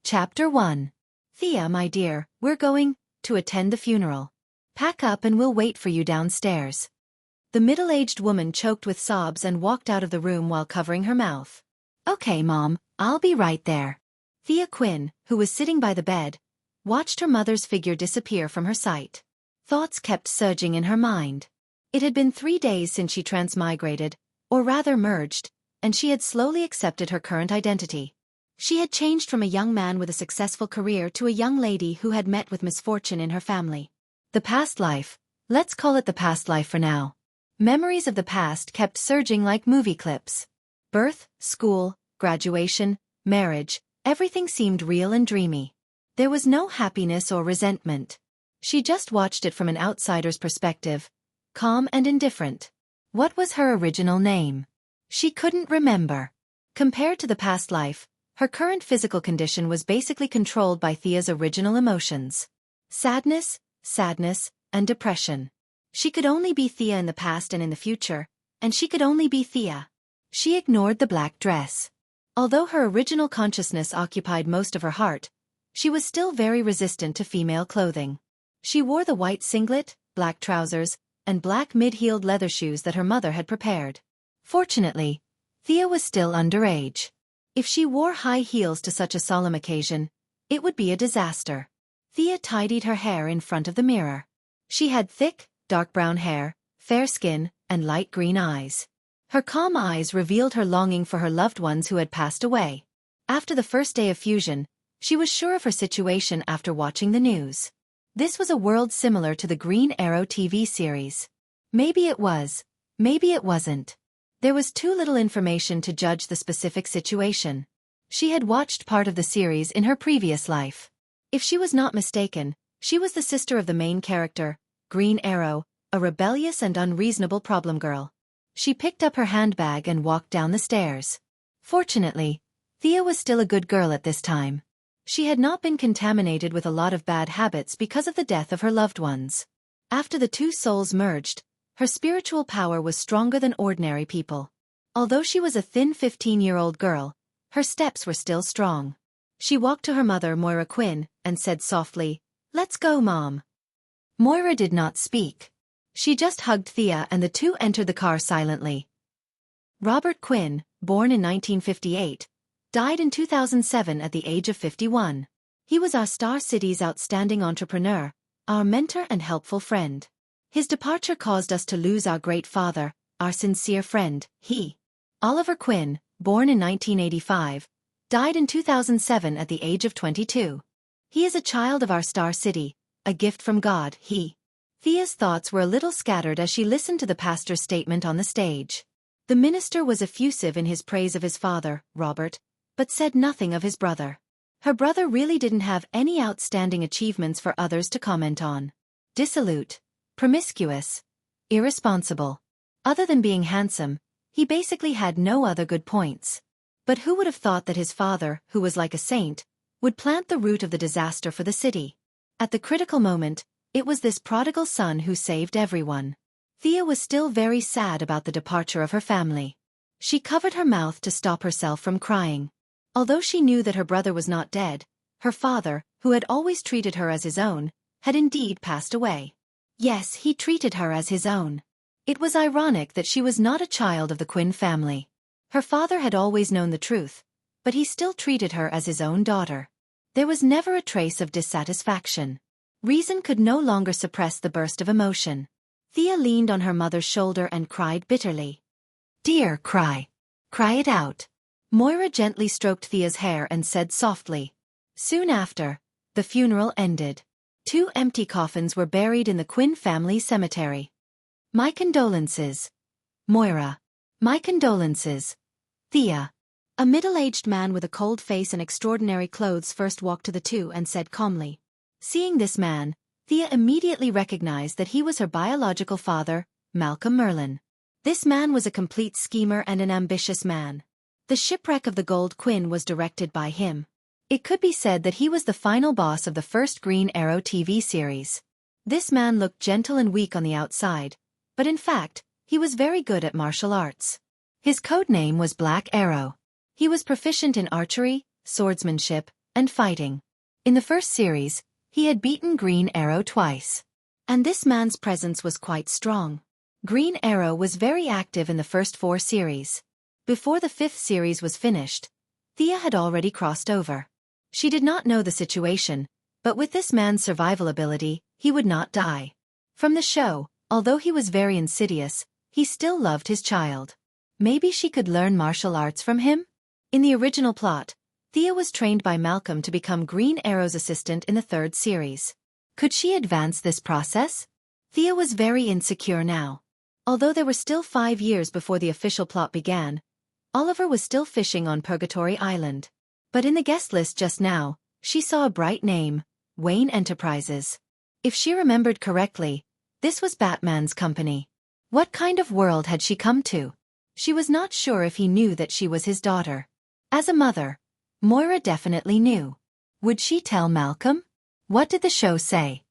Chapter 1. Thea, my dear, we're going to attend the funeral. Pack up and we'll wait for you downstairs. The middle-aged woman choked with sobs and walked out of the room while covering her mouth. Okay, Mom, I'll be right there. Thea Quinn, who was sitting by the bed, watched her mother's figure disappear from her sight. Thoughts kept surging in her mind. It had been 3 days since she transmigrated, or rather merged, and she had slowly accepted her current identity. She had changed from a young man with a successful career to a young lady who had met with misfortune in her family. The past life. Let's call it the past life for now. Memories of the past kept surging like movie clips. Birth, school, graduation, marriage, everything seemed real and dreamy. There was no happiness or resentment. She just watched it from an outsider's perspective, calm and indifferent. What was her original name? She couldn't remember. Compared to the past life, her current physical condition was basically controlled by Thea's original emotions. Sadness, and depression. She could only be Thea in the past and in the future, and she could only be Thea. She ignored the black dress. Although her original consciousness occupied most of her heart, she was still very resistant to female clothing. She wore the white singlet, black trousers, and black mid-heeled leather shoes that her mother had prepared. Fortunately, Thea was still underage. If she wore high heels to such a solemn occasion, it would be a disaster. Thea tidied her hair in front of the mirror. She had thick, dark brown hair, fair skin, and light green eyes. Her calm eyes revealed her longing for her loved ones who had passed away. After the first day of fusion, she was sure of her situation after watching the news. This was a world similar to the Green Arrow TV series. Maybe it was, maybe it wasn't. There was too little information to judge the specific situation. She had watched part of the series in her previous life. If she was not mistaken, she was the sister of the main character, Green Arrow, a rebellious and unreasonable problem girl. She picked up her handbag and walked down the stairs. Fortunately, Thea was still a good girl at this time. She had not been contaminated with a lot of bad habits because of the death of her loved ones. After the two souls merged, her spiritual power was stronger than ordinary people. Although she was a thin 15-year-old girl, her steps were still strong. She walked to her mother, Moira Quinn, and said softly, "Let's go, Mom." Moira did not speak. She just hugged Thea and the two entered the car silently. Robert Quinn, born in 1958, died in 2007 at the age of 51. He was our Star City's outstanding entrepreneur, our mentor and helpful friend. His departure caused us to lose our great father, our sincere friend. Oliver Quinn, born in 1985, died in 2007 at the age of 22. He is a child of our Star City, a gift from God. Thea's thoughts were a little scattered as she listened to the pastor's statement on the stage. The minister was effusive in his praise of his father, Robert, but said nothing of his brother. Her brother really didn't have any outstanding achievements for others to comment on. Dissolute, promiscuous, irresponsible. Other than being handsome, he basically had no other good points. But who would have thought that his father, who was like a saint, would plant the root of the disaster for the city? At the critical moment, it was this prodigal son who saved everyone. Thea was still very sad about the departure of her family. She covered her mouth to stop herself from crying. Although she knew that her brother was not dead, her father, who had always treated her as his own, had indeed passed away. Yes, he treated her as his own. It was ironic that she was not a child of the Quinn family. Her father had always known the truth, but he still treated her as his own daughter. There was never a trace of dissatisfaction. Reason could no longer suppress the burst of emotion. Thea leaned on her mother's shoulder and cried bitterly. "Dear, cry. Cry it out." Moira gently stroked Thea's hair and said softly. Soon after, the funeral ended. 2 empty coffins were buried in the Quinn family cemetery. "My condolences, Moira. My condolences, Thea." A middle-aged man with a cold face and extraordinary clothes first walked to the two and said calmly. Seeing this man, Thea immediately recognized that he was her biological father, Malcolm Merlin. This man was a complete schemer and an ambitious man. The shipwreck of the Gold Quinn was directed by him. It could be said that he was the final boss of the first Green Arrow TV series. This man looked gentle and weak on the outside, but in fact, he was very good at martial arts. His code name was Black Arrow. He was proficient in archery, swordsmanship, and fighting. In the first series, he had beaten Green Arrow twice. And this man's presence was quite strong. Green Arrow was very active in the first 4 series. Before the 5th series was finished, Thea had already crossed over. She did not know the situation, but with this man's survival ability, he would not die. From the show, although he was very insidious, he still loved his child. Maybe she could learn martial arts from him? In the original plot, Thea was trained by Malcolm to become Green Arrow's assistant in the 3rd series. Could she advance this process? Thea was very insecure now. Although there were still 5 years before the official plot began, Oliver was still fishing on Purgatory Island. But in the guest list just now, she saw a bright name, Wayne Enterprises. If she remembered correctly, this was Batman's company. What kind of world had she come to? She was not sure if he knew that she was his daughter. As a mother, Moira definitely knew. Would she tell Malcolm? What did the show say?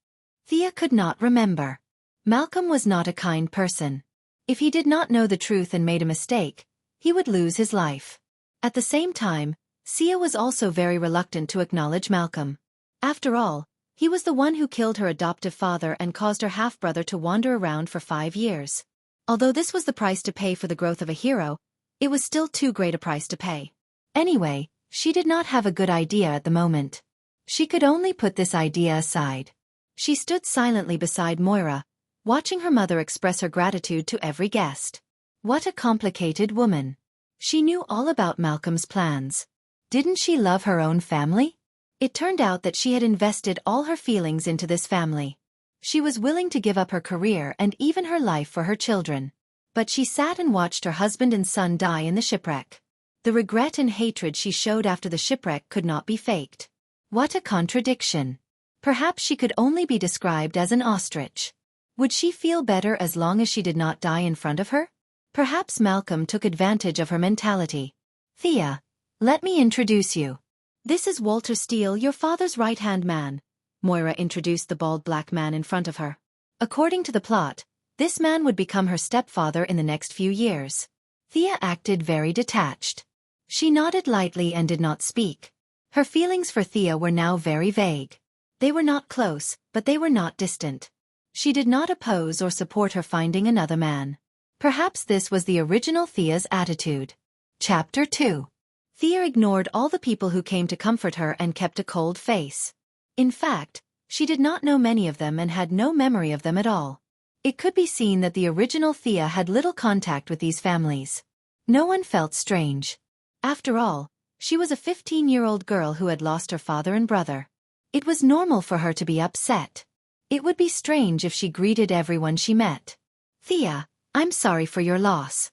Thea could not remember. Malcolm was not a kind person. If he did not know the truth and made a mistake, he would lose his life. At the same time, Sia was also very reluctant to acknowledge Malcolm. After all, he was the one who killed her adoptive father and caused her half-brother to wander around for 5 years. Although this was the price to pay for the growth of a hero, it was still too great a price to pay. Anyway, she did not have a good idea at the moment. She could only put this idea aside. She stood silently beside Moira, watching her mother express her gratitude to every guest. What a complicated woman. She knew all about Malcolm's plans. Didn't she love her own family? It turned out that she had invested all her feelings into this family. She was willing to give up her career and even her life for her children. But she sat and watched her husband and son die in the shipwreck. The regret and hatred she showed after the shipwreck could not be faked. What a contradiction. Perhaps she could only be described as an ostrich. Would she feel better as long as she did not die in front of her? Perhaps Malcolm took advantage of her mentality. Thea, let me introduce you. This is Walter Steele, your father's right-hand man. Moira introduced the bald black man in front of her. According to the plot, this man would become her stepfather in the next few years. Thea acted very detached. She nodded lightly and did not speak. Her feelings for Thea were now very vague. They were not close, but they were not distant. She did not oppose or support her finding another man. Perhaps this was the original Thea's attitude. Chapter 2. Thea ignored all the people who came to comfort her and kept a cold face. In fact, she did not know many of them and had no memory of them at all. It could be seen that the original Thea had little contact with these families. No one felt strange. After all, she was a 15-year-old girl who had lost her father and brother. It was normal for her to be upset. It would be strange if she greeted everyone she met. Thea, I'm sorry for your loss.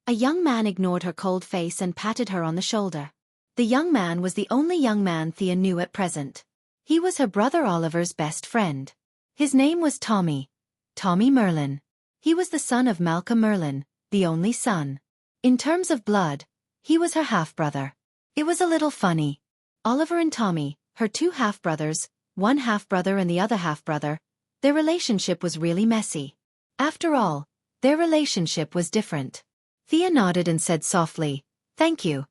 A young man ignored her cold face and patted her on the shoulder. The young man was the only young man Thea knew at present. He was her brother Oliver's best friend. His name was Tommy Merlin. He was the son of Malcolm Merlin, the only son. In terms of blood, he was her half-brother. It was a little funny. Oliver and Tommy, her 2 half-brothers, one half-brother and the other half-brother, their relationship was really messy. After all, their relationship was different. Thea nodded and said softly, "Thank you."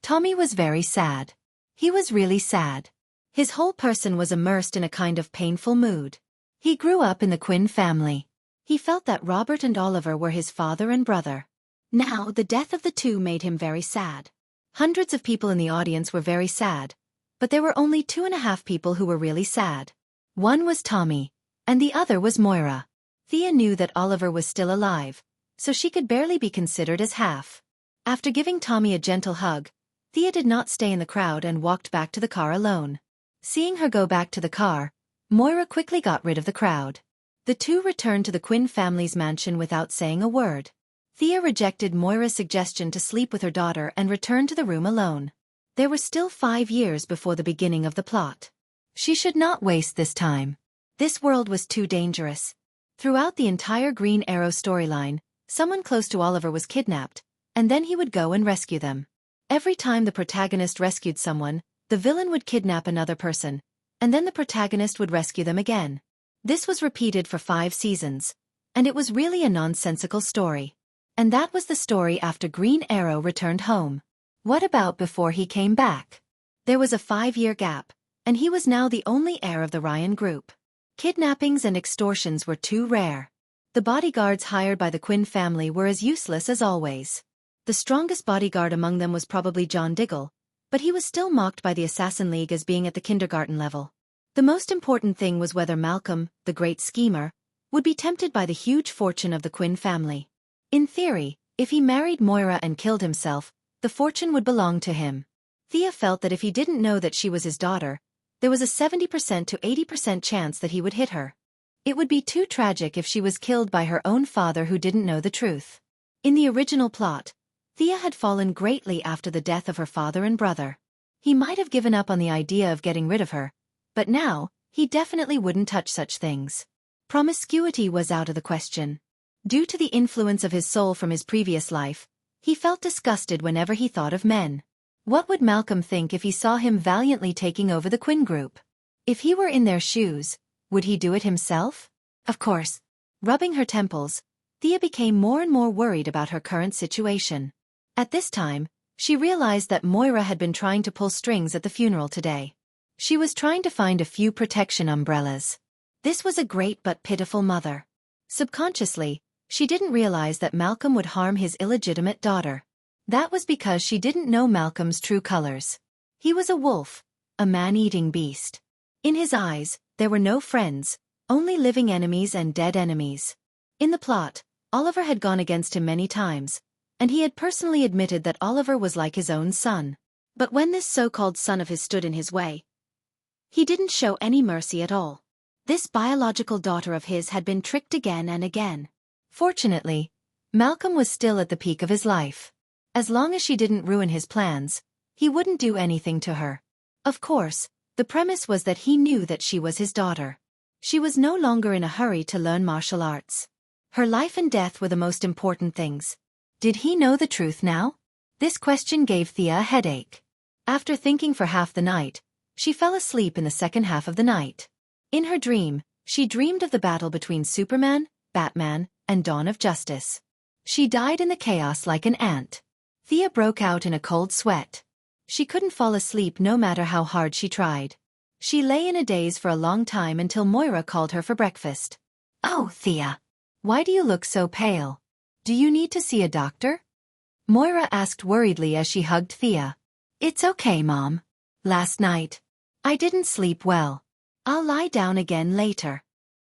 Tommy was very sad. He was really sad. His whole person was immersed in a kind of painful mood. He grew up in the Quinn family. He felt that Robert and Oliver were his father and brother. Now, the death of the 2 made him very sad. Hundreds of people in the audience were very sad, but there were only 2.5 people who were really sad. One was Tommy, and the other was Moira. Thea knew that Oliver was still alive, so she could barely be considered as half. After giving Tommy a gentle hug, Thea did not stay in the crowd and walked back to the car alone. Seeing her go back to the car, Moira quickly got rid of the crowd. The 2 returned to the Quinn family's mansion without saying a word. Thea rejected Moira's suggestion to sleep with her daughter and returned to the room alone. There were still 5 years before the beginning of the plot. She should not waste this time. This world was too dangerous. Throughout the entire Green Arrow storyline, someone close to Oliver was kidnapped, and then he would go and rescue them. Every time the protagonist rescued someone, the villain would kidnap another person, and then the protagonist would rescue them again. This was repeated for 5 seasons, and it was really a nonsensical story. And that was the story after Green Arrow returned home. What about before he came back? There was a 5-year gap, and he was now the only heir of the Ryan group. Kidnappings and extortions were too rare. The bodyguards hired by the Quinn family were as useless as always. The strongest bodyguard among them was probably John Diggle, but he was still mocked by the Assassin League as being at the kindergarten level. The most important thing was whether Malcolm, the great schemer, would be tempted by the huge fortune of the Quinn family. In theory, if he married Moira and killed himself, the fortune would belong to him. Thea felt that if he didn't know that she was his daughter, there was a 70% to 80% chance that he would hit her. It would be too tragic if she was killed by her own father who didn't know the truth. In the original plot, Thea had fallen greatly after the death of her father and brother. He might have given up on the idea of getting rid of her, but now, he definitely wouldn't touch such things. Promiscuity was out of the question. Due to the influence of his soul from his previous life, he felt disgusted whenever he thought of men. What would Malcolm think if he saw him valiantly taking over the Quinn group? If he were in their shoes, would he do it himself? Of course. Rubbing her temples, Thea became more and more worried about her current situation. At this time, she realized that Moira had been trying to pull strings at the funeral today. She was trying to find a few protection umbrellas. This was a great but pitiful mother. Subconsciously, she didn't realize that Malcolm would harm his illegitimate daughter. That was because she didn't know Malcolm's true colors. He was a wolf, a man-eating beast. In his eyes, there were no friends, only living enemies and dead enemies. In the plot, Oliver had gone against him many times, and he had personally admitted that Oliver was like his own son. But when this so-called son of his stood in his way, he didn't show any mercy at all. This biological daughter of his had been tricked again and again. Fortunately, Malcolm was still at the peak of his life. As long as she didn't ruin his plans, he wouldn't do anything to her. Of course, the premise was that he knew that she was his daughter. She was no longer in a hurry to learn martial arts. Her life and death were the most important things. Did he know the truth now? This question gave Thea a headache. After thinking for half the night, she fell asleep in the second half of the night. In her dream, she dreamed of the battle between Superman, Batman, and Dawn of Justice. She died in the chaos like an ant. Thea broke out in a cold sweat. She couldn't fall asleep no matter how hard she tried. She lay in a daze for a long time until Moira called her for breakfast. "Oh, Thea. Why do you look so pale? Do you need to see a doctor?" Moira asked worriedly as she hugged Thea. "It's okay, Mom. Last night, I didn't sleep well. I'll lie down again later."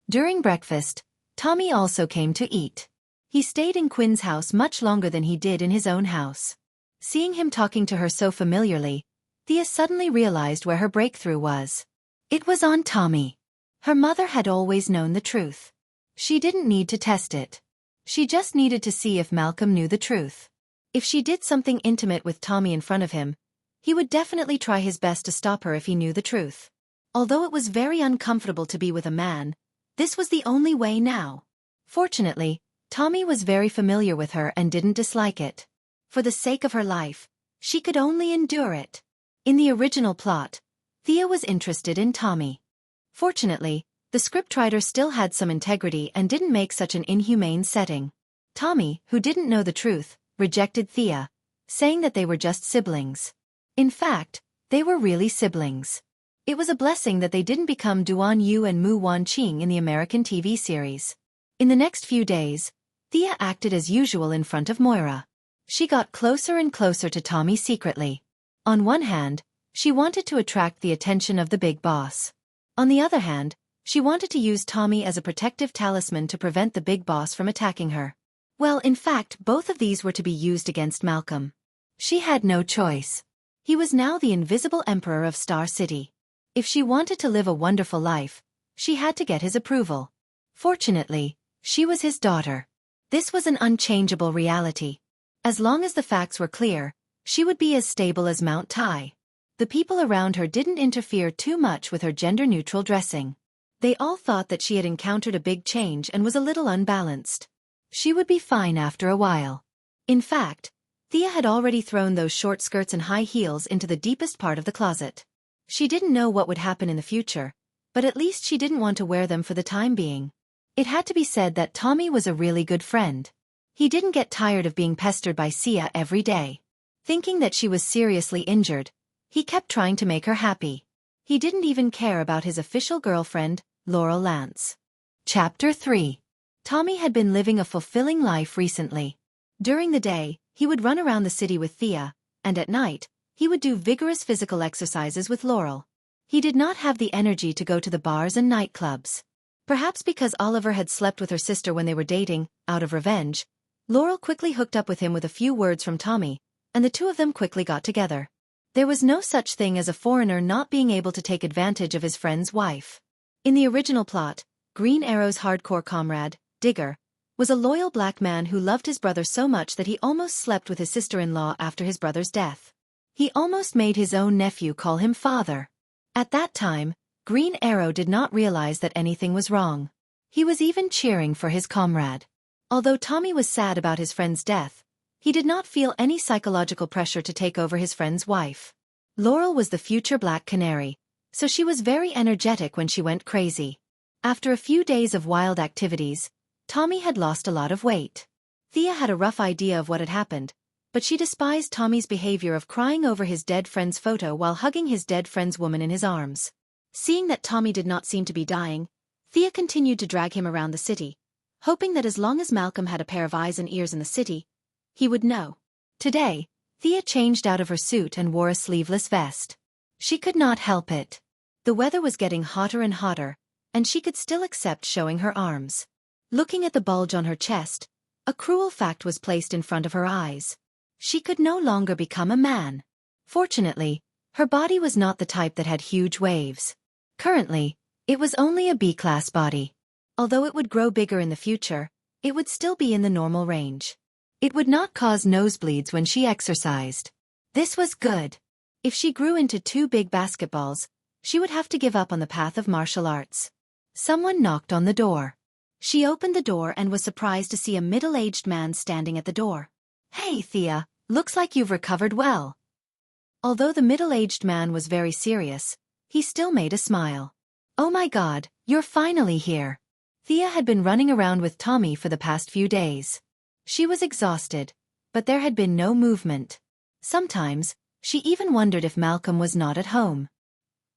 During breakfast, Tommy also came to eat. He stayed in Quinn's house much longer than he did in his own house. Seeing him talking to her so familiarly, Thea suddenly realized where her breakthrough was. It was on Tommy. Her mother had always known the truth. She didn't need to test it. She just needed to see if Malcolm knew the truth. If she did something intimate with Tommy in front of him, he would definitely try his best to stop her if he knew the truth. Although it was very uncomfortable to be with a man, this was the only way now. Fortunately, Tommy was very familiar with her and didn't dislike it. For the sake of her life, she could only endure it. In the original plot, Thea was interested in Tommy. Fortunately, the scriptwriter still had some integrity and didn't make such an inhumane setting. Tommy, who didn't know the truth, rejected Thea, saying that they were just siblings. In fact, they were really siblings. It was a blessing that they didn't become Duan Yu and Mu Wanqing in the American TV series. In the next few days, Thea acted as usual in front of Moira. She got closer and closer to Tommy secretly. On one hand, she wanted to attract the attention of the big boss. On the other hand, she wanted to use Tommy as a protective talisman to prevent the big boss from attacking her. Well, in fact, both of these were to be used against Malcolm. She had no choice. He was now the invisible emperor of Star City. If she wanted to live a wonderful life, she had to get his approval. Fortunately, she was his daughter. This was an unchangeable reality. As long as the facts were clear, she would be as stable as Mount Tai. The people around her didn't interfere too much with her gender-neutral dressing. They all thought that she had encountered a big change and was a little unbalanced. She would be fine after a while. In fact, Thea had already thrown those short skirts and high heels into the deepest part of the closet. She didn't know what would happen in the future, but at least she didn't want to wear them for the time being. It had to be said that Tommy was a really good friend. He didn't get tired of being pestered by Sia every day. Thinking that she was seriously injured, He kept trying to make her happy. He didn't even care about his official girlfriend, Laurel Lance. Chapter 3. Tommy had been living a fulfilling life recently. During the day, he would run around the city with Thea, and at night, he would do vigorous physical exercises with Laurel. He did not have the energy to go to the bars and nightclubs. Perhaps because Oliver had slept with her sister when they were dating, out of revenge, Laurel quickly hooked up with him with a few words from Tommy, and the two of them quickly got together. There was no such thing as a foreigner not being able to take advantage of his friend's wife. In the original plot, Green Arrow's hardcore comrade, Digger, was a loyal black man who loved his brother so much that he almost slept with his sister-in-law after his brother's death. He almost made his own nephew call him father. At that time, Green Arrow did not realize that anything was wrong. He was even cheering for his comrade. Although Tommy was sad about his friend's death, he did not feel any psychological pressure to take over his friend's wife. Laurel was the future Black Canary, so she was very energetic when she went crazy. After a few days of wild activities, Tommy had lost a lot of weight. Thea had a rough idea of what had happened, but she despised Tommy's behavior of crying over his dead friend's photo while hugging his dead friend's woman in his arms. Seeing that Tommy did not seem to be dying, Thea continued to drag him around the city, hoping that as long as Malcolm had a pair of eyes and ears in the city, he would know. Today, Thea changed out of her suit and wore a sleeveless vest. She could not help it. The weather was getting hotter and hotter, and she could still accept showing her arms. Looking at the bulge on her chest, a cruel fact was placed in front of her eyes. She could no longer become a man. Fortunately, her body was not the type that had huge waves. Currently, it was only a B-class body. Although it would grow bigger in the future, it would still be in the normal range. It would not cause nosebleeds when she exercised. This was good. If she grew into 2 big basketballs, she would have to give up on the path of martial arts. Someone knocked on the door. She opened the door and was surprised to see a middle-aged man standing at the door. "Hey, Thea, looks like you've recovered well." Although the middle-aged man was very serious, he still made a smile. "Oh my God, you're finally here." Thea had been running around with Tommy for the past few days. She was exhausted, but there had been no movement. Sometimes, she even wondered if Malcolm was not at home.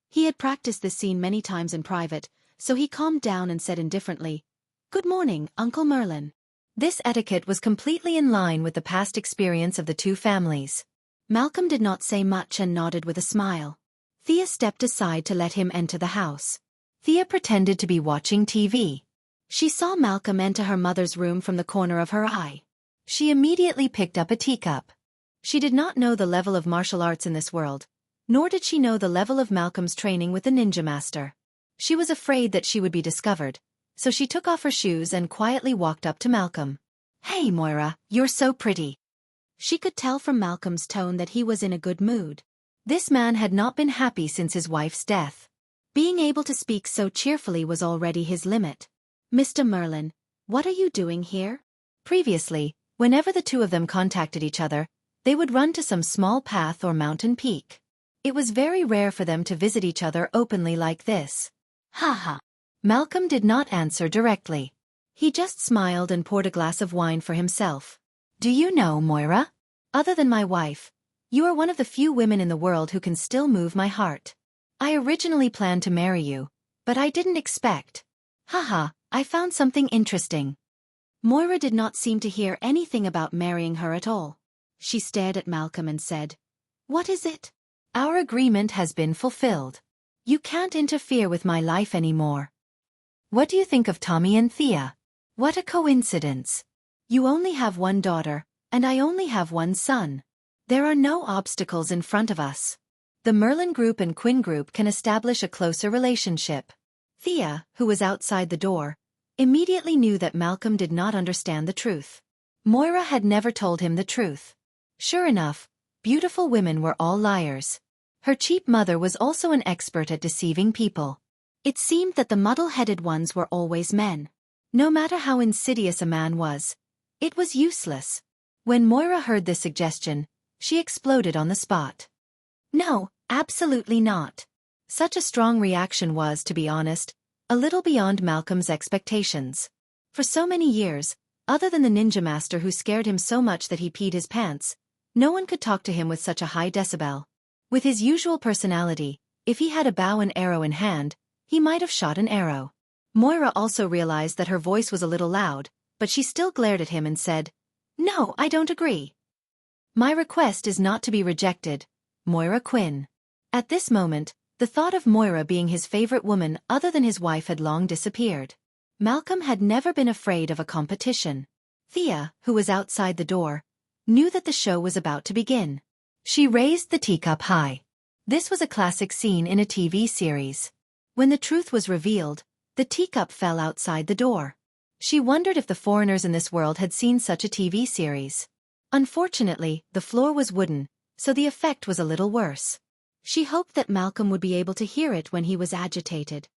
He had practiced this scene many times in private, so he calmed down and said indifferently, "Good morning, Uncle Merlin." This etiquette was completely in line with the past experience of the two families. Malcolm did not say much and nodded with a smile. Thea stepped aside to let him enter the house. Thea pretended to be watching TV. She saw Malcolm enter her mother's room from the corner of her eye. She immediately picked up a teacup. She did not know the level of martial arts in this world, nor did she know the level of Malcolm's training with the ninja master. She was afraid that she would be discovered, so she took off her shoes and quietly walked up to Malcolm. "Hey Moira, you're so pretty." She could tell from Malcolm's tone that he was in a good mood. This man had not been happy since his wife's death. Being able to speak so cheerfully was already his limit. "Mr. Merlin, what are you doing here?" Previously, whenever the two of them contacted each other, they would run to some small path or mountain peak. It was very rare for them to visit each other openly like this. "Haha." Malcolm did not answer directly. He just smiled and poured a glass of wine for himself. "Do you know, Moira? Other than my wife, you are one of the few women in the world who can still move my heart. I originally planned to marry you, but I didn't expect. Haha, I found something interesting." Moira did not seem to hear anything about marrying her at all. She stared at Malcolm and said, "What is it?" "Our agreement has been fulfilled. You can't interfere with my life anymore." "What do you think of Tommy and Thea? What a coincidence. You only have one daughter, and I only have one son. There are no obstacles in front of us. The Merlin Group and Quinn Group can establish a closer relationship." Thea, who was outside the door, immediately knew that Malcolm did not understand the truth. Moira had never told him the truth. Sure enough, beautiful women were all liars. Her cheap mother was also an expert at deceiving people. It seemed that the muddle-headed ones were always men. No matter how insidious a man was, it was useless. When Moira heard this suggestion, she exploded on the spot. "No, absolutely not." Such a strong reaction was, to be honest, a little beyond Malcolm's expectations. For so many years, other than the ninja master who scared him so much that he peed his pants, no one could talk to him with such a high decibel. With his usual personality, if he had a bow and arrow in hand, he might have shot an arrow. Moira also realized that her voice was a little loud, but she still glared at him and said, "No, I don't agree. My request is not to be rejected, Moira Quinn." At this moment, the thought of Moira being his favorite woman other than his wife had long disappeared. Malcolm had never been afraid of a competition. Thea, who was outside the door, knew that the show was about to begin. She raised the teacup high. This was a classic scene in a TV series. When the truth was revealed, the teacup fell outside the door. She wondered if the foreigners in this world had seen such a TV series. Unfortunately, the floor was wooden, so the effect was a little worse. She hoped that Malcolm would be able to hear it when he was agitated.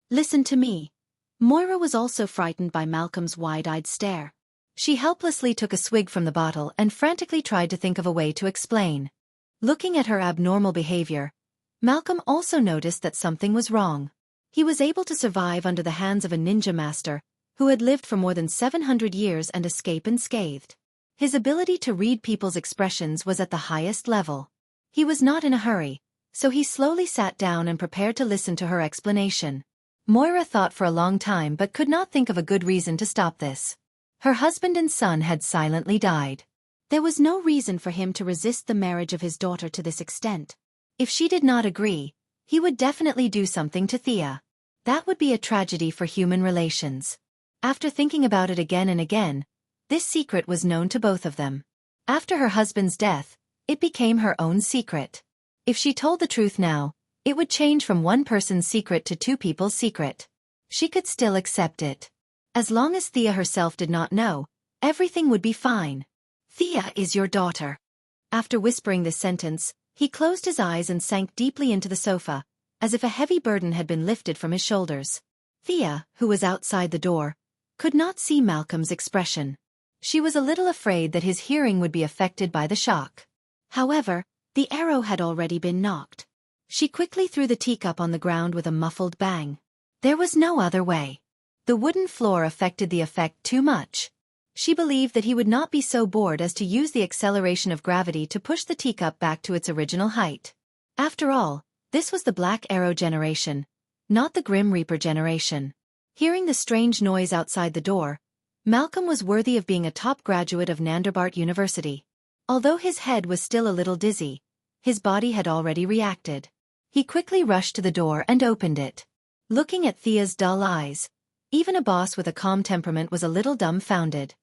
"Listen to me." Moira was also frightened by Malcolm's wide-eyed stare. She helplessly took a swig from the bottle and frantically tried to think of a way to explain. Looking at her abnormal behavior, Malcolm also noticed that something was wrong. He was able to survive under the hands of a ninja master, who had lived for more than 700 years and escape unscathed. His ability to read people's expressions was at the highest level. He was not in a hurry, so he slowly sat down and prepared to listen to her explanation. Moira thought for a long time but could not think of a good reason to stop this. Her husband and son had silently died. There was no reason for him to resist the marriage of his daughter to this extent. If she did not agree, he would definitely do something to Thea. That would be a tragedy for human relations. After thinking about it again and again, this secret was known to both of them. After her husband's death, it became her own secret. If she told the truth now, it would change from one person's secret to two people's secret. She could still accept it. As long as Thea herself did not know, everything would be fine. "Thea is your daughter." After whispering this sentence, he closed his eyes and sank deeply into the sofa, as if a heavy burden had been lifted from his shoulders. Thea, who was outside the door, could not see Malcolm's expression. She was a little afraid that his hearing would be affected by the shock. However, the arrow had already been knocked. She quickly threw the teacup on the ground with a muffled bang. There was no other way. The wooden floor affected the effect too much. She believed that he would not be so bored as to use the acceleration of gravity to push the teacup back to its original height. After all, this was the Black Arrow generation, not the Grim Reaper generation. Hearing the strange noise outside the door, Malcolm was worthy of being a top graduate of Nanderbart University. Although his head was still a little dizzy, his body had already reacted. He quickly rushed to the door and opened it. Looking at Thea's dull eyes, even a boss with a calm temperament was a little dumbfounded.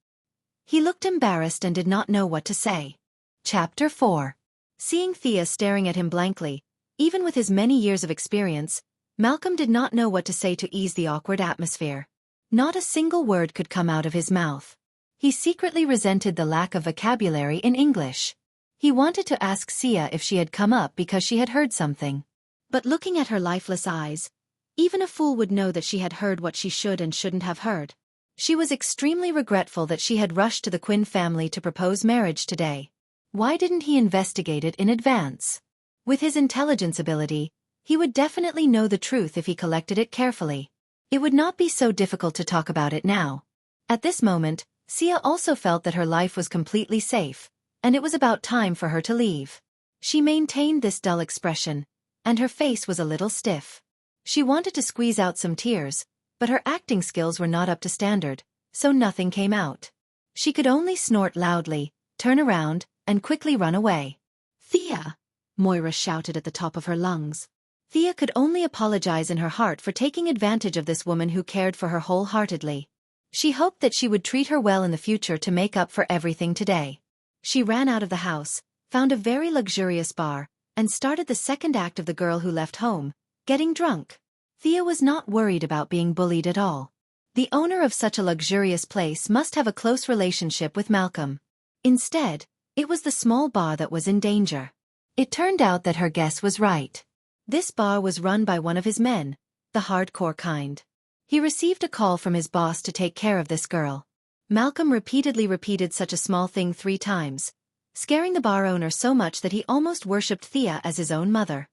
He looked embarrassed and did not know what to say. Chapter 4. Seeing Thea staring at him blankly, even with his many years of experience, Malcolm did not know what to say to ease the awkward atmosphere. Not a single word could come out of his mouth. He secretly resented the lack of vocabulary in English. He wanted to ask Sia if she had come up because she had heard something. But looking at her lifeless eyes, even a fool would know that she had heard what she should and shouldn't have heard. She was extremely regretful that she had rushed to the Quinn family to propose marriage today. Why didn't he investigate it in advance? With his intelligence ability, he would definitely know the truth if he collected it carefully. It would not be so difficult to talk about it now. At this moment, Sia also felt that her life was completely safe, and it was about time for her to leave. She maintained this dull expression, and her face was a little stiff. She wanted to squeeze out some tears, but her acting skills were not up to standard, so nothing came out. She could only snort loudly, turn around, and quickly run away. "Thea!" Moira shouted at the top of her lungs. Thea could only apologize in her heart for taking advantage of this woman who cared for her wholeheartedly. She hoped that she would treat her well in the future to make up for everything today. She ran out of the house, found a very luxurious bar, and started the second act of The Girl Who Left Home, getting drunk. Thea was not worried about being bullied at all. The owner of such a luxurious place must have a close relationship with Malcolm. Instead, it was the small bar that was in danger. It turned out that her guess was right. This bar was run by one of his men, the hardcore kind. He received a call from his boss to take care of this girl. Malcolm repeatedly repeated such a small thing 3 times, scaring the bar owner so much that he almost worshipped Thea as his own mother.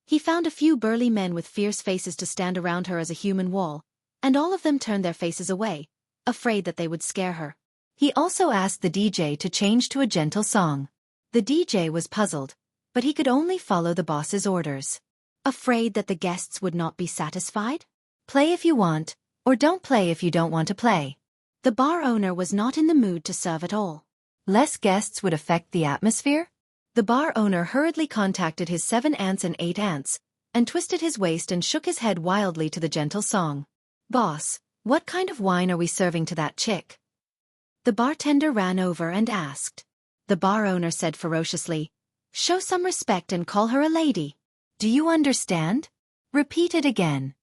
He found a few burly men with fierce faces to stand around her as a human wall, and all of them turned their faces away, afraid that they would scare her. He also asked the DJ to change to a gentle song. The DJ was puzzled, but he could only follow the boss's orders. Afraid that the guests would not be satisfied? Play if you want, or don't play if you don't want to play. The bar owner was not in the mood to serve at all. Less guests would affect the atmosphere? The bar owner hurriedly contacted his 7 aunts and 8 aunts, and twisted his waist and shook his head wildly to the gentle song. Boss, what kind of wine are we serving to that chick? The bartender ran over and asked. The bar owner said ferociously, show some respect and call her a lady. Do you understand? Repeat it again.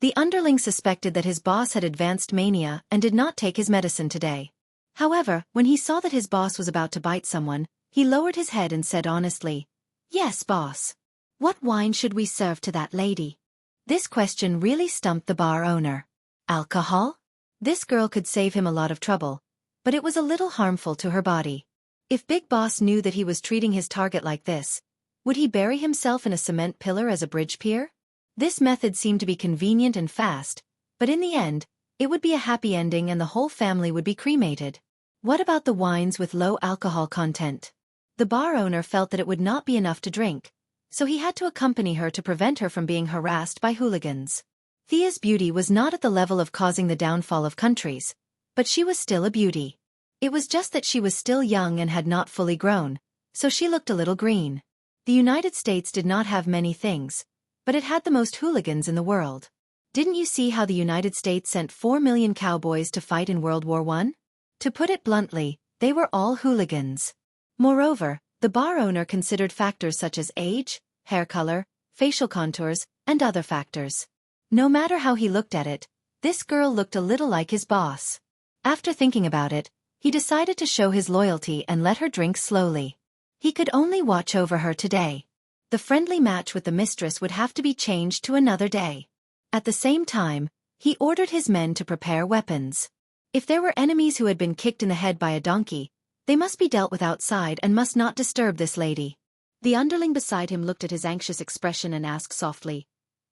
The underling suspected that his boss had advanced mania and did not take his medicine today. However, when he saw that his boss was about to bite someone, he lowered his head and said honestly, yes, boss. What wine should we serve to that lady? This question really stumped the bar owner. Alcohol? This girl could save him a lot of trouble, but it was a little harmful to her body. If Big Boss knew that he was treating his target like this, would he bury himself in a cement pillar as a bridge pier? This method seemed to be convenient and fast, but in the end, it would be a happy ending and the whole family would be cremated. What about the wines with low alcohol content? The bar owner felt that it would not be enough to drink, so he had to accompany her to prevent her from being harassed by hooligans. Thea's beauty was not at the level of causing the downfall of countries, but she was still a beauty. It was just that she was still young and had not fully grown, so she looked a little green. The United States did not have many things, but it had the most hooligans in the world. Didn't you see how the United States sent 4 million cowboys to fight in World War I? To put it bluntly, they were all hooligans. Moreover, the bar owner considered factors such as age, hair color, facial contours, and other factors. No matter how he looked at it, this girl looked a little like his boss. After thinking about it, he decided to show his loyalty and let her drink slowly. He could only watch over her today. The friendly match with the mistress would have to be changed to another day. At the same time, he ordered his men to prepare weapons. If there were enemies who had been kicked in the head by a donkey, they must be dealt with outside and must not disturb this lady. The underling beside him looked at his anxious expression and asked softly,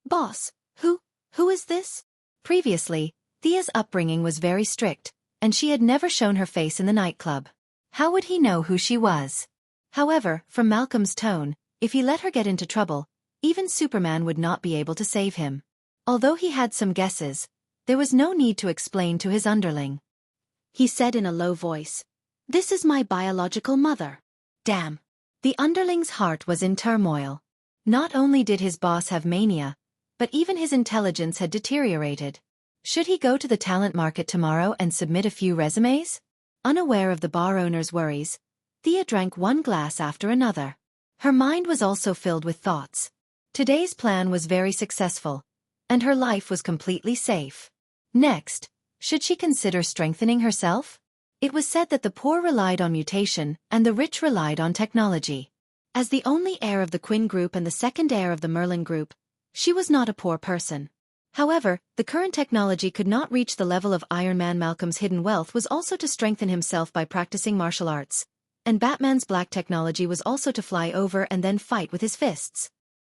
Boss, who is this? Previously, Thea's upbringing was very strict, and she had never shown her face in the nightclub. How would he know who she was? However, from Malcolm's tone, if he let her get into trouble, even Superman would not be able to save him. Although he had some guesses, there was no need to explain to his underling. He said in a low voice, This is my biological mother. Damn. The underling's heart was in turmoil. Not only did his boss have mania, but even his intelligence had deteriorated. Should he go to the talent market tomorrow and submit a few resumes? Unaware of the bar owner's worries, Thea drank one glass after another. Her mind was also filled with thoughts. Today's plan was very successful, and her life was completely safe. Next, should she consider strengthening herself? It was said that the poor relied on mutation and the rich relied on technology. As the only heir of the Quinn group and the second heir of the Merlin group, she was not a poor person. However, the current technology could not reach the level of Iron Man. Malcolm's hidden wealth was also to strengthen himself by practicing martial arts, and Batman's black technology was also to fly over and then fight with his fists.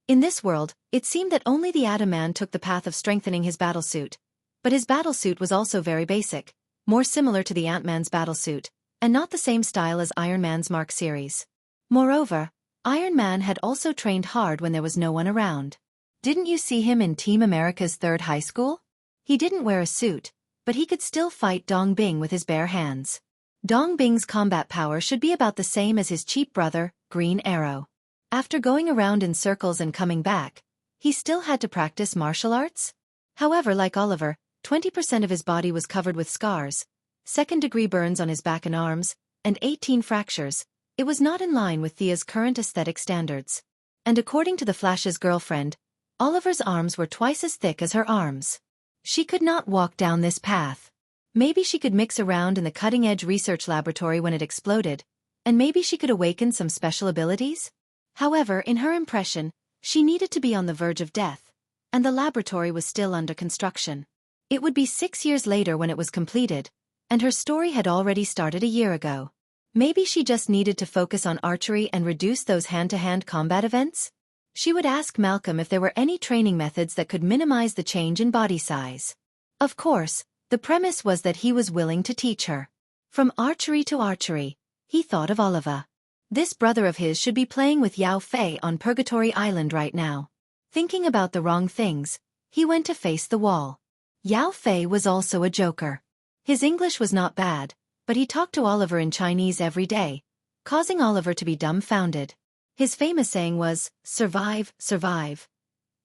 In this world, it seemed that only the Atom Man took the path of strengthening his battlesuit. But his battlesuit was also very basic, more similar to the Ant-Man's battlesuit, and not the same style as Iron Man's Mark series. Moreover, Iron Man had also trained hard when there was no one around. Didn't you see him in Team America's third high school? He didn't wear a suit, but he could still fight Dong Bing with his bare hands. Dong Bing's combat power should be about the same as his cheap brother, Green Arrow. After going around in circles and coming back, he still had to practice martial arts? However, like Oliver, 20% of his body was covered with scars, second-degree burns on his back and arms, and 18 fractures. It was not in line with Thea's current aesthetic standards. And according to the Flash's girlfriend, Oliver's arms were twice as thick as her arms. She could not walk down this path. Maybe she could mix around in the cutting-edge research laboratory when it exploded, and maybe she could awaken some special abilities? However, in her impression, she needed to be on the verge of death, and the laboratory was still under construction. It would be 6 years later when it was completed, and her story had already started a year ago. Maybe she just needed to focus on archery and reduce those hand-to-hand combat events? She would ask Malcolm if there were any training methods that could minimize the change in body size. Of course, the premise was that he was willing to teach her. From archery to archery, he thought of Oliver. This brother of his should be playing with Yao Fei on Purgatory Island right now. Thinking about the wrong things, he went to face the wall. Yao Fei was also a joker. His English was not bad, but he talked to Oliver in Chinese every day, causing Oliver to be dumbfounded. His famous saying was, "Survive, survive."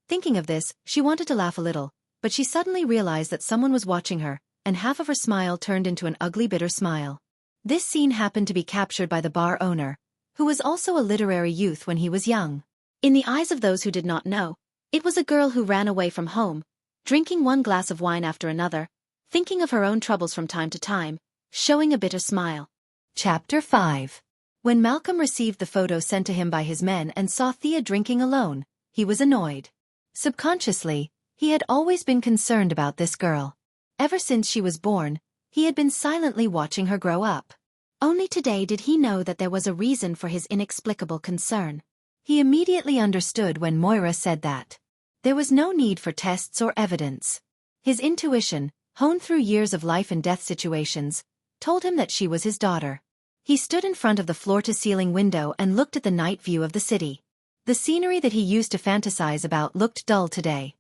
Thinking of this, she wanted to laugh a little, but she suddenly realized that someone was watching her, and half of her smile turned into an ugly bitter smile. This scene happened to be captured by the bar owner, who was also a literary youth when he was young. In the eyes of those who did not know, it was a girl who ran away from home, drinking one glass of wine after another, thinking of her own troubles from time to time, showing a bitter smile. Chapter 5. When Malcolm received the photo sent to him by his men and saw Thea drinking alone, he was annoyed. Subconsciously, he had always been concerned about this girl. Ever since she was born, he had been silently watching her grow up. Only today did he know that there was a reason for his inexplicable concern. He immediately understood when Moira said that there was no need for tests or evidence. His intuition, honed through years of life and death situations, told him that she was his daughter. He stood in front of the floor-to-ceiling window and looked at the night view of the city. The scenery that he used to fantasize about looked dull today.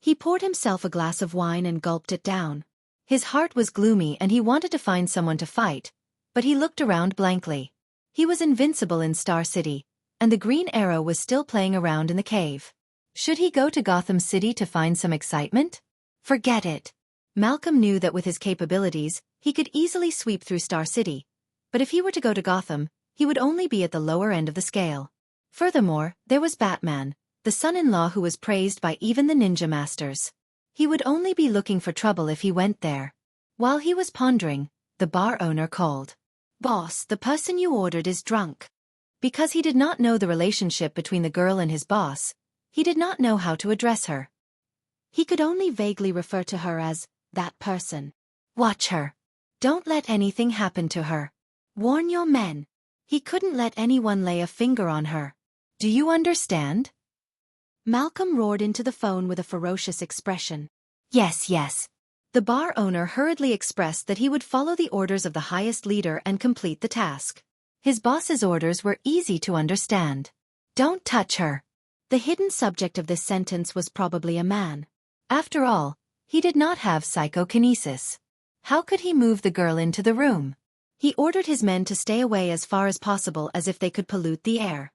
He poured himself a glass of wine and gulped it down. His heart was gloomy and he wanted to find someone to fight, but he looked around blankly. He was invincible in Star City, and the green arrow was still playing around in the cave. Should he go to Gotham City to find some excitement? Forget it. Malcolm knew that with his capabilities, he could easily sweep through Star City, but if he were to go to Gotham, he would only be at the lower end of the scale. Furthermore, there was Batman, the son-in-law who was praised by even the ninja masters. He would only be looking for trouble if he went there. While he was pondering, the bar owner called. "Boss, the person you ordered is drunk." Because he did not know the relationship between the girl and his boss, he did not know how to address her. He could only vaguely refer to her as, "that person." "Watch her. Don't let anything happen to her. Warn your men." He couldn't let anyone lay a finger on her. "Do you understand?" Malcolm roared into the phone with a ferocious expression. "Yes, yes." The bar owner hurriedly expressed that he would follow the orders of the highest leader and complete the task. His boss's orders were easy to understand. "Don't touch her." The hidden subject of this sentence was probably a man. After all, he did not have psychokinesis. How could he move the girl into the room? He ordered his men to stay away as far as possible as if they could pollute the air.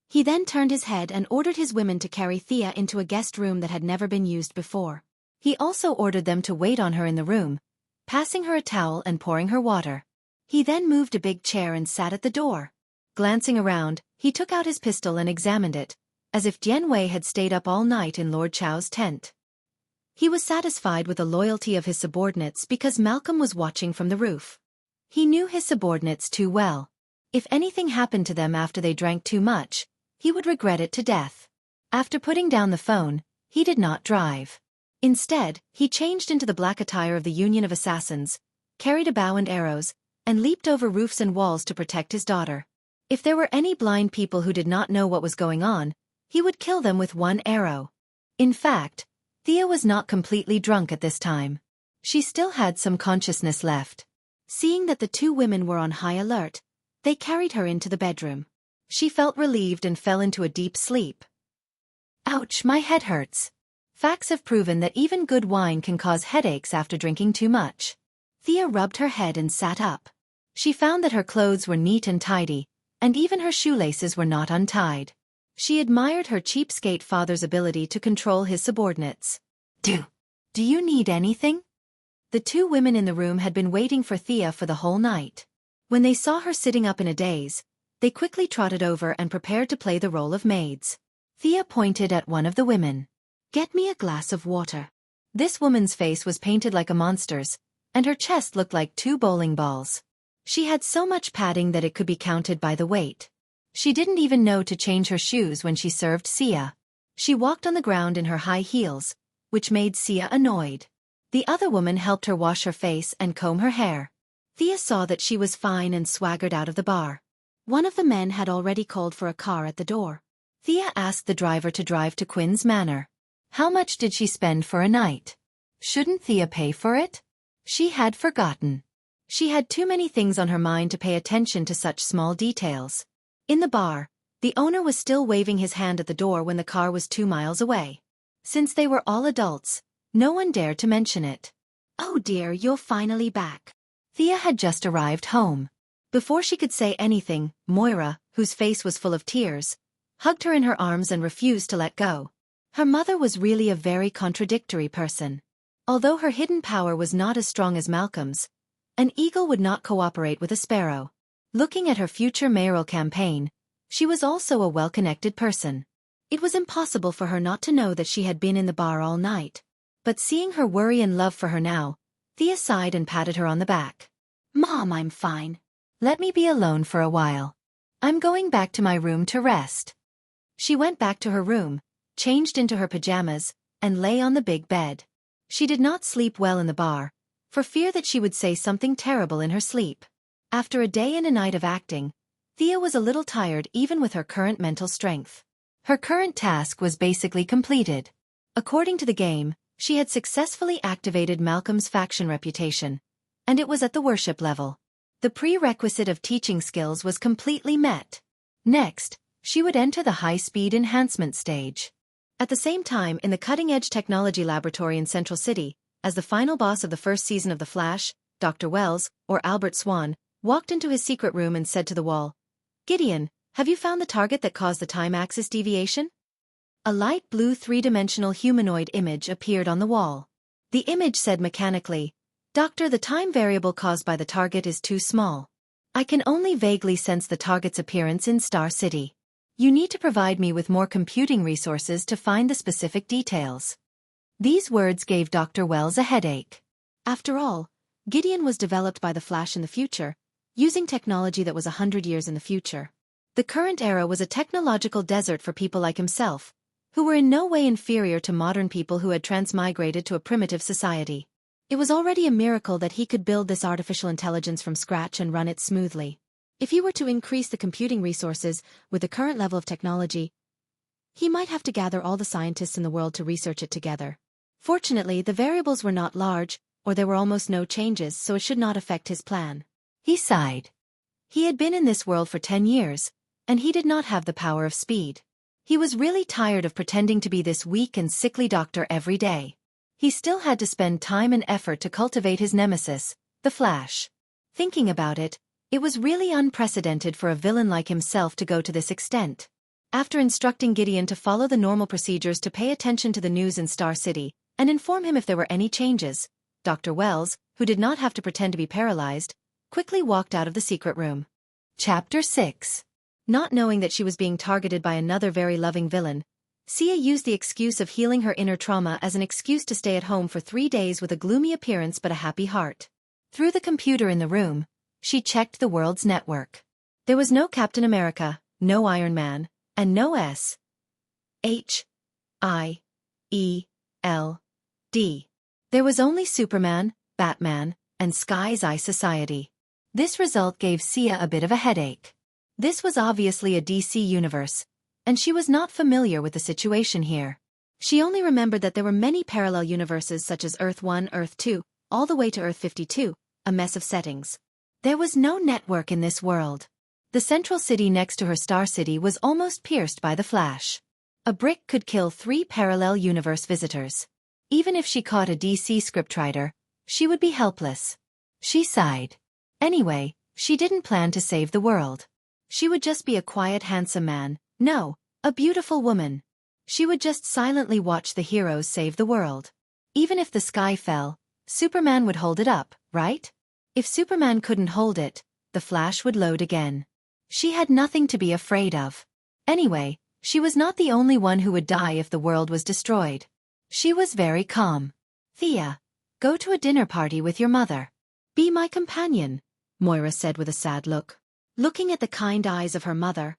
He then turned his head and ordered his women to carry Thea into a guest room that had never been used before. He also ordered them to wait on her in the room, passing her a towel and pouring her water. He then moved a big chair and sat at the door. Glancing around, he took out his pistol and examined it, as if Jianwei had stayed up all night in Lord Chao's tent. He was satisfied with the loyalty of his subordinates because Malcolm was watching from the roof. He knew his subordinates too well. If anything happened to them after they drank too much, he would regret it to death. After putting down the phone, he did not drive. Instead, he changed into the black attire of the Union of Assassins, carried a bow and arrows, and leaped over roofs and walls to protect his daughter. If there were any blind people who did not know what was going on, he would kill them with one arrow. In fact, Thea was not completely drunk at this time. She still had some consciousness left. Seeing that the two women were on high alert, they carried her into the bedroom. She felt relieved and fell into a deep sleep. "Ouch, my head hurts." Facts have proven that even good wine can cause headaches after drinking too much. Thea rubbed her head and sat up. She found that her clothes were neat and tidy, and even her shoelaces were not untied. She admired her cheapskate father's ability to control his subordinates. Do you need anything?" The two women in the room had been waiting for Thea for the whole night. When they saw her sitting up in a daze, they quickly trotted over and prepared to play the role of maids. Thea pointed at one of the women. "Get me a glass of water." This woman's face was painted like a monster's, and her chest looked like two bowling balls. She had so much padding that it could be counted by the weight. She didn't even know to change her shoes when she served Sia. She walked on the ground in her high heels, which made Sia annoyed. The other woman helped her wash her face and comb her hair. Thea saw that she was fine and swaggered out of the bar. One of the men had already called for a car at the door. Thea asked the driver to drive to Quinn's Manor. How much did she spend for a night? Shouldn't Thea pay for it? She had forgotten. She had too many things on her mind to pay attention to such small details. In the bar, the owner was still waving his hand at the door when the car was 2 miles away. Since they were all adults, no one dared to mention it. "Oh dear, you're finally back." Thea had just arrived home. Before she could say anything, Moira, whose face was full of tears, hugged her in her arms and refused to let go. Her mother was really a very contradictory person. Although her hidden power was not as strong as Malcolm's, an eagle would not cooperate with a sparrow. Looking at her future mayoral campaign, she was also a well-connected person. It was impossible for her not to know that she had been in the bar all night. But seeing her worry and love for her now, Thea sighed and patted her on the back. "Mom, I'm fine. Let me be alone for a while. I'm going back to my room to rest." She went back to her room, changed into her pajamas, and lay on the big bed. She did not sleep well in the bar, for fear that she would say something terrible in her sleep. After a day and a night of acting, Thea was a little tired even with her current mental strength. Her current task was basically completed. According to the game, she had successfully activated Malcolm's faction reputation, and it was at the worship level. The prerequisite of teaching skills was completely met. Next, she would enter the high-speed enhancement stage. At the same time, in the cutting-edge technology laboratory in Central City, as the final boss of the first season of The Flash, Dr. Wells, or Albert Swan, walked into his secret room and said to the wall, "Gideon, have you found the target that caused the time axis deviation?" A light blue three-dimensional humanoid image appeared on the wall. The image said mechanically, "Doctor, the time variable caused by the target is too small. I can only vaguely sense the target's appearance in Star City. You need to provide me with more computing resources to find the specific details." These words gave Dr. Wells a headache. After all, Gideon was developed by the Flash in the future, using technology that was 100 years in the future. The current era was a technological desert for people like himself, who were in no way inferior to modern people who had transmigrated to a primitive society. It was already a miracle that he could build this artificial intelligence from scratch and run it smoothly. If he were to increase the computing resources with the current level of technology, he might have to gather all the scientists in the world to research it together. Fortunately, the variables were not large, or there were almost no changes, so it should not affect his plan. He sighed. He had been in this world for 10 years, and he did not have the power of speed. He was really tired of pretending to be this weak and sickly doctor every day. He still had to spend time and effort to cultivate his nemesis, the Flash. Thinking about it, it was really unprecedented for a villain like himself to go to this extent. After instructing Gideon to follow the normal procedures to pay attention to the news in Star City, and inform him if there were any changes, Dr. Wells, who did not have to pretend to be paralyzed, quickly walked out of the secret room. Chapter 6. Not knowing that she was being targeted by another very loving villain, Sia used the excuse of healing her inner trauma as an excuse to stay at home for 3 days with a gloomy appearance but a happy heart. Through the computer in the room, she checked the world's network. There was no Captain America, no Iron Man, and no S.H.I.E.L.D. There was only Superman, Batman, and Sky's Eye Society. This result gave Sia a bit of a headache. This was obviously a DC universe, and she was not familiar with the situation here. She only remembered that there were many parallel universes such as Earth 1, Earth 2, all the way to Earth 52, a mess of settings. There was no network in this world. The central city next to her Star City was almost pierced by the Flash. A brick could kill 3 parallel universe visitors. Even if she caught a DC scriptwriter, she would be helpless. She sighed. Anyway, she didn't plan to save the world. She would just be a quiet, handsome man, no, a beautiful woman. She would just silently watch the heroes save the world. Even if the sky fell, Superman would hold it up, right? If Superman couldn't hold it, the Flash would load again. She had nothing to be afraid of. Anyway, she was not the only one who would die if the world was destroyed. She was very calm. "Thea, go to a dinner party with your mother. Be my companion," Moira said with a sad look. Looking at the kind eyes of her mother,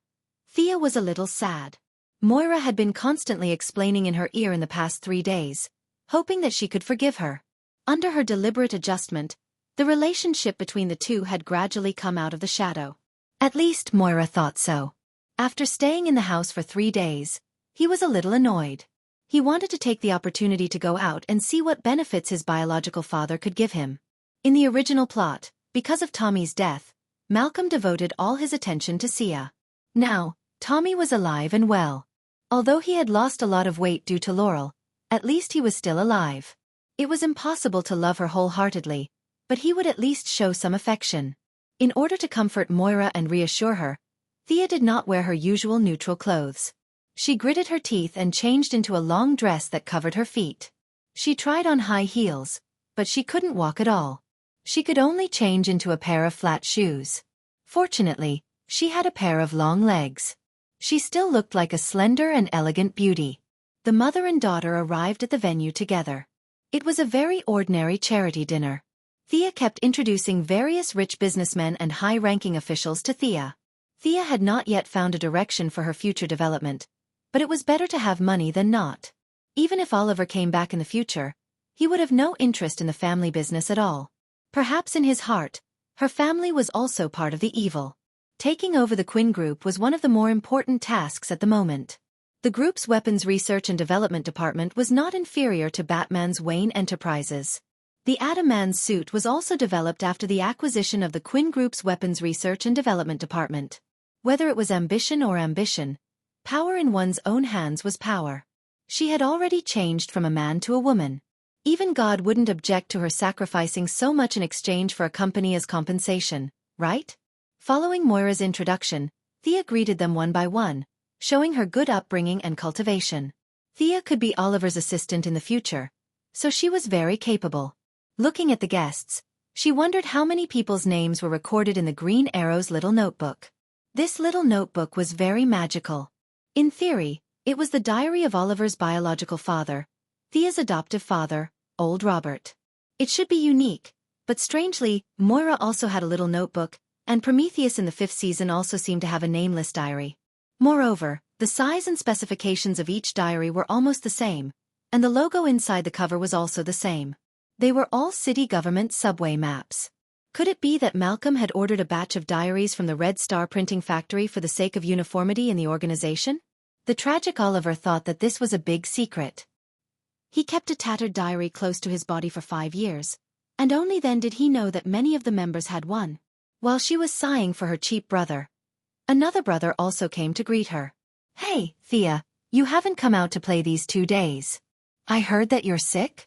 Thea was a little sad. Moira had been constantly explaining in her ear in the past 3 days, hoping that she could forgive her. Under her deliberate adjustment, the relationship between the two had gradually come out of the shadow. At least Moira thought so. After staying in the house for 3 days, he was a little annoyed. He wanted to take the opportunity to go out and see what benefits his biological father could give him. In the original plot, Because of Tommy's death, Malcolm devoted all his attention to Xianxia. Now, Tommy was alive and well. Although he had lost a lot of weight due to Laurel, at least he was still alive. It was impossible to love her wholeheartedly, but he would at least show some affection. In order to comfort Moira and reassure her, Thea did not wear her usual neutral clothes. She gritted her teeth and changed into a long dress that covered her feet. She tried on high heels, but she couldn't walk at all. She could only change into a pair of flat shoes. Fortunately, she had a pair of long legs. She still looked like a slender and elegant beauty. The mother and daughter arrived at the venue together. It was a very ordinary charity dinner. Thea kept introducing various rich businessmen and high-ranking officials to Thea. Thea had not yet found a direction for her future development, but it was better to have money than not. Even if Oliver came back in the future, he would have no interest in the family business at all. Perhaps in his heart, her family was also part of the evil. Taking over the Quinn Group was one of the more important tasks at the moment. The group's weapons research and development department was not inferior to Batman's Wayne Enterprises. The Atom Man's suit was also developed after the acquisition of the Quinn Group's weapons research and development department. Whether it was ambition or ambition, power in one's own hands was power. She had already changed from a man to a woman. Even God wouldn't object to her sacrificing so much in exchange for a company as compensation, right? Following Moira's introduction, Thea greeted them one by one, showing her good upbringing and cultivation. Thea could be Oliver's assistant in the future, so she was very capable. Looking at the guests, she wondered how many people's names were recorded in the Green Arrow's little notebook. This little notebook was very magical. In theory, it was the diary of Oliver's biological father, Thea's adoptive father, Old Robert. It should be unique, but strangely, Moira also had a little notebook, and Prometheus in the 5th season also seemed to have a nameless diary. Moreover, the size and specifications of each diary were almost the same, and the logo inside the cover was also the same. They were all city government subway maps. Could it be that Malcolm had ordered a batch of diaries from the Red Star printing factory for the sake of uniformity in the organization? The tragic Oliver thought that this was a big secret. He kept a tattered diary close to his body for 5 years, and only then did he know that many of the members had one. While she was sighing for her cheap brother, another brother also came to greet her. "Hey, Thea, you haven't come out to play these 2 days. I heard that you're sick?"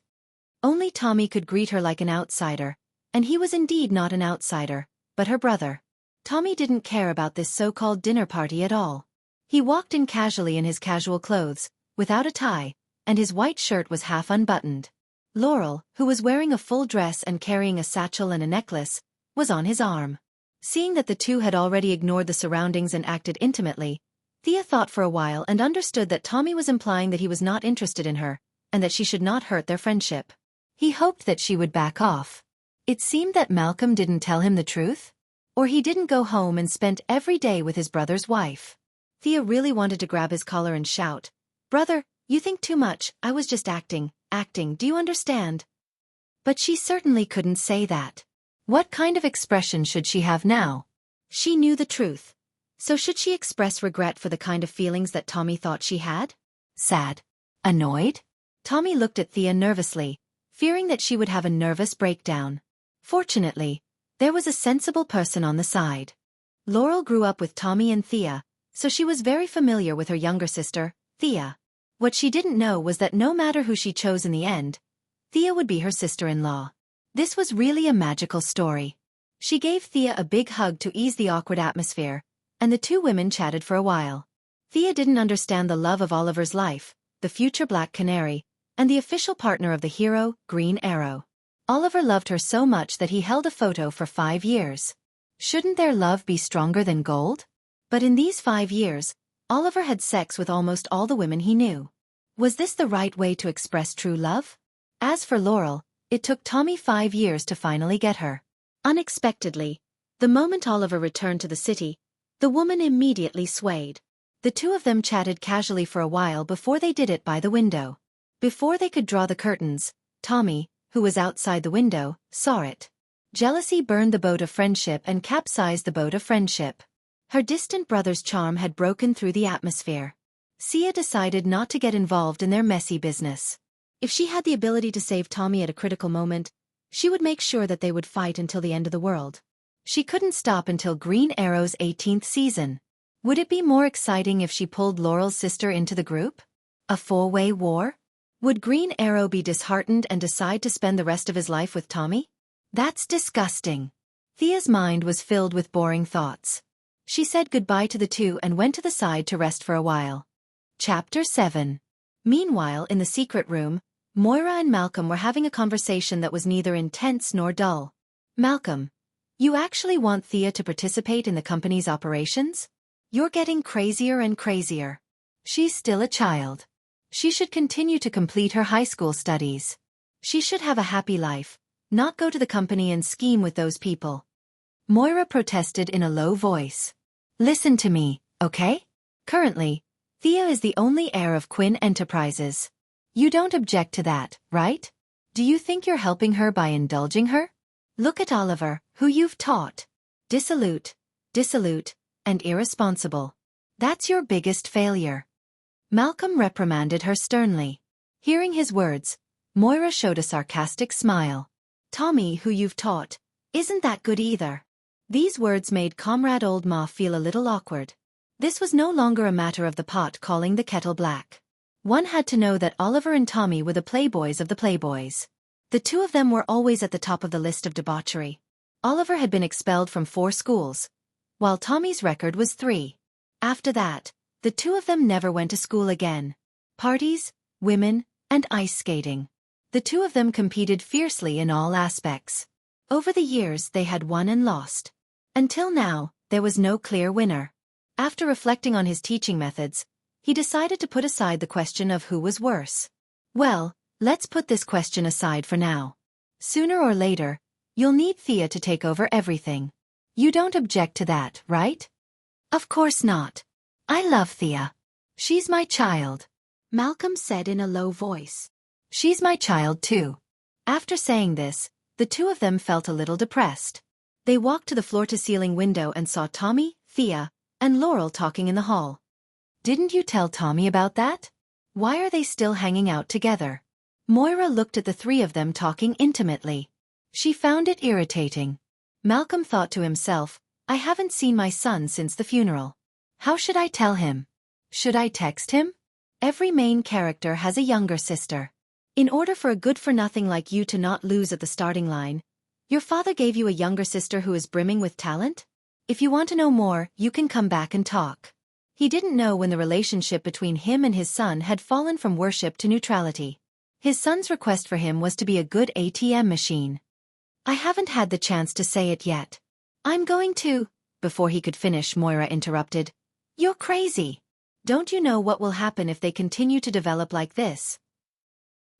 Only Tommy could greet her like an outsider, and he was indeed not an outsider, but her brother. Tommy didn't care about this so-called dinner party at all. He walked in casually in his casual clothes, without a tie, and his white shirt was half unbuttoned. Laurel, who was wearing a full dress and carrying a satchel and a necklace, was on his arm. Seeing that the two had already ignored the surroundings and acted intimately, Thea thought for a while and understood that Tommy was implying that he was not interested in her, and that she should not hurt their friendship. He hoped that she would back off. It seemed that Malcolm didn't tell him the truth, or he didn't go home and spent every day with his brother's wife. Thea really wanted to grab his collar and shout, "Brother, you think too much, I was just acting, do you understand?" But she certainly couldn't say that. What kind of expression should she have now? She knew the truth. So should she express regret for the kind of feelings that Tommy thought she had? Sad? Annoyed? Tommy looked at Thea nervously, fearing that she would have a nervous breakdown. Fortunately, there was a sensible person on the side. Laurel grew up with Tommy and Thea, so she was very familiar with her younger sister, Thea. What she didn't know was that no matter who she chose in the end, Thea would be her sister-in-law. This was really a magical story. She gave Thea a big hug to ease the awkward atmosphere, and the two women chatted for a while. Thea didn't understand the love of Oliver's life, the future Black Canary, and the official partner of the hero, Green Arrow. Oliver loved her so much that he held a photo for 5 years. Shouldn't their love be stronger than gold? But in these 5 years, Oliver had sex with almost all the women he knew. Was this the right way to express true love? As for Laurel, it took Tommy 5 years to finally get her. Unexpectedly, the moment Oliver returned to the city, the woman immediately swayed. The two of them chatted casually for a while before they did it by the window. Before they could draw the curtains, Tommy, who was outside the window, saw it. Jealousy burned the boat of friendship and capsized the boat of friendship. Her distant brother's charm had broken through the atmosphere. Sia decided not to get involved in their messy business. If she had the ability to save Tommy at a critical moment, She would make sure that they would fight until the end of the world. She couldn't stop until Green Arrow's 18th season. Would it be more exciting if she pulled Laurel's sister into the group? A four-way war? Would Green Arrow be disheartened and decide to spend the rest of his life with Tommy? That's disgusting. Thea's mind was filled with boring thoughts. She said goodbye to the two and went to the side to rest for a while. Chapter 7. Meanwhile, in the secret room, Moira and Malcolm were having a conversation that was neither intense nor dull. Malcolm, you actually want Thea to participate in the company's operations? You're getting crazier and crazier. She's still a child. She should continue to complete her high school studies. She should have a happy life, not go to the company and scheme with those people. Moira protested in a low voice. Listen to me, okay? Currently, Thea is the only heir of Quinn Enterprises. You don't object to that, right? Do you think you're helping her by indulging her? Look at Oliver, who you've taught. Dissolute, and irresponsible. That's your biggest failure. Malcolm reprimanded her sternly. Hearing his words, Moira showed a sarcastic smile. Tommy, who you've taught, isn't that good either. These words made Comrade Old Ma feel a little awkward. This was no longer a matter of the pot calling the kettle black. One had to know that Oliver and Tommy were the playboys of the playboys. The two of them were always at the top of the list of debauchery. Oliver had been expelled from 4 schools, while Tommy's record was 3. After that, the two of them never went to school again. Parties, women, and ice skating. The two of them competed fiercely in all aspects. Over the years they had won and lost. Until now, there was no clear winner. After reflecting on his teaching methods, he decided to put aside the question of who was worse. Well, let's put this question aside for now. Sooner or later, you'll need Thea to take over everything. You don't object to that, right? Of course not. I love Thea. She's my child. Malcolm said in a low voice. She's my child too. After saying this, the two of them felt a little depressed. They walked to the floor-to-ceiling window and saw Tommy, Thea, and Laurel talking in the hall. Didn't you tell Tommy about that? Why are they still hanging out together? Moira looked at the three of them talking intimately. She found it irritating. Malcolm thought to himself, I haven't seen my son since the funeral. How should I tell him? Should I text him? Every main character has a younger sister. In order for a good-for-nothing like you to not lose at the starting line, your father gave you a younger sister who is brimming with talent? If you want to know more, you can come back and talk. He didn't know when the relationship between him and his son had fallen from worship to neutrality. His son's request for him was to be a good ATM machine. I haven't had the chance to say it yet. I'm going to. Before he could finish, Moira interrupted. You're crazy. Don't you know what will happen if they continue to develop like this?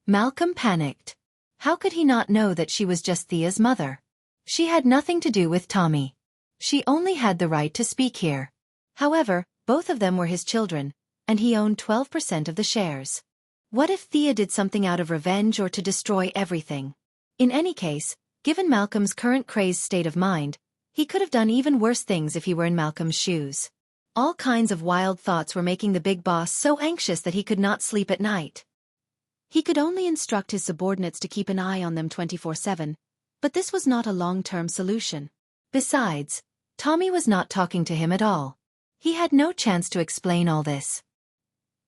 Malcolm panicked. How could he not know that she was just Thea's mother? She had nothing to do with Tommy. She only had the right to speak here. However, both of them were his children, and he owned 12% of the shares. What if Thea did something out of revenge or to destroy everything? In any case, given Malcolm's current crazed state of mind, he could have done even worse things if he were in Malcolm's shoes. All kinds of wild thoughts were making the big boss so anxious that he could not sleep at night. He could only instruct his subordinates to keep an eye on them 24/7, but this was not a long-term solution. Besides, Tommy was not talking to him at all. He had no chance to explain all this.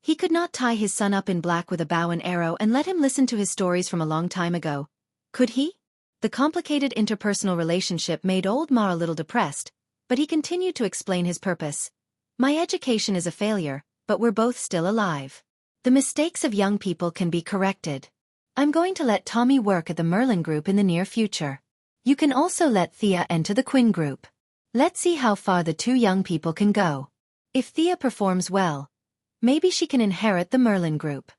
He could not tie his son up in black with a bow and arrow and let him listen to his stories from a long time ago. Could he? The complicated interpersonal relationship made Old Ma a little depressed, but he continued to explain his purpose. My education is a failure, but we're both still alive. The mistakes of young people can be corrected. I'm going to let Tommy work at the Merlin Group in the near future. You can also let Thea enter the Quinn Group. Let's see how far the two young people can go. If Thea performs well, maybe she can inherit the Merlin Group.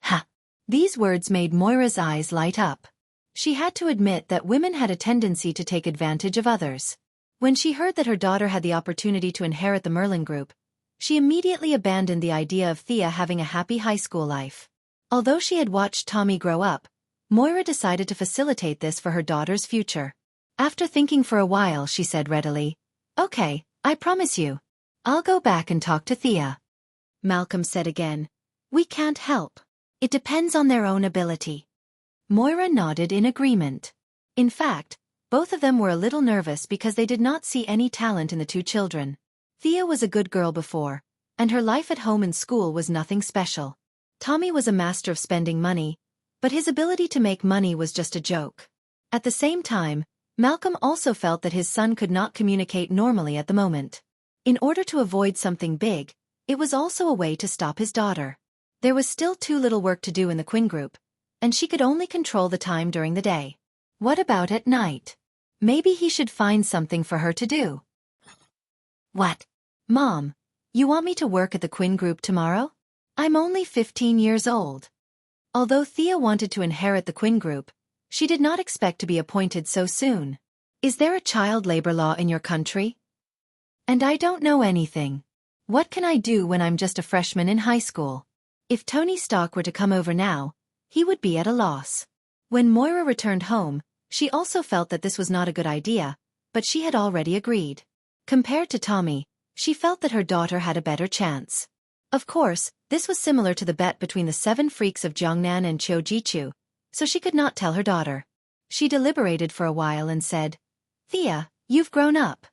Ha! These words made Moira's eyes light up. She had to admit that women had a tendency to take advantage of others. When she heard that her daughter had the opportunity to inherit the Merlin Group, she immediately abandoned the idea of Thea having a happy high school life. Although she had watched Tommy grow up, Moira decided to facilitate this for her daughter's future. After thinking for a while, she said readily, Okay, I promise you. I'll go back and talk to Thea. Malcolm said again, We can't help. It depends on their own ability. Moira nodded in agreement. In fact, both of them were a little nervous because they did not see any talent in the two children. Thea was a good girl before, and her life at home and school was nothing special. Tommy was a master of spending money, but his ability to make money was just a joke. At the same time, Malcolm also felt that his son could not communicate normally at the moment. In order to avoid something big, it was also a way to stop his daughter. There was still too little work to do in the Quinn group, and she could only control the time during the day. What about at night? Maybe he should find something for her to do. What? Mom, you want me to work at the Quinn group tomorrow? I'm only 15 years old. Although Thea wanted to inherit the Quinn group, she did not expect to be appointed so soon. Is there a child labor law in your country? And I don't know anything. What can I do when I'm just a freshman in high school? If Tony Stark were to come over now, he would be at a loss. When Moira returned home, she also felt that this was not a good idea, but she had already agreed. Compared to Tommy, she felt that her daughter had a better chance. Of course, this was similar to the bet between the 7 freaks of Jiangnan and Qiujichu, so she could not tell her daughter. She deliberated for a while and said, Thea, you've grown up.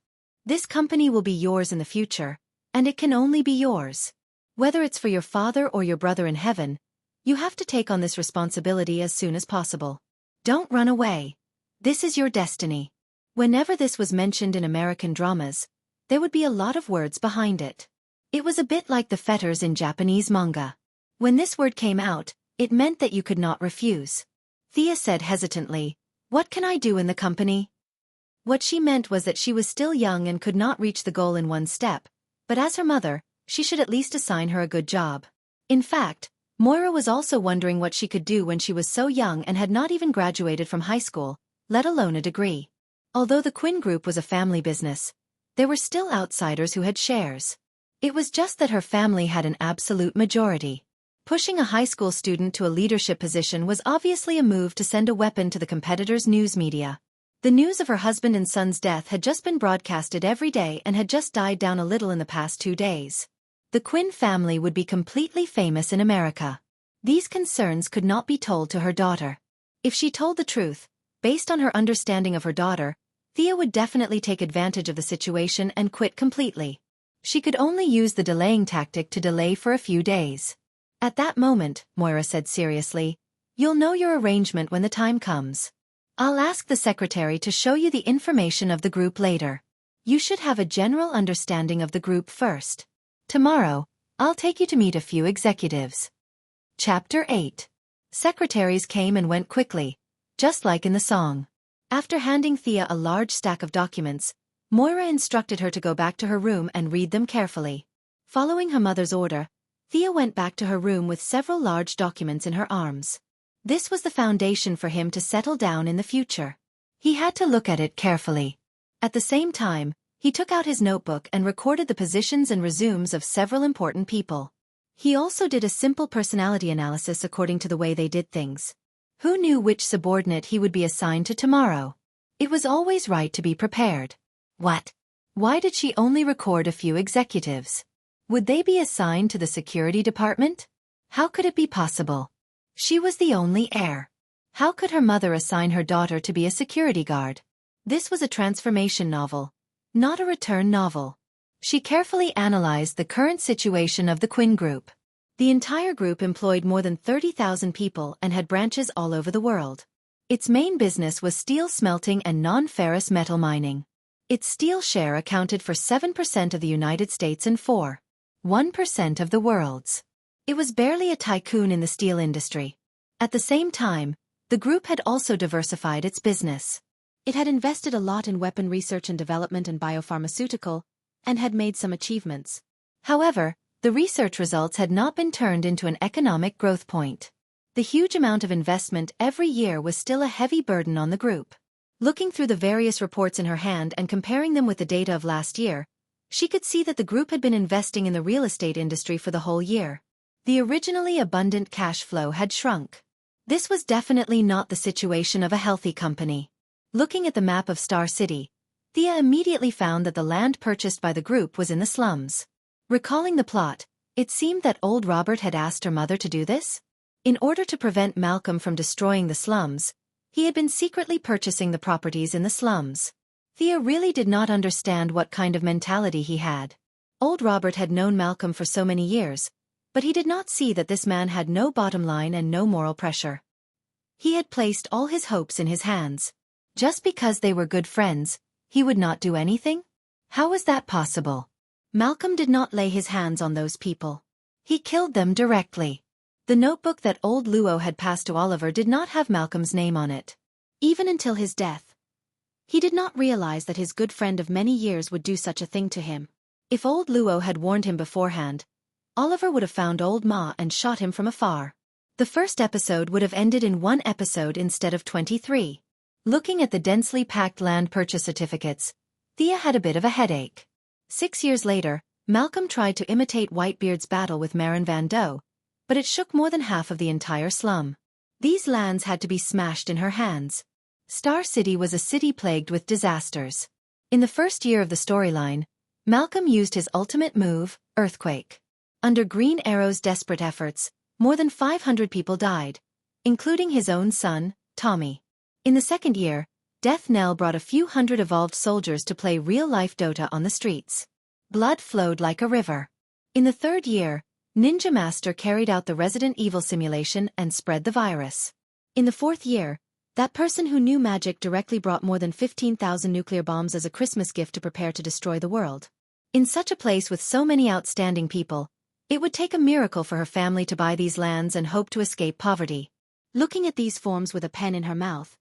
This company will be yours in the future, and it can only be yours. Whether it's for your father or your brother in heaven, you have to take on this responsibility as soon as possible. Don't run away. This is your destiny. Whenever this was mentioned in American dramas, there would be a lot of words behind it. It was a bit like the fetters in Japanese manga. When this word came out, it meant that you could not refuse. Thea said hesitantly, What can I do in the company? What she meant was that she was still young and could not reach the goal in one step, but as her mother, she should at least assign her a good job. In fact, Moira was also wondering what she could do when she was so young and had not even graduated from high school, let alone a degree. Although the Quinn group was a family business, there were still outsiders who had shares. It was just that her family had an absolute majority. Pushing a high school student to a leadership position was obviously a move to send a weapon to the competitor's news media. The news of her husband and son's death had just been broadcasted every day and had just died down a little in the past 2 days. The Quinn family would be completely famous in America. These concerns could not be told to her daughter. If she told the truth, based on her understanding of her daughter, Thea would definitely take advantage of the situation and quit completely. She could only use the delaying tactic to delay for a few days. At that moment, Moira said seriously, You'll know your arrangement when the time comes. I'll ask the secretary to show you the information of the group later. You should have a general understanding of the group first. Tomorrow, I'll take you to meet a few executives. Chapter 8. Secretaries came and went quickly, just like in the song. After handing Thea a large stack of documents, Moira instructed her to go back to her room and read them carefully. Following her mother's order, Thea went back to her room with several large documents in her arms. This was the foundation for him to settle down in the future. He had to look at it carefully. At the same time, he took out his notebook and recorded the positions and resumes of several important people. He also did a simple personality analysis according to the way they did things. Who knew which subordinate he would be assigned to tomorrow? It was always right to be prepared. What? Why did she only record a few executives? Would they be assigned to the security department? How could it be possible? She was the only heir. How could her mother assign her daughter to be a security guard? This was a transformation novel, not a return novel. She carefully analyzed the current situation of the Quinn group. The entire group employed more than 30,000 people and had branches all over the world. Its main business was steel smelting and non-ferrous metal mining. Its steel share accounted for 7% of the United States and 1% of the world's. It was barely a tycoon in the steel industry. At the same time, the group had also diversified its business. It had invested a lot in weapon research and development and biopharmaceutical, and had made some achievements. However, the research results had not been turned into an economic growth point. The huge amount of investment every year was still a heavy burden on the group. Looking through the various reports in her hand and comparing them with the data of last year, she could see that the group had been investing in the real estate industry for the whole year. The originally abundant cash flow had shrunk. This was definitely not the situation of a healthy company. Looking at the map of Star City, Thea immediately found that the land purchased by the group was in the slums. Recalling the plot, it seemed that old Robert had asked her mother to do this. In order to prevent Malcolm from destroying the slums, He had been secretly purchasing the properties in the slums. Thea really did not understand what kind of mentality he had. Old Robert had known Malcolm for so many years, but he did not see that this man had no bottom line and no moral pressure. He had placed all his hopes in his hands. Just because they were good friends, he would not do anything? How was that possible? Malcolm did not lay his hands on those people. He killed them directly. The notebook that old Luo had passed to Oliver did not have Malcolm's name on it. Even until his death. He did not realize that his good friend of many years would do such a thing to him. If old Luo had warned him beforehand, Oliver would have found old Ma and shot him from afar. The first episode would have ended in one episode instead of 23. Looking at the densely packed land purchase certificates, Thea had a bit of a headache. 6 years later, Malcolm tried to imitate Whitebeard's battle with Marin Van Doe, but it shook more than half of the entire slum. These lands had to be smashed in her hands. Star City was a city plagued with disasters. In the first year of the storyline, Malcolm used his ultimate move, Earthquake. Under Green Arrow's desperate efforts, more than 500 people died, including his own son, Tommy. In the second year, Death Knell brought a few hundred evolved soldiers to play real-life Dota on the streets. Blood flowed like a river. In the third year, Ninja Master carried out the Resident Evil simulation and spread the virus. In the fourth year, that person who knew magic directly brought more than 15,000 nuclear bombs as a Christmas gift to prepare to destroy the world. In such a place with so many outstanding people, it would take a miracle for her family to buy these lands and hope to escape poverty. Looking at these forms with a pen in her mouth,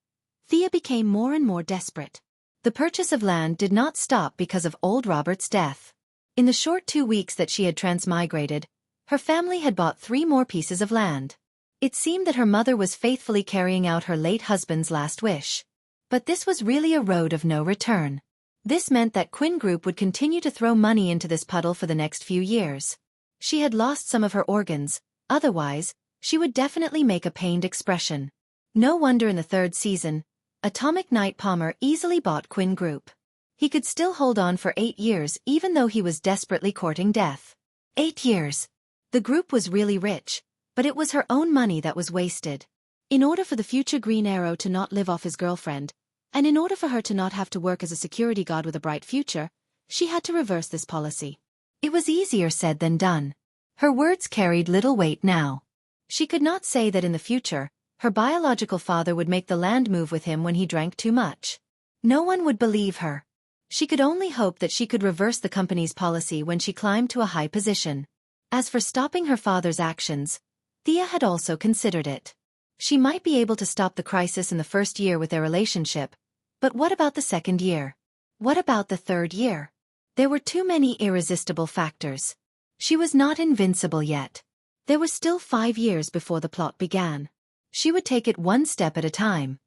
Thea became more and more desperate. The purchase of land did not stop because of old Robert's death. In the short 2 weeks that she had transmigrated, her family had bought 3 more pieces of land. It seemed that her mother was faithfully carrying out her late husband's last wish. But this was really a road of no return. This meant that Quinn Group would continue to throw money into this puddle for the next few years. She had lost some of her organs, otherwise, she would definitely make a pained expression. No wonder in the third season, Atomic Knight Palmer easily bought Quinn Group. He could still hold on for 8 years even though he was desperately courting death. 8 years. The group was really rich, but it was her own money that was wasted. In order for the future Green Arrow to not live off his girlfriend, and in order for her to not have to work as a security guard with a bright future, she had to reverse this policy. It was easier said than done. Her words carried little weight now. She could not say that in the future, her biological father would make the land move with him when he drank too much. No one would believe her. She could only hope that she could reverse the company's policy when she climbed to a high position. As for stopping her father's actions, Thea had also considered it. She might be able to stop the crisis in the first year with their relationship, but what about the second year? What about the third year? There were too many irresistible factors. She was not invincible yet. There was still 5 years before the plot began. She would take it one step at a time.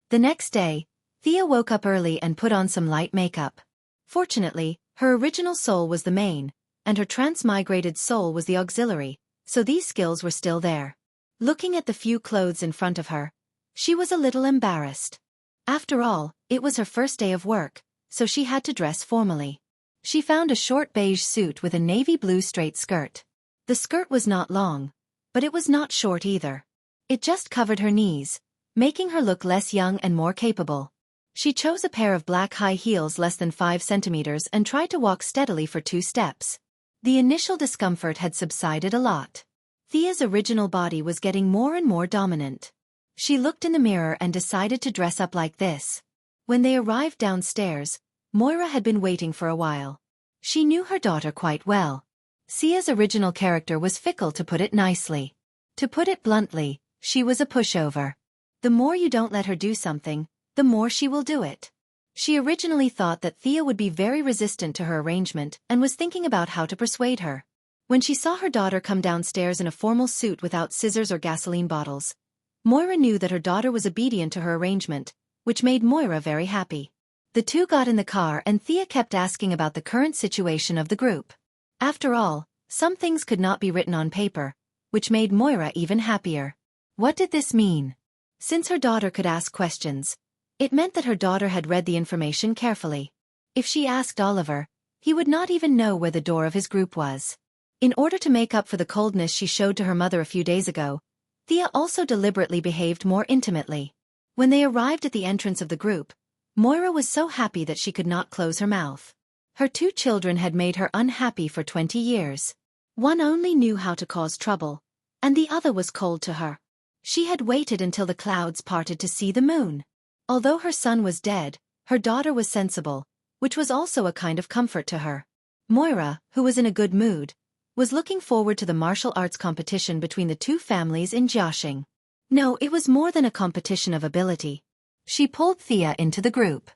The next day, Thea woke up early and put on some light makeup. Fortunately, her original soul was the main, and her transmigrated soul was the auxiliary, so these skills were still there. Looking at the few clothes in front of her, she was a little embarrassed. After all, it was her first day of work, so she had to dress formally. She found a short beige suit with a navy blue straight skirt. The skirt was not long, but it was not short either. It just covered her knees, making her look less young and more capable. She chose a pair of black high heels less than 5 centimeters and tried to walk steadily for 2 steps. The initial discomfort had subsided a lot. Thea's original body was getting more and more dominant. She looked in the mirror and decided to dress up like this. When they arrived downstairs, Moira had been waiting for a while. She knew her daughter quite well. Sia's original character was fickle, to put it nicely. To put it bluntly, she was a pushover. The more you don't let her do something, the more she will do it. She originally thought that Thea would be very resistant to her arrangement and was thinking about how to persuade her. When she saw her daughter come downstairs in a formal suit without scissors or gasoline bottles, Moira knew that her daughter was obedient to her arrangement, which made Moira very happy. The two got in the car and Thea kept asking about the current situation of the group. After all, some things could not be written on paper, which made Moira even happier. What did this mean? Since her daughter could ask questions, it meant that her daughter had read the information carefully. If she asked Oliver, he would not even know where the door of his group was. In order to make up for the coldness she showed to her mother a few days ago, Thea also deliberately behaved more intimately. When they arrived at the entrance of the group, Moira was so happy that she could not close her mouth. Her 2 children had made her unhappy for 20 years. One only knew how to cause trouble, and the other was cold to her. She had waited until the clouds parted to see the moon. Although her son was dead, her daughter was sensible, which was also a kind of comfort to her. Moira, who was in a good mood, was looking forward to the martial arts competition between the 2 families in Jianghu. No, it was more than a competition of ability. She pulled Thea into the group.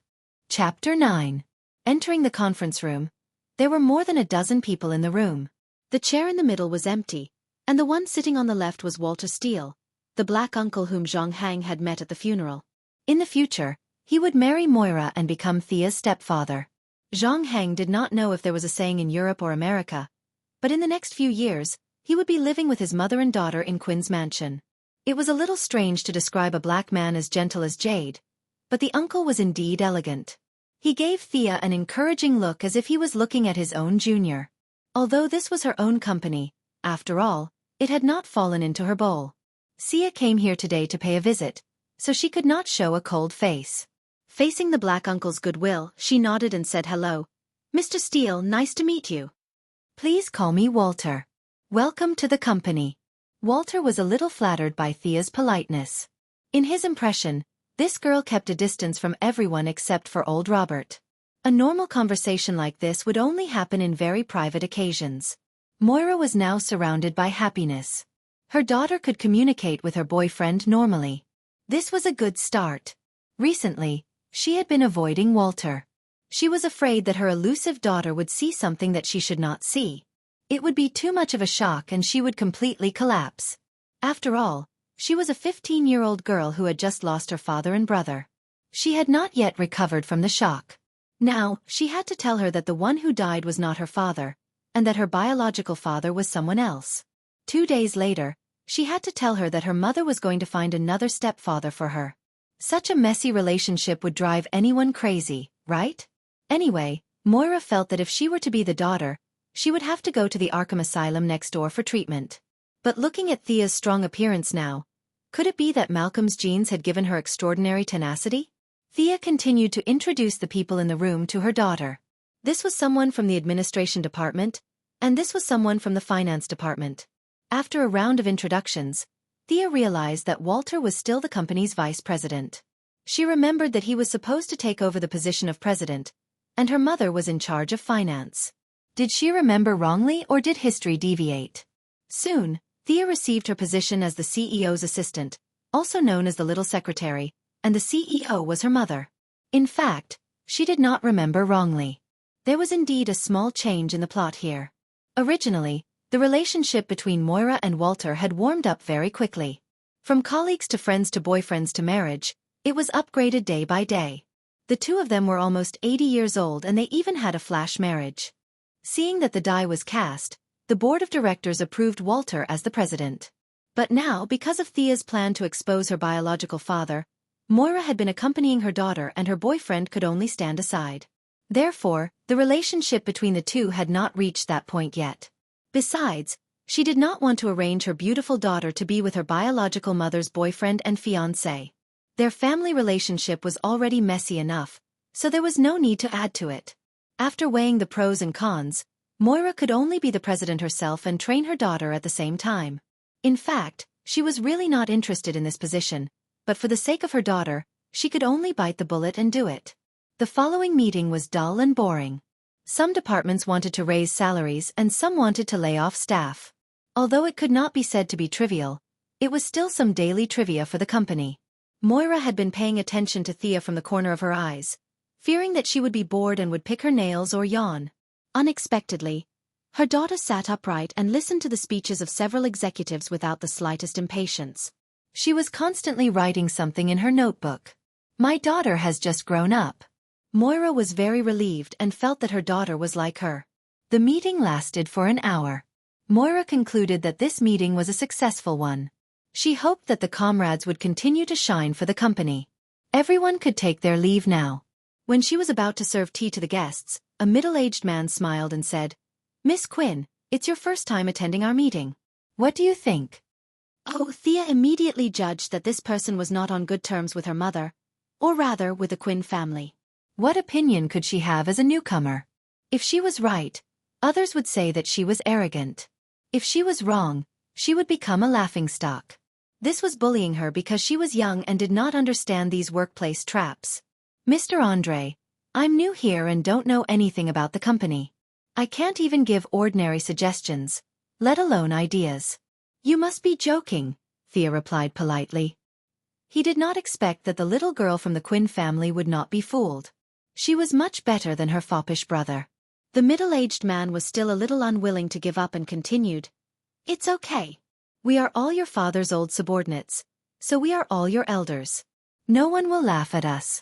Chapter 9. Entering the conference room, there were more than a dozen people in the room. The chair in the middle was empty, and the one sitting on the left was Walter Steele, the black uncle whom Jianghu had met at the funeral. In the future, he would marry Moira and become Thea's stepfather. Jianghu did not know if there was a saying in Europe or America, but in the next few years, he would be living with his mother and daughter in Quinn's mansion. It was a little strange to describe a black man as gentle as jade, but the uncle was indeed elegant. He gave Thea an encouraging look as if he was looking at his own junior. Although this was her own company, after all, it had not fallen into her bowl. Thea came here today to pay a visit, so she could not show a cold face. Facing the black uncle's goodwill, she nodded and said hello. Mr. Steele, nice to meet you. Please call me Walter. Welcome to the company. Walter was a little flattered by Thea's politeness. In his impression, this girl kept a distance from everyone except for old Robert. A normal conversation like this would only happen in very private occasions. Moira was now surrounded by happiness. Her daughter could communicate with her boyfriend normally. This was a good start. Recently, she had been avoiding Walter. She was afraid that her elusive daughter would see something that she should not see. It would be too much of a shock and she would completely collapse. After all, she was a 15-year-old girl who had just lost her father and brother. She had not yet recovered from the shock. Now, she had to tell her that the one who died was not her father, and that her biological father was someone else. 2 days later, she had to tell her that her mother was going to find another stepfather for her. Such a messy relationship would drive anyone crazy, right? Anyway, Moira felt that if she were to be the daughter, she would have to go to the Arkham Asylum next door for treatment. But looking at Thea's strong appearance now, could it be that Malcolm's genes had given her extraordinary tenacity? Thea continued to introduce the people in the room to her daughter. This was someone from the administration department, and this was someone from the finance department. After a round of introductions, Thea realized that Walter was still the company's vice president. She remembered that he was supposed to take over the position of president, and her mother was in charge of finance. Did she remember wrongly or did history deviate? Soon, Thea received her position as the CEO's assistant, also known as the little secretary, and the CEO was her mother. In fact, she did not remember wrongly. There was indeed a small change in the plot here. Originally, the relationship between Moira and Walter had warmed up very quickly. From colleagues to friends to boyfriends to marriage, it was upgraded day by day. The 2 of them were almost 80 years old and they even had a flash marriage. Seeing that the die was cast, the board of directors approved Walter as the president. But now, because of Thea's plan to expose her biological father, Moira had been accompanying her daughter and her boyfriend could only stand aside. Therefore, the relationship between the 2 had not reached that point yet. Besides, she did not want to arrange her beautiful daughter to be with her biological mother's boyfriend and fiancé. Their family relationship was already messy enough, so there was no need to add to it. After weighing the pros and cons, Moira could only be the president herself and train her daughter at the same time. In fact, she was really not interested in this position, but for the sake of her daughter, she could only bite the bullet and do it. The following meeting was dull and boring. Some departments wanted to raise salaries and some wanted to lay off staff. Although it could not be said to be trivial, it was still some daily trivia for the company. Moira had been paying attention to Thea from the corner of her eyes, fearing that she would be bored and would pick her nails or yawn. Unexpectedly, her daughter sat upright and listened to the speeches of several executives without the slightest impatience. She was constantly writing something in her notebook. My daughter has just grown up. Moira was very relieved and felt that her daughter was like her. The meeting lasted for an hour. Moira concluded that this meeting was a successful one. She hoped that the comrades would continue to shine for the company. Everyone could take their leave now. When she was about to serve tea to the guests, a middle-aged man smiled and said, "Miss Quinn, it's your first time attending our meeting. What do you think?" Oh, Thea immediately judged that this person was not on good terms with her mother, or rather with the Quinn family. What opinion could she have as a newcomer? If she was right, others would say that she was arrogant. If she was wrong, she would become a laughingstock. This was bullying her because she was young and did not understand these workplace traps. Mr. Andre, I'm new here and don't know anything about the company. I can't even give ordinary suggestions, let alone ideas. You must be joking, Thea replied politely. He did not expect that the little girl from the Quinn family would not be fooled. She was much better than her foppish brother. The middle-aged man was still a little unwilling to give up and continued. It's okay. We are all your father's old subordinates, so we are all your elders. No one will laugh at us.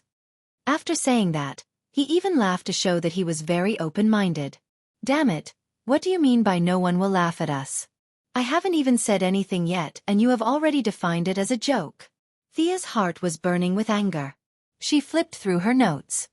After saying that, he even laughed to show that he was very open-minded. Damn it, what do you mean by no one will laugh at us? I haven't even said anything yet and you have already defined it as a joke. Thea's heart was burning with anger. She flipped through her notes.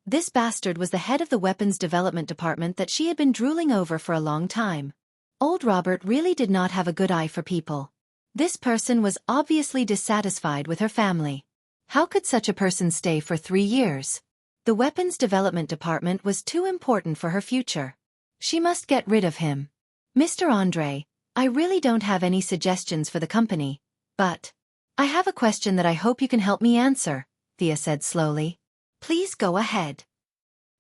This bastard was the head of the weapons development department that she had been drooling over for a long time. Old Robert really did not have a good eye for people. This person was obviously dissatisfied with her family. How could such a person stay for 3 years? The weapons development department was too important for her future. She must get rid of him. Mr. Andre, I really don't have any suggestions for the company, but I have a question that I hope you can help me answer, Thea said slowly. Please go ahead.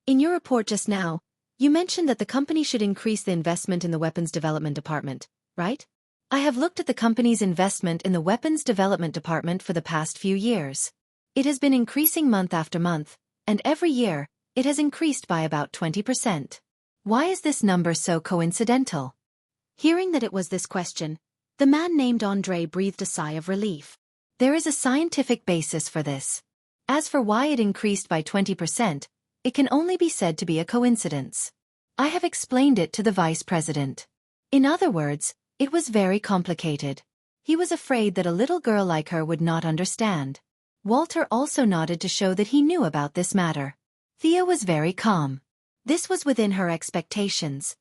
In your report just now, you mentioned that the company should increase the investment in the weapons development department, right? I have looked at the company's investment in the weapons development department for the past few years. It has been increasing month after month, and every year, it has increased by about 20%. Why is this number so coincidental? Hearing that it was this question, the man named Andre breathed a sigh of relief. There is a scientific basis for this. As for why it increased by 20%, it can only be said to be a coincidence. I have explained it to the vice president. In other words, it was very complicated. He was afraid that a little girl like her would not understand. Walter also nodded to show that he knew about this matter. Thea was very calm. This was within her expectations.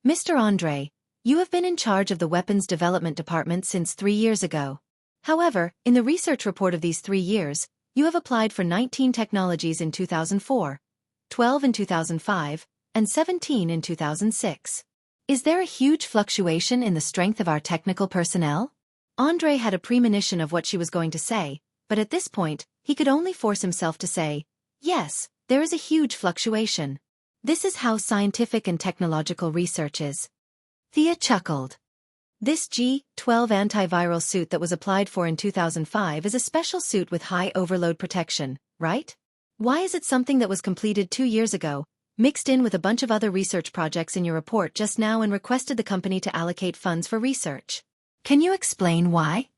Mr. Andre, you have been in charge of the weapons development department since 3 years ago. However, in the research report of these 3 years, you have applied for 19 technologies in 2004, 12 in 2005, and 17 in 2006. Is there a huge fluctuation in the strength of our technical personnel? Andre had a premonition of what she was going to say, but at this point, he could only force himself to say, yes, there is a huge fluctuation. This is how scientific and technological research is. Thea chuckled. This G12 antiviral suit that was applied for in 2005 is a special suit with high overload protection, right? Why is it something that was completed 2 years ago, mixed in with a bunch of other research projects in your report just now and requested the company to allocate funds for research? Can you explain why?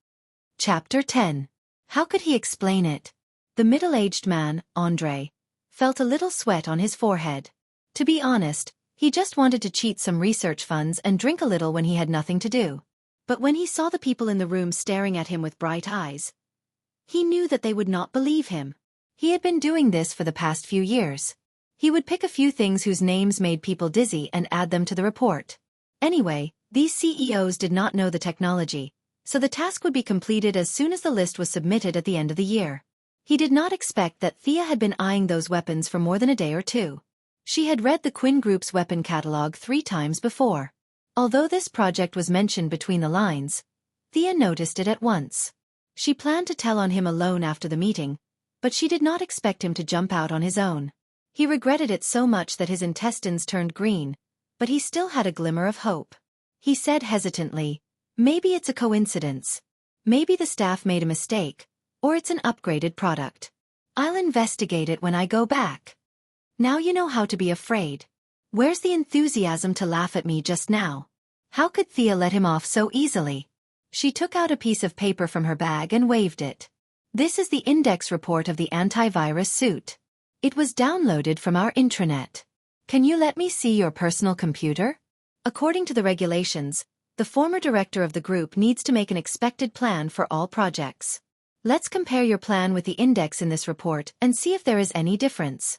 Chapter 10. How could he explain it? The middle-aged man, Andre, felt a little sweat on his forehead. To be honest, he just wanted to cheat some research funds and drink a little when he had nothing to do. But when he saw the people in the room staring at him with bright eyes, he knew that they would not believe him. He had been doing this for the past few years. He would pick a few things whose names made people dizzy and add them to the report. Anyway, these CEOs did not know the technology, so the task would be completed as soon as the list was submitted at the end of the year. He did not expect that Thea had been eyeing those weapons for more than a day or two. She had read the Quinn Group's weapon catalog 3 times before. Although this project was mentioned between the lines, Thea noticed it at once. She planned to tell on him alone after the meeting, but she did not expect him to jump out on his own. He regretted it so much that his intestines turned green, but he still had a glimmer of hope. He said hesitantly, maybe it's a coincidence. Maybe the staff made a mistake, or it's an upgraded product. I'll investigate it when I go back. Now you know how to be afraid. Where's the enthusiasm to laugh at me just now? How could Thea let him off so easily? She took out a piece of paper from her bag and waved it. This is the index report of the antivirus suit. It was downloaded from our intranet. Can you let me see your personal computer? According to the regulations, the former director of the group needs to make an expected plan for all projects. Let's compare your plan with the index in this report and see if there is any difference.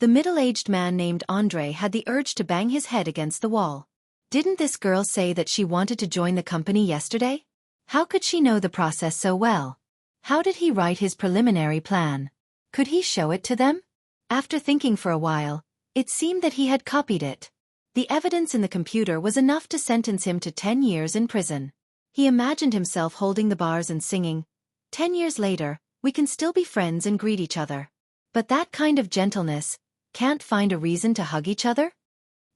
The middle-aged man named Andre had the urge to bang his head against the wall. Didn't this girl say that she wanted to join the company yesterday? How could she know the process so well? How did he write his preliminary plan? Could he show it to them? After thinking for a while, it seemed that he had copied it. The evidence in the computer was enough to sentence him to 10 years in prison. He imagined himself holding the bars and singing, "10 years later, we can still be friends and greet each other." But that kind of gentleness, can't find a reason to hug each other?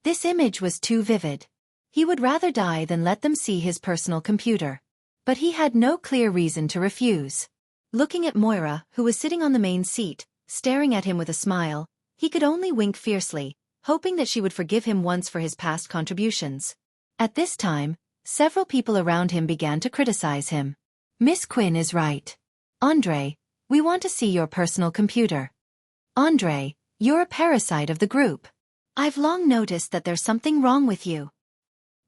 This image was too vivid. He would rather die than let them see his personal computer. But he had no clear reason to refuse. Looking at Moira, who was sitting on the main seat, staring at him with a smile, he could only wink fiercely, hoping that she would forgive him once for his past contributions. At this time, several people around him began to criticize him. "Miss Quinn is right. Andre, we want to see your personal computer. Andre, you're a parasite of the group. I've long noticed that there's something wrong with you.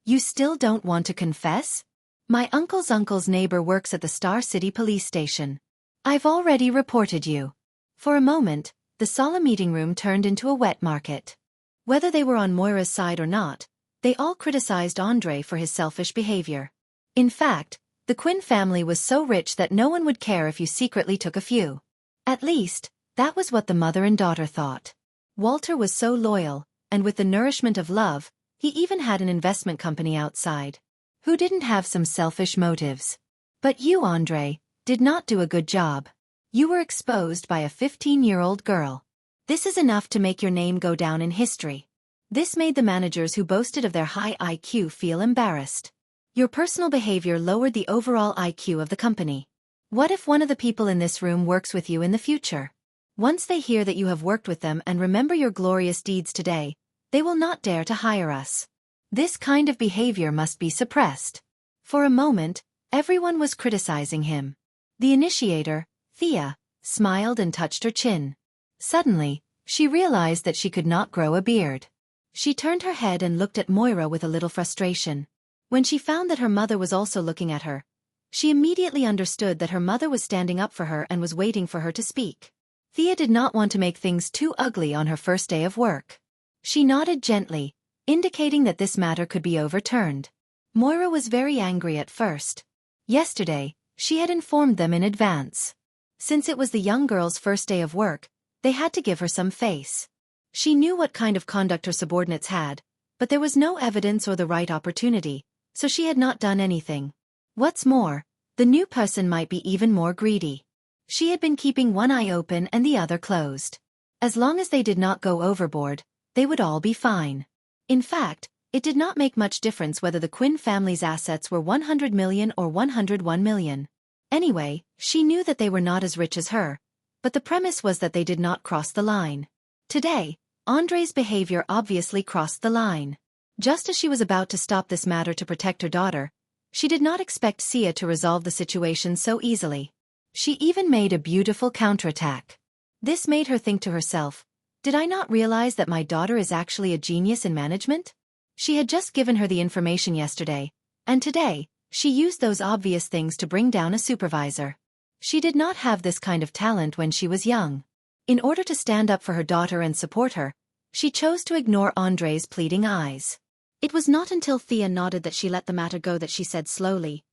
You still don't want to confess? My uncle's neighbor works at the Star City police station. I've already reported you." For a moment, the solemn meeting room turned into a wet market. Whether they were on Moira's side or not, they all criticized Andre for his selfish behavior. In fact, the Quinn family was so rich that no one would care if you secretly took a few. At least, that was what the mother and daughter thought. Walter was so loyal, and with the nourishment of love, he even had an investment company outside. Who didn't have some selfish motives? But you, Andre, did not do a good job. You were exposed by a 15-year-old girl. This is enough to make your name go down in history. This made the managers who boasted of their high IQ feel embarrassed. Your personal behavior lowered the overall IQ of the company. What if one of the people in this room works with you in the future? Once they hear that you have worked with them and remember your glorious deeds today, they will not dare to hire us. This kind of behavior must be suppressed. For a moment, everyone was criticizing him. The initiator, Thea, smiled and touched her chin. Suddenly, she realized that she could not grow a beard. She turned her head and looked at Moira with a little frustration. When she found that her mother was also looking at her, she immediately understood that her mother was standing up for her and was waiting for her to speak. Thea did not want to make things too ugly on her first day of work. She nodded gently, indicating that this matter could be overturned. Moira was very angry at first. Yesterday, she had informed them in advance. Since it was the young girl's first day of work, they had to give her some face. She knew what kind of conduct her subordinates had, but there was no evidence or the right opportunity, so she had not done anything. What's more, the new person might be even more greedy. She had been keeping one eye open and the other closed. As long as they did not go overboard, they would all be fine. In fact, it did not make much difference whether the Quinn family's assets were 100 million or 101 million. Anyway, she knew that they were not as rich as her, but the premise was that they did not cross the line. Today, Andre's behavior obviously crossed the line. Just as she was about to stop this matter to protect her daughter, she did not expect Sia to resolve the situation so easily. She even made a beautiful counterattack. This made her think to herself, did I not realize that my daughter is actually a genius in management? She had just given her the information yesterday, and today, she used those obvious things to bring down a supervisor. She did not have this kind of talent when she was young. In order to stand up for her daughter and support her, she chose to ignore Andre's pleading eyes. It was not until Thea nodded that she let the matter go that she said slowly,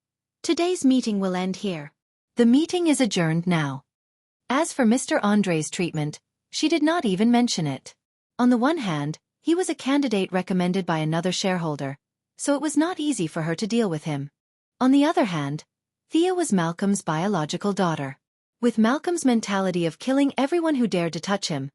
"Today's meeting will end here. The meeting is adjourned now." As for Mr. Andre's treatment, she did not even mention it. On the one hand, he was a candidate recommended by another shareholder, so it was not easy for her to deal with him. On the other hand, Thea was Malcolm's biological daughter. With Malcolm's mentality of killing everyone who dared to touch him,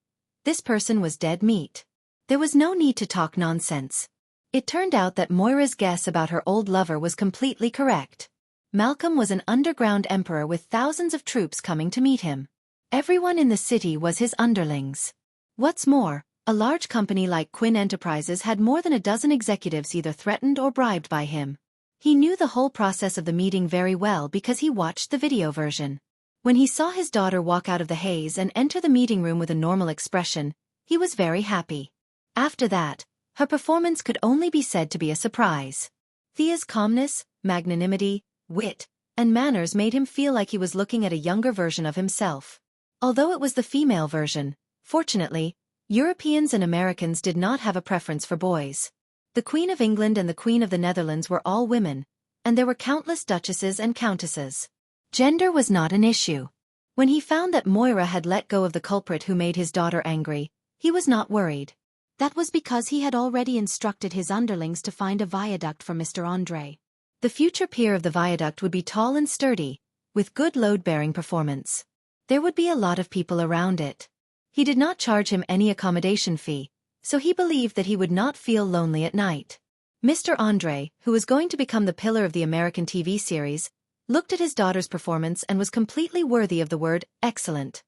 this person was dead meat. There was no need to talk nonsense. It turned out that Moira's guess about her old lover was completely correct. Malcolm was an underground emperor with thousands of troops coming to meet him. Everyone in the city was his underlings. What's more, a large company like Quinn Enterprises had more than a dozen executives either threatened or bribed by him. He knew the whole process of the meeting very well because he watched the video version. When he saw his daughter walk out of the haze and enter the meeting room with a normal expression, he was very happy. After that, her performance could only be said to be a surprise. Thea's calmness, magnanimity, wit, and manners made him feel like he was looking at a younger version of himself. Although it was the female version, fortunately, Europeans and Americans did not have a preference for boys. The Queen of England and the Queen of the Netherlands were all women, and there were countless duchesses and countesses. Gender was not an issue. When he found that Moira had let go of the culprit who made his daughter angry, he was not worried. That was because he had already instructed his underlings to find a viaduct for Mr. Andre. The future peer of the viaduct would be tall and sturdy, with good load-bearing performance. There would be a lot of people around it. He did not charge him any accommodation fee, so he believed that he would not feel lonely at night. Mr. Andre, who was going to become the pillar of the American TV series, looked at his daughter's performance and was completely worthy of the word excellent.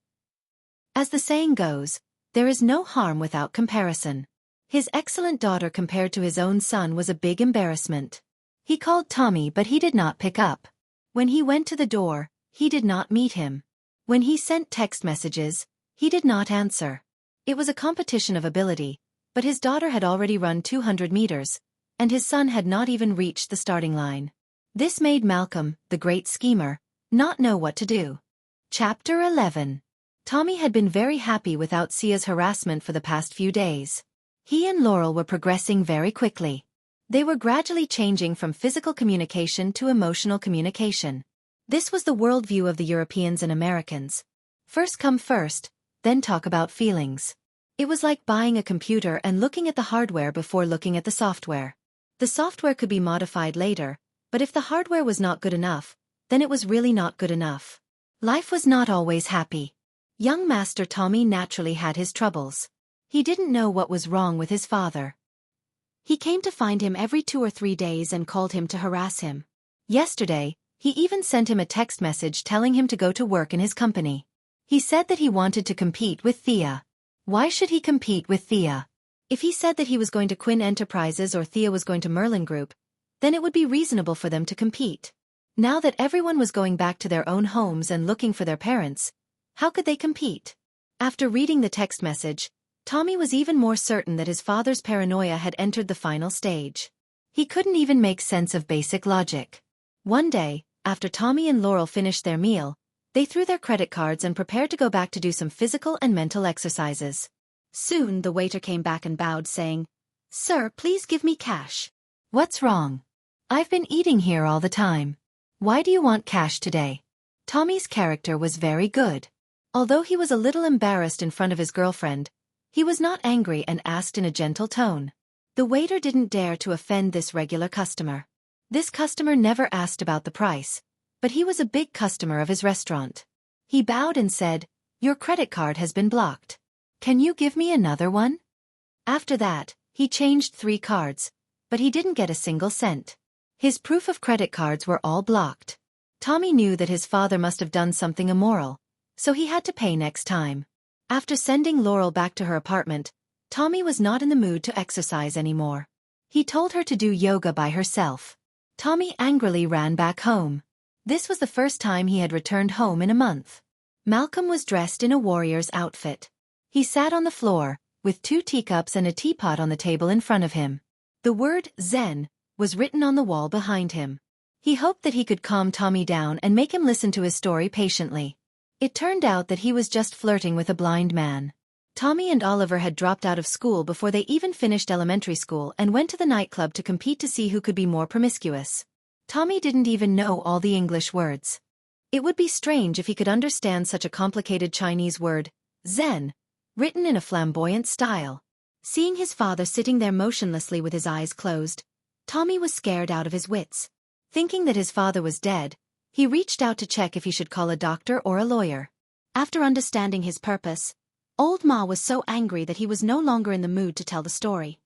As the saying goes, there is no harm without comparison. His excellent daughter compared to his own son was a big embarrassment. He called Tommy but he did not pick up. When he went to the door, he did not meet him. When he sent text messages, he did not answer. It was a competition of ability, but his daughter had already run 200 meters, and his son had not even reached the starting line. This made Malcolm, the great schemer, not know what to do. Chapter 11. Tommy had been very happy without Xia's harassment for the past few days. He and Laurel were progressing very quickly. They were gradually changing from physical communication to emotional communication. This was the worldview of the Europeans and Americans. First come first, then talk about feelings. It was like buying a computer and looking at the hardware before looking at the software. The software could be modified later, but if the hardware was not good enough, then it was really not good enough. Life was not always happy. Young Master Tommy naturally had his troubles. He didn't know what was wrong with his father. He came to find him every 2 or 3 days and called him to harass him. Yesterday, he even sent him a text message telling him to go to work in his company. He said that he wanted to compete with Thea. Why should he compete with Thea? If he said that he was going to Quinn Enterprises or Thea was going to Merlin Group, then it would be reasonable for them to compete. Now that everyone was going back to their own homes and looking for their parents, how could they compete? After reading the text message, Tommy was even more certain that his father's paranoia had entered the final stage. He couldn't even make sense of basic logic. One day, after Tommy and Laurel finished their meal, they threw their credit cards and prepared to go back to do some physical and mental exercises. Soon the waiter came back and bowed, saying, "Sir, please give me cash." "What's wrong? I've been eating here all the time. Why do you want cash today?" Tommy's character was very good. Although he was a little embarrassed in front of his girlfriend, he was not angry and asked in a gentle tone. The waiter didn't dare to offend this regular customer. This customer never asked about the price, but he was a big customer of his restaurant. He bowed and said, "Your credit card has been blocked. Can you give me another one?" After that, he changed 3 cards, but he didn't get a single cent. His proof of credit cards were all blocked. Tommy knew that his father must have done something immoral, so he had to pay next time. After sending Laurel back to her apartment, Tommy was not in the mood to exercise anymore. He told her to do yoga by herself. Tommy angrily ran back home. This was the first time he had returned home in a month. Malcolm was dressed in a warrior's outfit. He sat on the floor, with 2 teacups and a teapot on the table in front of him. The word Zen was written on the wall behind him. He hoped that he could calm Tommy down and make him listen to his story patiently. It turned out that he was just flirting with a blind man. Tommy and Oliver had dropped out of school before they even finished elementary school and went to the nightclub to compete to see who could be more promiscuous. Tommy didn't even know all the English words. It would be strange if he could understand such a complicated Chinese word, Zen, written in a flamboyant style. Seeing his father sitting there motionlessly with his eyes closed, Tommy was scared out of his wits. Thinking that his father was dead, he reached out to check if he should call a doctor or a lawyer. After understanding his purpose, Old Ma was so angry that he was no longer in the mood to tell the story.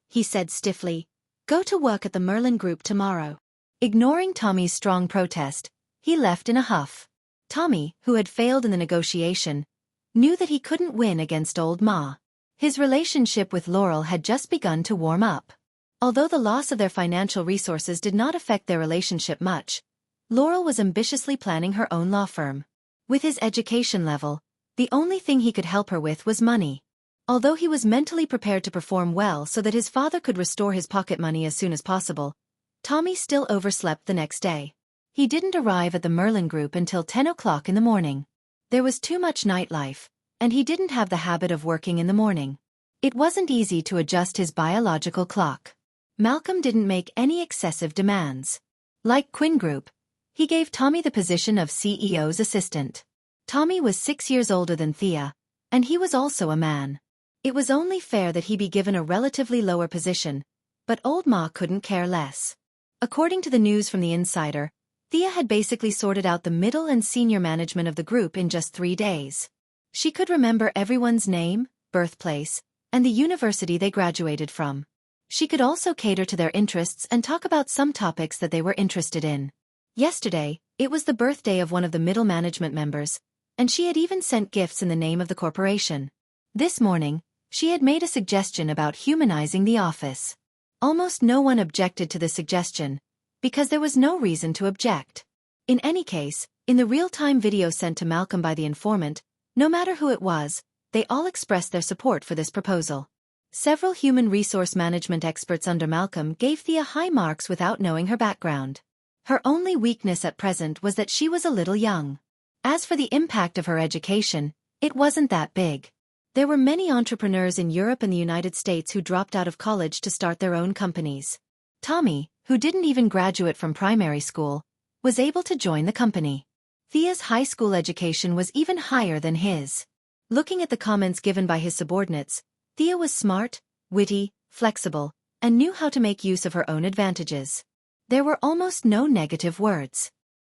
He said stiffly, "Go to work at the Merlin Group tomorrow." Ignoring Tommy's strong protest, he left in a huff. Tommy, who had failed in the negotiation, knew that he couldn't win against Old Ma. His relationship with Laurel had just begun to warm up. Although the loss of their financial resources did not affect their relationship much, Laurel was ambitiously planning her own law firm. With his education level, the only thing he could help her with was money. Although he was mentally prepared to perform well so that his father could restore his pocket money as soon as possible, Tommy still overslept the next day. He didn't arrive at the Merlin Group until 10 o'clock in the morning. There was too much nightlife, and he didn't have the habit of working in the morning. It wasn't easy to adjust his biological clock. Malcolm didn't make any excessive demands. Like Quinn Group, he gave Tommy the position of CEO's assistant. Tommy was 6 years older than Thea, and he was also a man. It was only fair that he be given a relatively lower position, but old Ma couldn't care less. According to the news from the insider, Thea had basically sorted out the middle and senior management of the group in just 3 days. She could remember everyone's name, birthplace, and the university they graduated from. She could also cater to their interests and talk about some topics that they were interested in. Yesterday, it was the birthday of one of the middle management members, and she had even sent gifts in the name of the corporation. This morning, she had made a suggestion about humanizing the office. Almost no one objected to the suggestion, because there was no reason to object. In any case, in the real-time video sent to Malcolm by the informant, no matter who it was, they all expressed their support for this proposal. Several human resource management experts under Malcolm gave Thea high marks without knowing her background. Her only weakness at present was that she was a little young. As for the impact of her education, it wasn't that big. There were many entrepreneurs in Europe and the United States who dropped out of college to start their own companies. Tommy, who didn't even graduate from primary school, was able to join the company. Thea's high school education was even higher than his. Looking at the comments given by his subordinates, Thea was smart, witty, flexible, and knew how to make use of her own advantages. There were almost no negative words.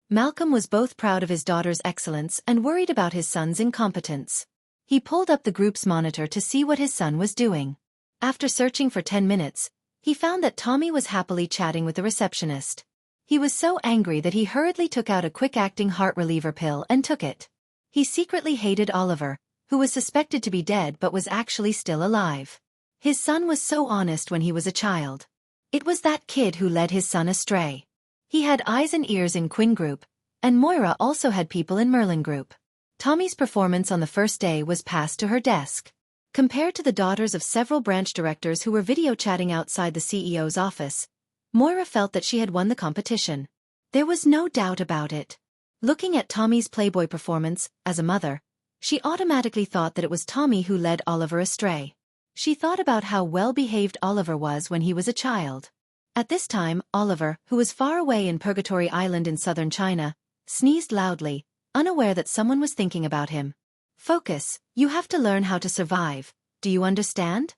Malcolm was both proud of his daughter's excellence and worried about his son's incompetence. He pulled up the group's monitor to see what his son was doing. After searching for 10 minutes, he found that Tommy was happily chatting with the receptionist. He was so angry that he hurriedly took out a quick-acting heart reliever pill and took it. He secretly hated Oliver, who was suspected to be dead but was actually still alive. His son was so honest when he was a child. It was that kid who led his son astray. He had eyes and ears in Quinn Group, and Moira also had people in Merlin Group. Tommy's performance on the first day was passed to her desk. Compared to the daughters of several branch directors who were video chatting outside the CEO's office, Moira felt that she had won the competition. There was no doubt about it. Looking at Tommy's Playboy performance, as a mother, she automatically thought that it was Tommy who led Oliver astray. She thought about how well-behaved Oliver was when he was a child. At this time, Oliver, who was far away in Purgatory Island in southern China, sneezed loudly, unaware that someone was thinking about him. Focus, you have to learn how to survive, do you understand?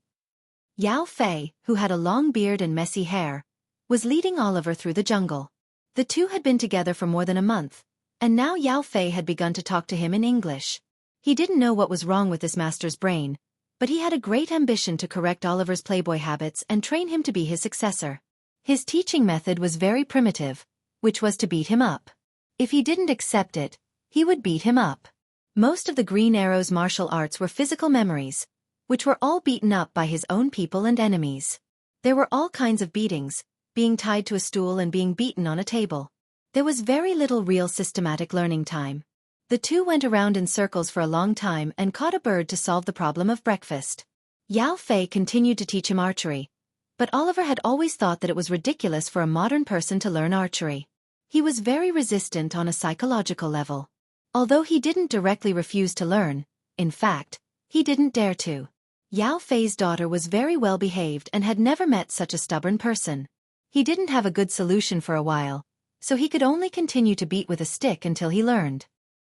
Yao Fei, who had a long beard and messy hair, was leading Oliver through the jungle. The two had been together for more than a month, and now Yao Fei had begun to talk to him in English. He didn't know what was wrong with this master's brain, but he had a great ambition to correct Oliver's playboy habits and train him to be his successor. His teaching method was very primitive, which was to beat him up. If he didn't accept it, he would beat him up. Most of the Green Arrow's martial arts were physical memories, which were all beaten up by his own people and enemies. There were all kinds of beatings, being tied to a stool and being beaten on a table. There was very little real systematic learning time. The two went around in circles for a long time and caught a bird to solve the problem of breakfast. Yao Fei continued to teach him archery, but Oliver had always thought that it was ridiculous for a modern person to learn archery. He was very resistant on a psychological level. Although he didn't directly refuse to learn, in fact, he didn't dare to. Yao Fei's daughter was very well behaved and had never met such a stubborn person. He didn't have a good solution for a while, so he could only continue to beat with a stick until he learned.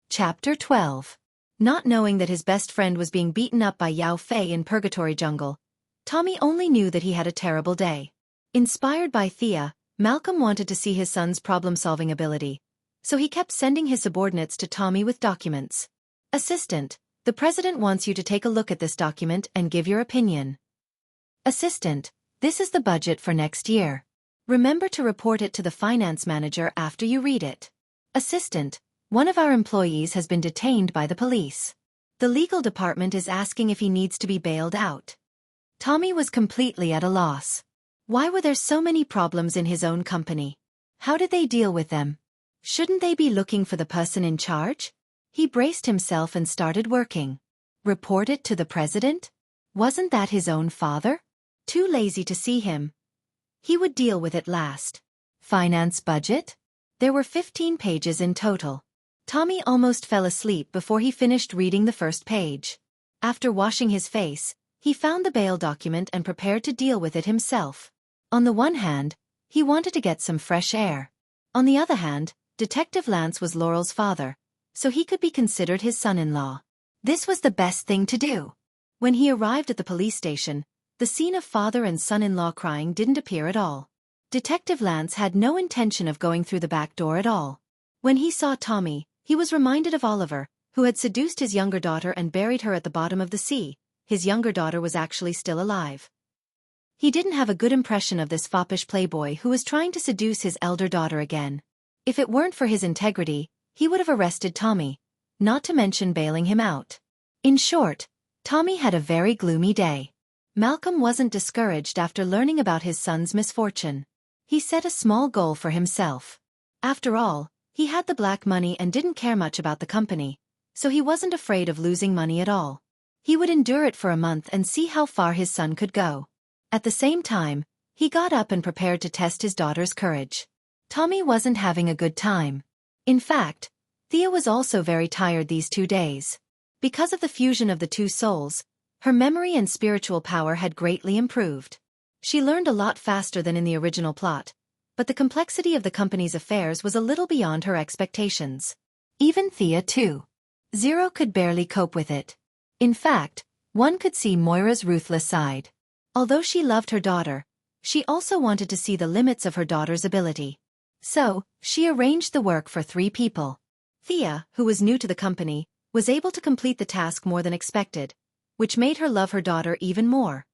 Chapter 12. Not knowing that his best friend was being beaten up by Yao Fei in Purgatory Jungle, Tommy only knew that he had a terrible day. Inspired by Thea, Malcolm wanted to see his son's problem-solving ability, so he kept sending his subordinates to Tommy with documents. Assistant, the president wants you to take a look at this document and give your opinion. Assistant, this is the budget for next year. Remember to report it to the finance manager after you read it. Assistant, one of our employees has been detained by the police. The legal department is asking if he needs to be bailed out. Tommy was completely at a loss. Why were there so many problems in his own company? How did they deal with them? Shouldn't they be looking for the person in charge? He braced himself and started working. Report it to the president? Wasn't that his own father? Too lazy to see him. He would deal with it last. Finance budget? There were 15 pages in total. Tommy almost fell asleep before he finished reading the first page. After washing his face, he found the bail document and prepared to deal with it himself. On the one hand, he wanted to get some fresh air. On the other hand, Detective Lance was Laurel's father, so he could be considered his son-in-law. This was the best thing to do. When he arrived at the police station, the scene of father and son-in-law crying didn't appear at all. Detective Lance had no intention of going through the back door at all. When he saw Tommy, he was reminded of Oliver, who had seduced his younger daughter and buried her at the bottom of the sea. His younger daughter was actually still alive. He didn't have a good impression of this foppish playboy who was trying to seduce his elder daughter again. If it weren't for his integrity, he would have arrested Tommy, not to mention bailing him out. In short, Tommy had a very gloomy day. Malcolm wasn't discouraged after learning about his son's misfortune. He set a small goal for himself. After all, he had the black money and didn't care much about the company, so he wasn't afraid of losing money at all. He would endure it for a month and see how far his son could go. At the same time, he got up and prepared to test his daughter's courage. Tommy wasn't having a good time. In fact, Thea was also very tired these 2 days. Because of the fusion of the two souls, her memory and spiritual power had greatly improved. She learned a lot faster than in the original plot, but the complexity of the company's affairs was a little beyond her expectations. Even Thea too. Zero could barely cope with it. In fact, one could see Moira's ruthless side. Although she loved her daughter, she also wanted to see the limits of her daughter's ability. So, she arranged the work for 3 people. Thea, who was new to the company, was able to complete the task more than expected, which made her love her daughter even more.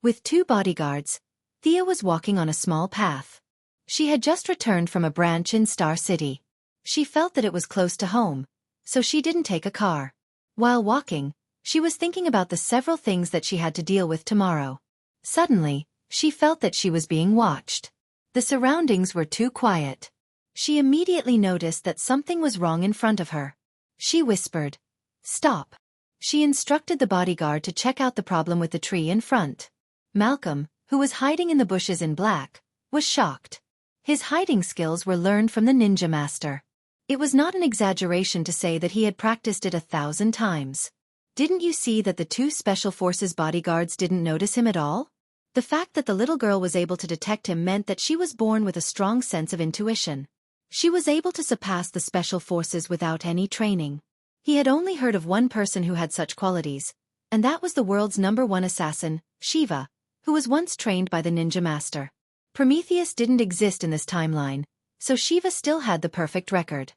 With 2 bodyguards, Thea was walking on a small path. She had just returned from a branch in Star City. She felt that it was close to home, so she didn't take a car. While walking, she was thinking about the several things that she had to deal with tomorrow. Suddenly, she felt that she was being watched. The surroundings were too quiet. She immediately noticed that something was wrong in front of her. She whispered, "Stop." She instructed the bodyguard to check out the problem with the tree in front. Malcolm, who was hiding in the bushes in black, was shocked. His hiding skills were learned from the ninja master. It was not an exaggeration to say that he had practiced it 1,000 times. Didn't you see that the 2 Special Forces bodyguards didn't notice him at all? The fact that the little girl was able to detect him meant that she was born with a strong sense of intuition. She was able to surpass the Special Forces without any training. He had only heard of one person who had such qualities, and that was the world's #1 assassin, Shiva, who was once trained by the ninja master. Prometheus didn't exist in this timeline, so Shiva still had the perfect record.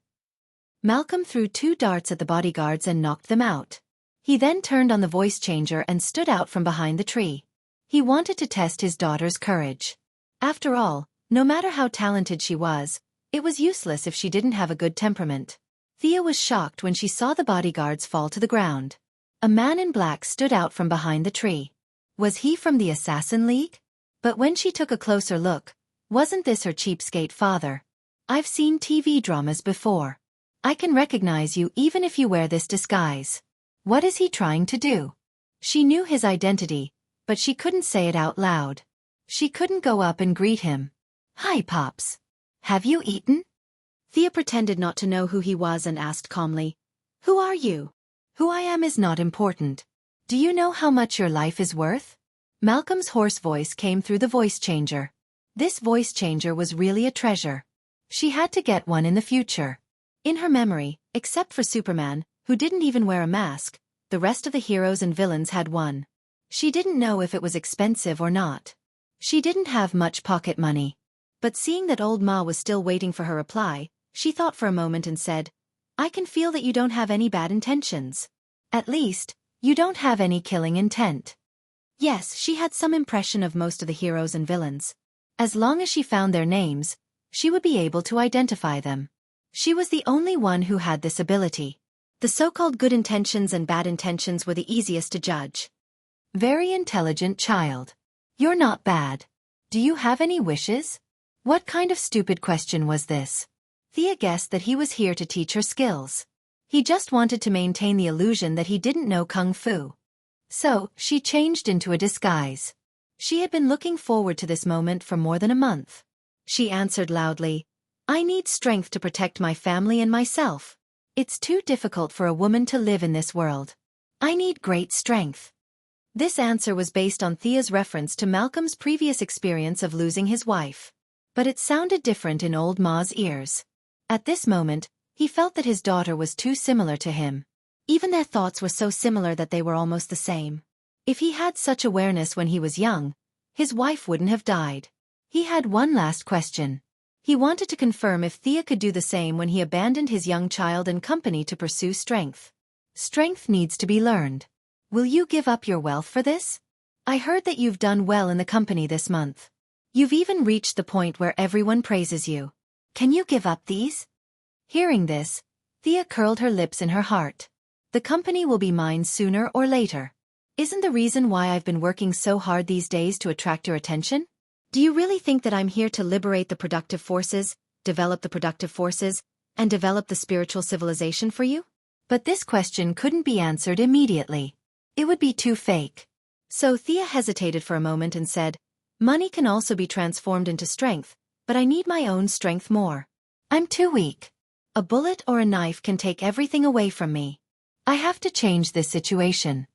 Malcolm threw 2 darts at the bodyguards and knocked them out. He then turned on the voice changer and stood out from behind the tree. He wanted to test his daughter's courage. After all, no matter how talented she was, it was useless if she didn't have a good temperament. Thea was shocked when she saw the bodyguards fall to the ground. A man in black stood out from behind the tree. Was he from the Assassin League? But when she took a closer look, wasn't this her cheapskate father? "I've seen TV dramas before. I can recognize you even if you wear this disguise. What is he trying to do?" She knew his identity, but she couldn't say it out loud. She couldn't go up and greet him. "Hi, Pops. Have you eaten?" Thea pretended not to know who he was and asked calmly, "Who are you?" "Who I am is not important. Do you know how much your life is worth?" Malcolm's hoarse voice came through the voice changer. This voice changer was really a treasure. She had to get one in the future. In her memory, except for Superman, who didn't even wear a mask, the rest of the heroes and villains had one. She didn't know if it was expensive or not. She didn't have much pocket money. But seeing that old Ma was still waiting for her reply, she thought for a moment and said, "I can feel that you don't have any bad intentions. At least, you don't have any killing intent." Yes, she had some impression of most of the heroes and villains. As long as she found their names, she would be able to identify them. She was the only one who had this ability. The so-called good intentions and bad intentions were the easiest to judge. Very intelligent child. You're not bad. Do you have any wishes? What kind of stupid question was this? Thea guessed that he was here to teach her skills. He just wanted to maintain the illusion that he didn't know kung fu. So, she changed into a disguise. She had been looking forward to this moment for more than a month. She answered loudly, "I need strength to protect my family and myself. It's too difficult for a woman to live in this world. I need great strength." This answer was based on Thea's reference to Malcolm's previous experience of losing his wife. But it sounded different in old Ma's ears. At this moment, he felt that his daughter was too similar to him. Even their thoughts were so similar that they were almost the same. If he had such awareness when he was young, his wife wouldn't have died. He had one last question. He wanted to confirm if Thea could do the same when he abandoned his young child and company to pursue strength. Strength needs to be learned. Will you give up your wealth for this? I heard that you've done well in the company this month. You've even reached the point where everyone praises you. Can you give up these? Hearing this, Thea curled her lips in her heart. The company will be mine sooner or later. Isn't the reason why I've been working so hard these days to attract your attention? Do you really think that I'm here to liberate the productive forces, develop the productive forces, and develop the spiritual civilization for you? But this question couldn't be answered immediately. It would be too fake. So Thea hesitated for a moment and said, money can also be transformed into strength, but I need my own strength more. I'm too weak. A bullet or a knife can take everything away from me. I have to change this situation.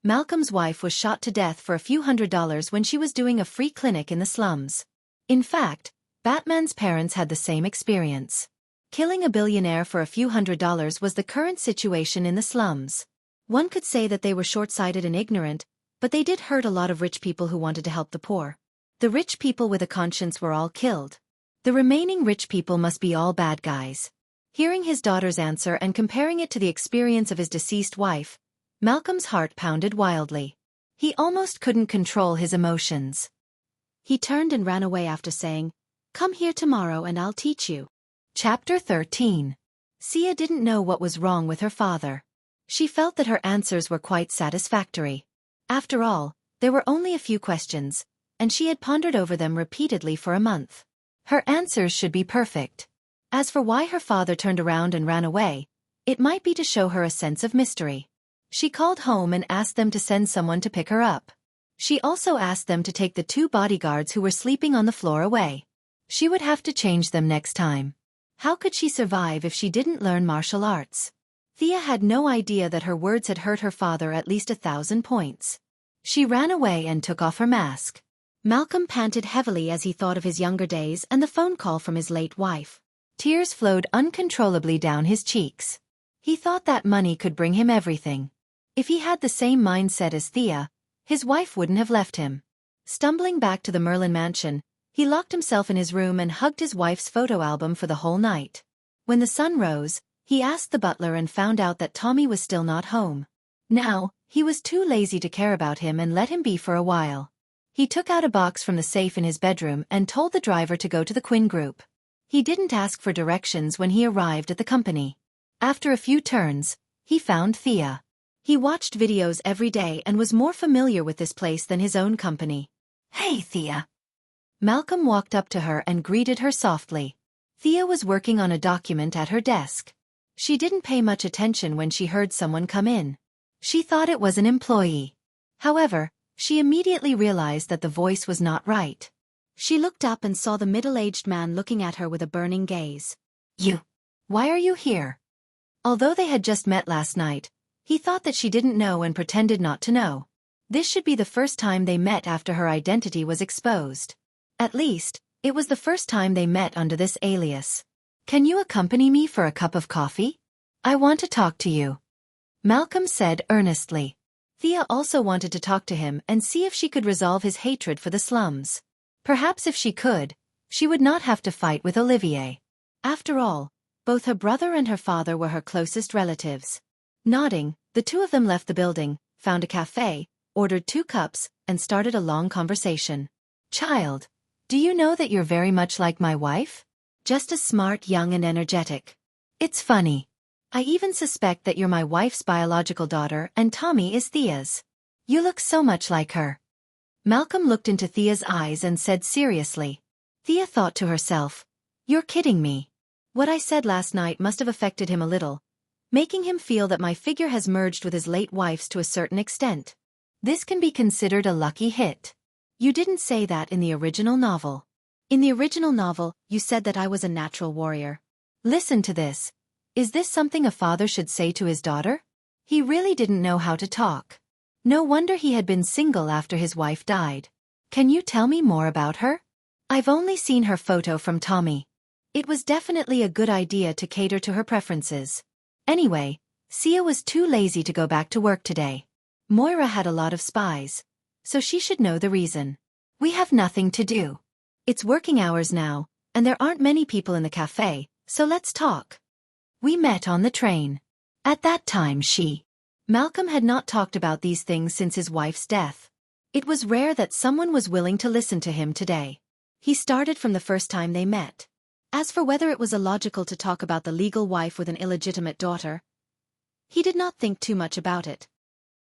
Malcolm's wife was shot to death for a few $100s when she was doing a free clinic in the slums. In fact, Batman's parents had the same experience. Killing a billionaire for a few $100s was the current situation in the slums. One could say that they were short-sighted and ignorant, but they did hurt a lot of rich people who wanted to help the poor. The rich people with a conscience were all killed. The remaining rich people must be all bad guys. Hearing his daughter's answer and comparing it to the experience of his deceased wife, Malcolm's heart pounded wildly. He almost couldn't control his emotions. He turned and ran away after saying, "Come here tomorrow and I'll teach you." Chapter 13. Sia didn't know what was wrong with her father. She felt that her answers were quite satisfactory. After all, there were only a few questions, and she had pondered over them repeatedly for a month. Her answers should be perfect. As for why her father turned around and ran away, it might be to show her a sense of mystery. She called home and asked them to send someone to pick her up. She also asked them to take the 2 bodyguards who were sleeping on the floor away. She would have to change them next time. How could she survive if she didn't learn martial arts? Thea had no idea that her words had hurt her father at least 1,000 points. She ran away and took off her mask. Malcolm panted heavily as he thought of his younger days and the phone call from his late wife. Tears flowed uncontrollably down his cheeks. He thought that money could bring him everything. If he had the same mindset as Thea, his wife wouldn't have left him. Stumbling back to the Merlin mansion, he locked himself in his room and hugged his wife's photo album for the whole night. When the sun rose, he asked the butler and found out that Tommy was still not home. Now, he was too lazy to care about him and let him be for a while. He took out a box from the safe in his bedroom and told the driver to go to the Quinn Group. He didn't ask for directions when he arrived at the company. After a few turns, he found Thea. He watched videos every day and was more familiar with this place than his own company. "Hey, Thea." Malcolm walked up to her and greeted her softly. Thea was working on a document at her desk. She didn't pay much attention when she heard someone come in. She thought it was an employee. However, she immediately realized that the voice was not right. She looked up and saw the middle-aged man looking at her with a burning gaze. Why are you here?" Although they had just met last night, he thought that she didn't know and pretended not to know. This should be the first time they met after her identity was exposed. At least, it was the first time they met under this alias. "Can you accompany me for a cup of coffee? I want to talk to you," Malcolm said earnestly. Thea also wanted to talk to him and see if she could resolve his hatred for the slums. Perhaps if she could, she would not have to fight with Olivier. After all, both her brother and her father were her closest relatives. Nodding, the two of them left the building, found a cafe, ordered 2 cups, and started a long conversation. "Child, do you know that you're very much like my wife? Just as smart, young, and energetic. It's funny. I even suspect that you're my wife's biological daughter and Tommy is Thea's. You look so much like her." Malcolm looked into Thea's eyes and said seriously. Thea thought to herself, "You're kidding me. What I said last night must have affected him a little, making him feel that my figure has merged with his late wife's to a certain extent. This can be considered a lucky hit. You didn't say that in the original novel. In the original novel, you said that I was a natural warrior. Listen to this. Is this something a father should say to his daughter?" He really didn't know how to talk. No wonder he had been single after his wife died. "Can you tell me more about her?" I've only seen her photo from Tommy. It was definitely a good idea to cater to her preferences. Anyway, Sia was too lazy to go back to work today. Moira had a lot of spies, so she should know the reason. We have nothing to do. It's working hours now, and there aren't many people in the cafe, so let's talk. We met on the train. At that time Malcolm had not talked about these things since his wife's death. It was rare that someone was willing to listen to him today. He started from the first time they met. As for whether it was illogical to talk about the legal wife with an illegitimate daughter, he did not think too much about it.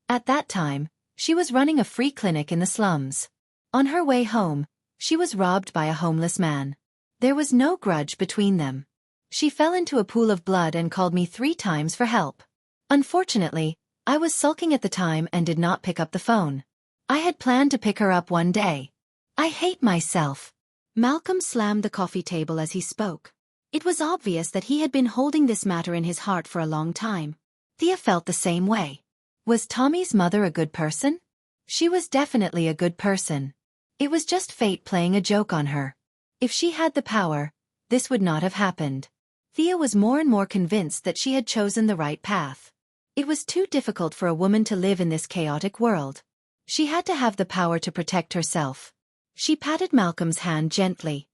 At that time, she was running a free clinic in the slums. On her way home, she was robbed by a homeless man. There was no grudge between them. She fell into a pool of blood and called me 3 times for help. Unfortunately, I was sulking at the time and did not pick up the phone. I had planned to pick her up one day. I hate myself. Malcolm slammed the coffee table as he spoke. It was obvious that he had been holding this matter in his heart for a long time. Thea felt the same way. Was Tommy's mother a good person? She was definitely a good person. It was just fate playing a joke on her. If she had the power, this would not have happened. Thea was more and more convinced that she had chosen the right path. It was too difficult for a woman to live in this chaotic world. She had to have the power to protect herself. She patted Malcolm's hand gently.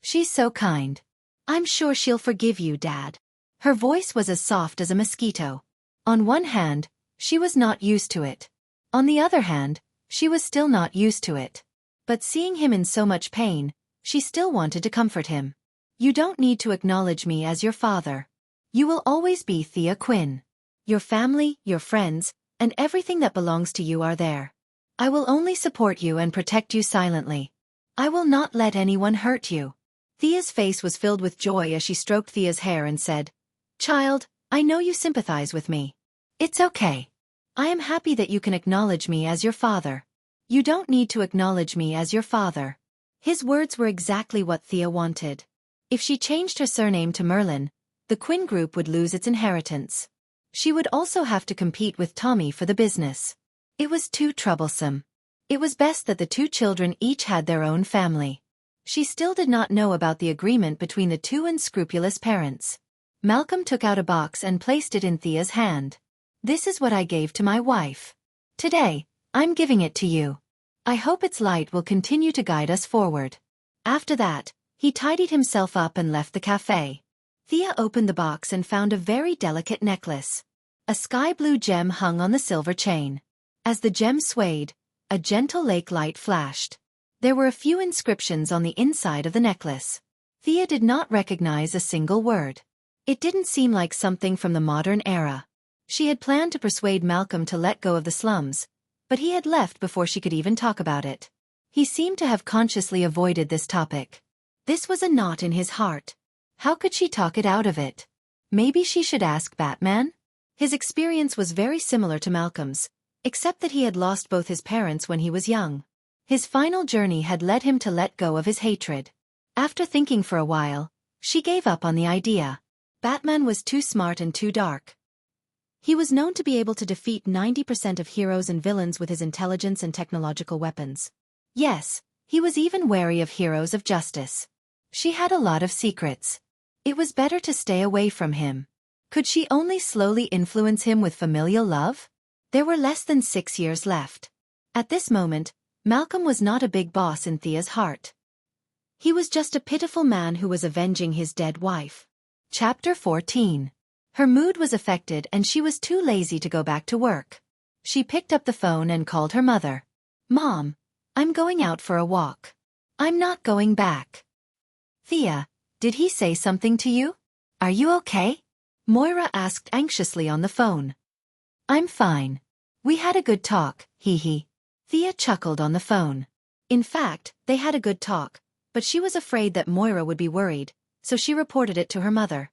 She's so kind. I'm sure she'll forgive you, Dad. Her voice was as soft as a mosquito. On one hand, she was not used to it. On the other hand, she was still not used to it. But seeing him in so much pain, she still wanted to comfort him. You don't need to acknowledge me as your father. You will always be Thea Quinn. Your family, your friends, and everything that belongs to you are there. I will only support you and protect you silently. I will not let anyone hurt you. Thea's face was filled with joy as she stroked Thea's hair and said, Child, I know you sympathize with me. It's okay. I am happy that you can acknowledge me as your father. You don't need to acknowledge me as your father. His words were exactly what Thea wanted. If she changed her surname to Merlin, the Quinn group would lose its inheritance. She would also have to compete with Tommy for the business. It was too troublesome. It was best that the 2 children each had their own family. She still did not know about the agreement between the 2 unscrupulous parents. Malcolm took out a box and placed it in Thea's hand. This is what I gave to my wife. Today, I'm giving it to you. I hope its light will continue to guide us forward. After that, he tidied himself up and left the cafe. Thea opened the box and found a very delicate necklace. A sky blue gem hung on the silver chain. As the gem swayed, a gentle lake light flashed. There were a few inscriptions on the inside of the necklace. Thea did not recognize a single word. It didn't seem like something from the modern era. She had planned to persuade Malcolm to let go of the slums, but he had left before she could even talk about it. He seemed to have consciously avoided this topic. This was a knot in his heart. How could she talk it out of it? Maybe she should ask Batman? His experience was very similar to Malcolm's, except that he had lost both his parents when he was young. His final journey had led him to let go of his hatred. After thinking for a while, she gave up on the idea. Batman was too smart and too dark. He was known to be able to defeat 90% of heroes and villains with his intelligence and technological weapons. Yes, he was even wary of heroes of justice. She had a lot of secrets. It was better to stay away from him. Could she only slowly influence him with familial love? There were less than 6 years left. At this moment, Malcolm was not a big boss in Thea's heart. He was just a pitiful man who was avenging his dead wife. Chapter 14. Her mood was affected and she was too lazy to go back to work. She picked up the phone and called her mother. Mom, I'm going out for a walk. I'm not going back. Thea, did he say something to you? Are you okay? Moira asked anxiously on the phone. I'm fine. We had a good talk, hee. Thea chuckled on the phone. In fact, they had a good talk, but she was afraid that Moira would be worried, so she reported it to her mother.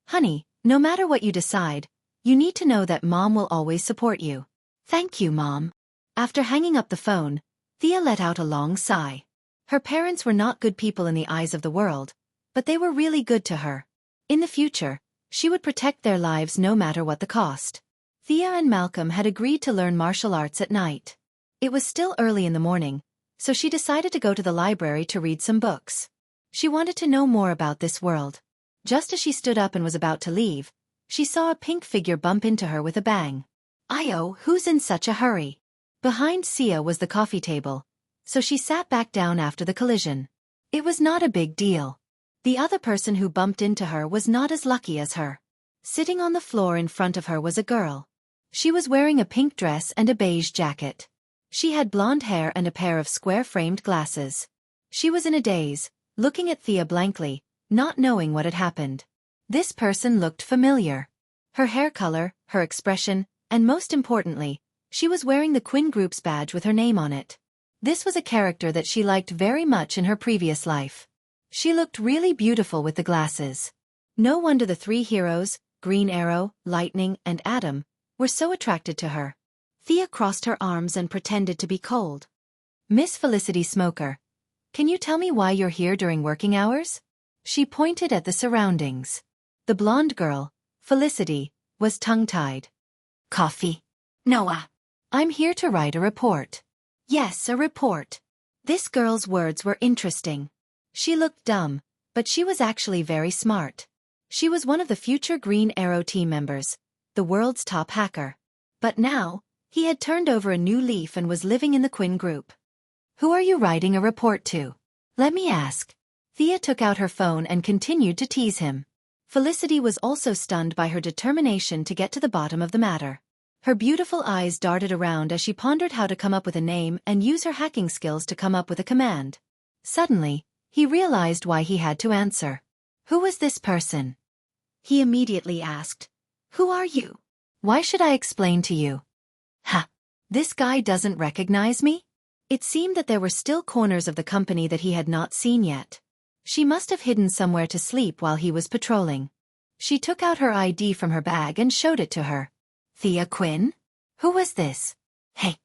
Honey, no matter what you decide, you need to know that Mom will always support you. Thank you, Mom. After hanging up the phone, Thea let out a long sigh. Her parents were not good people in the eyes of the world, but they were really good to her. In the future, she would protect their lives no matter what the cost. Thea and Malcolm had agreed to learn martial arts at night. It was still early in the morning, so she decided to go to the library to read some books. She wanted to know more about this world. Just as she stood up and was about to leave, she saw a pink figure bump into her with a bang. "Io, who's in such a hurry?" Behind Sia was the coffee table, so she sat back down after the collision. It was not a big deal. The other person who bumped into her was not as lucky as her. Sitting on the floor in front of her was a girl. She was wearing a pink dress and a beige jacket. She had blonde hair and a pair of square-framed glasses. She was in a daze, looking at Thea blankly, not knowing what had happened. This person looked familiar. Her hair color, her expression, and most importantly, she was wearing the Quinn Group's badge with her name on it. This was a character that she liked very much in her previous life. She looked really beautiful with the glasses. No wonder the three heroes, Green Arrow, Lightning, and Atom, were so attracted to her. Thea crossed her arms and pretended to be cold. "Miss Felicity Smoker, can you tell me why you're here during working hours?" She pointed at the surroundings. The blonde girl, Felicity, was tongue-tied. "Coffee. Noah. I'm here to write a report." "Yes, a report." This girl's words were interesting. She looked dumb, but she was actually very smart. She was one of the future Green Arrow team members, the world's top hacker. But now, he had turned over a new leaf and was living in the Quinn Group. "Who are you writing a report to? Let me ask." Thea took out her phone and continued to tease him. Felicity was also stunned by her determination to get to the bottom of the matter. Her beautiful eyes darted around as she pondered how to come up with a name and use her hacking skills to come up with a command. Suddenly, he realized why he had to answer. "Who was this person?" He immediately asked. "Who are you? Why should I explain to you?" "Ha! This guy doesn't recognize me?" It seemed that there were still corners of the company that he had not seen yet. She must have hidden somewhere to sleep while he was patrolling. She took out her ID from her bag and showed it to her. "Thea Quinn? Who was this?" "Hey!"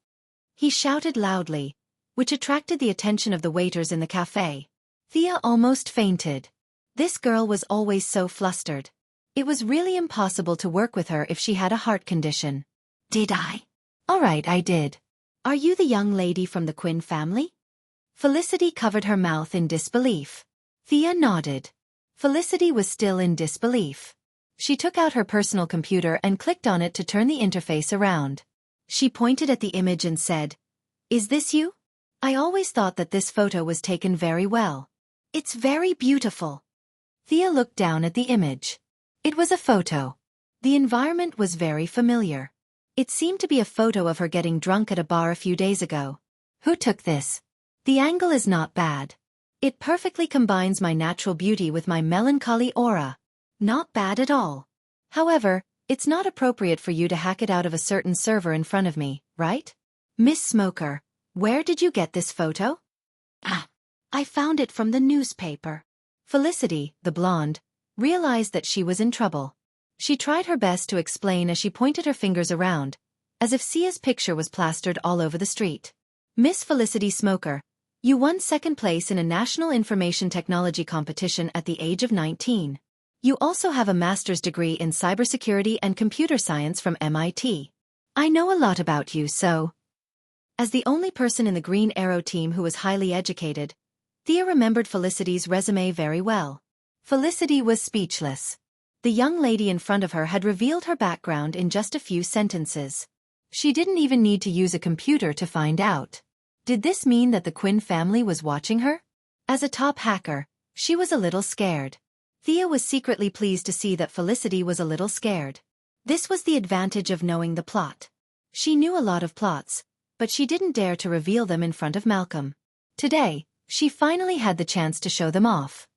he shouted loudly, which attracted the attention of the waiters in the cafe. Thea almost fainted. This girl was always so flustered. It was really impossible to work with her if she had a heart condition. "Did I?" "All right, I did. Are you the young lady from the Quinn family?" Felicity covered her mouth in disbelief. Thea nodded. Felicity was still in disbelief. She took out her personal computer and clicked on it to turn the interface around. She pointed at the image and said, "Is this you? I always thought that this photo was taken very well. It's very beautiful." Thea looked down at the image. It was a photo. The environment was very familiar. It seemed to be a photo of her getting drunk at a bar a few days ago. "Who took this? The angle is not bad. It perfectly combines my natural beauty with my melancholy aura. Not bad at all. However, it's not appropriate for you to hack it out of a certain server in front of me, right? Miss Smoker, where did you get this photo?" "Ah, I found it from the newspaper." Felicity, the blonde, realized that she was in trouble. She tried her best to explain as she pointed her fingers around, as if Sia's picture was plastered all over the street. "Miss Felicity Smoker, you won second place in a national information technology competition at the age of 19. You also have a master's degree in cybersecurity and computer science from MIT. I know a lot about you, so..." As the only person in the Green Arrow team who was highly educated, Thea remembered Felicity's resume very well. Felicity was speechless. The young lady in front of her had revealed her background in just a few sentences. She didn't even need to use a computer to find out. Did this mean that the Quinn family was watching her? As a top hacker, she was a little scared. Thea was secretly pleased to see that Felicity was a little scared. This was the advantage of knowing the plot. She knew a lot of plots, but she didn't dare to reveal them in front of Malcolm. Today, she finally had the chance to show them off.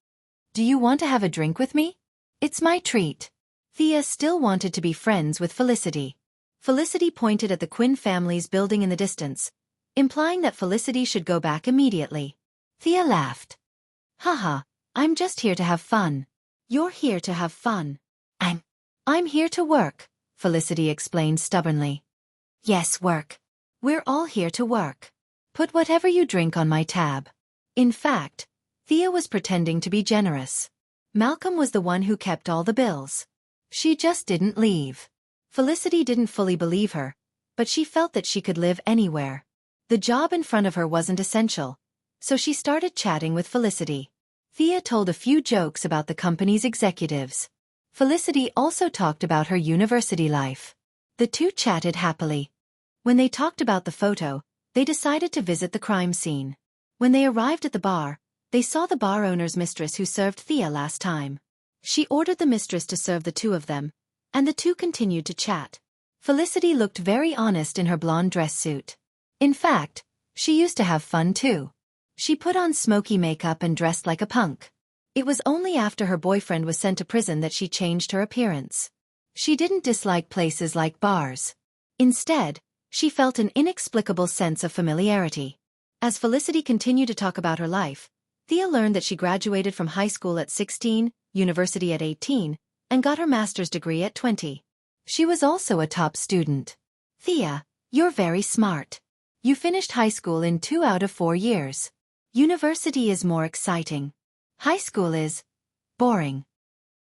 "Do you want to have a drink with me? It's my treat." Thea still wanted to be friends with Felicity. Felicity pointed at the Quinn family's building in the distance, implying that Felicity should go back immediately. Thea laughed. "Haha, I'm just here to have fun." "You're here to have fun." I'm here to work," Felicity explained stubbornly. "Yes, work. We're all here to work. Put whatever you drink on my tab." In fact, Thea was pretending to be generous. Malcolm was the one who kept all the bills. She just didn't leave. Felicity didn't fully believe her, but she felt that she could live anywhere. The job in front of her wasn't essential, so she started chatting with Felicity. Thea told a few jokes about the company's executives. Felicity also talked about her university life. The two chatted happily. When they talked about the photo, they decided to visit the crime scene. When they arrived at the bar, they saw the bar owner's mistress who served Thea last time. She ordered the mistress to serve the two of them, and the two continued to chat. Felicity looked very honest in her blonde dress suit. In fact, she used to have fun too. She put on smoky makeup and dressed like a punk. It was only after her boyfriend was sent to prison that she changed her appearance. She didn't dislike places like bars. Instead, she felt an inexplicable sense of familiarity. As Felicity continued to talk about her life, Thea learned that she graduated from high school at 16, university at 18, and got her master's degree at 20. She was also a top student. Thea, you're very smart. You finished high school in 2 out of 4 years. University is more exciting. High school is boring.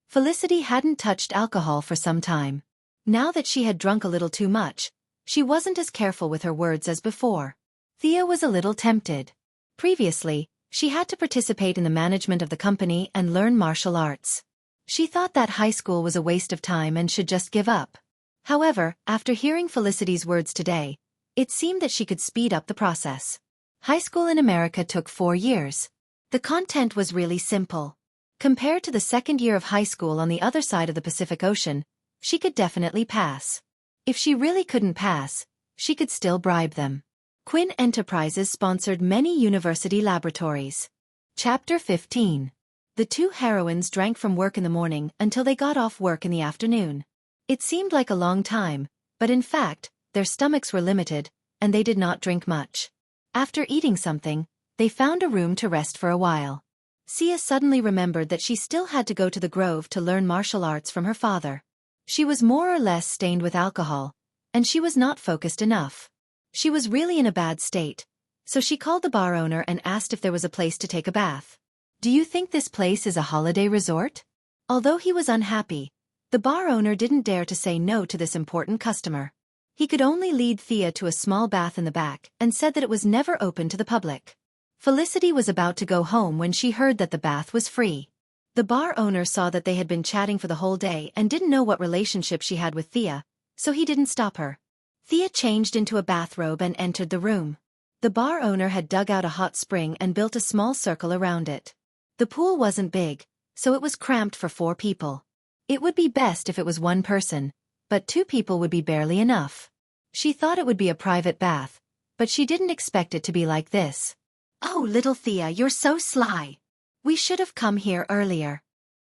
Felicity hadn't touched alcohol for some time. Now that she had drunk a little too much, she wasn't as careful with her words as before. Thea was a little tempted. Previously, she had to participate in the management of the company and learn martial arts. She thought that high school was a waste of time and should just give up. However, after hearing Felicity's words today, it seemed that she could speed up the process. High school in America took 4 years. The content was really simple. Compared to the second year of high school on the other side of the Pacific Ocean, she could definitely pass. If she really couldn't pass, she could still bribe them. Quinn Enterprises sponsored many university laboratories. Chapter 15. The two heroines drank from work in the morning until they got off work in the afternoon. It seemed like a long time, but in fact, their stomachs were limited, and they did not drink much. After eating something, they found a room to rest for a while. Sia suddenly remembered that she still had to go to the grove to learn martial arts from her father. She was more or less stained with alcohol, and she was not focused enough. She was really in a bad state, so she called the bar owner and asked if there was a place to take a bath. "Do you think this place is a holiday resort?" Although he was unhappy, the bar owner didn't dare to say no to this important customer. He could only lead Thea to a small bath in the back and said that it was never open to the public. Felicity was about to go home when she heard that the bath was free. The bar owner saw that they had been chatting for the whole day and didn't know what relationship she had with Thea, so he didn't stop her. Thea changed into a bathrobe and entered the room. The bar owner had dug out a hot spring and built a small circle around it. The pool wasn't big, so it was cramped for 4 people. It would be best if it was 1 person, but 2 people would be barely enough. She thought it would be a private bath, but she didn't expect it to be like this. "Oh, little Thea, you're so sly. We should have come here earlier."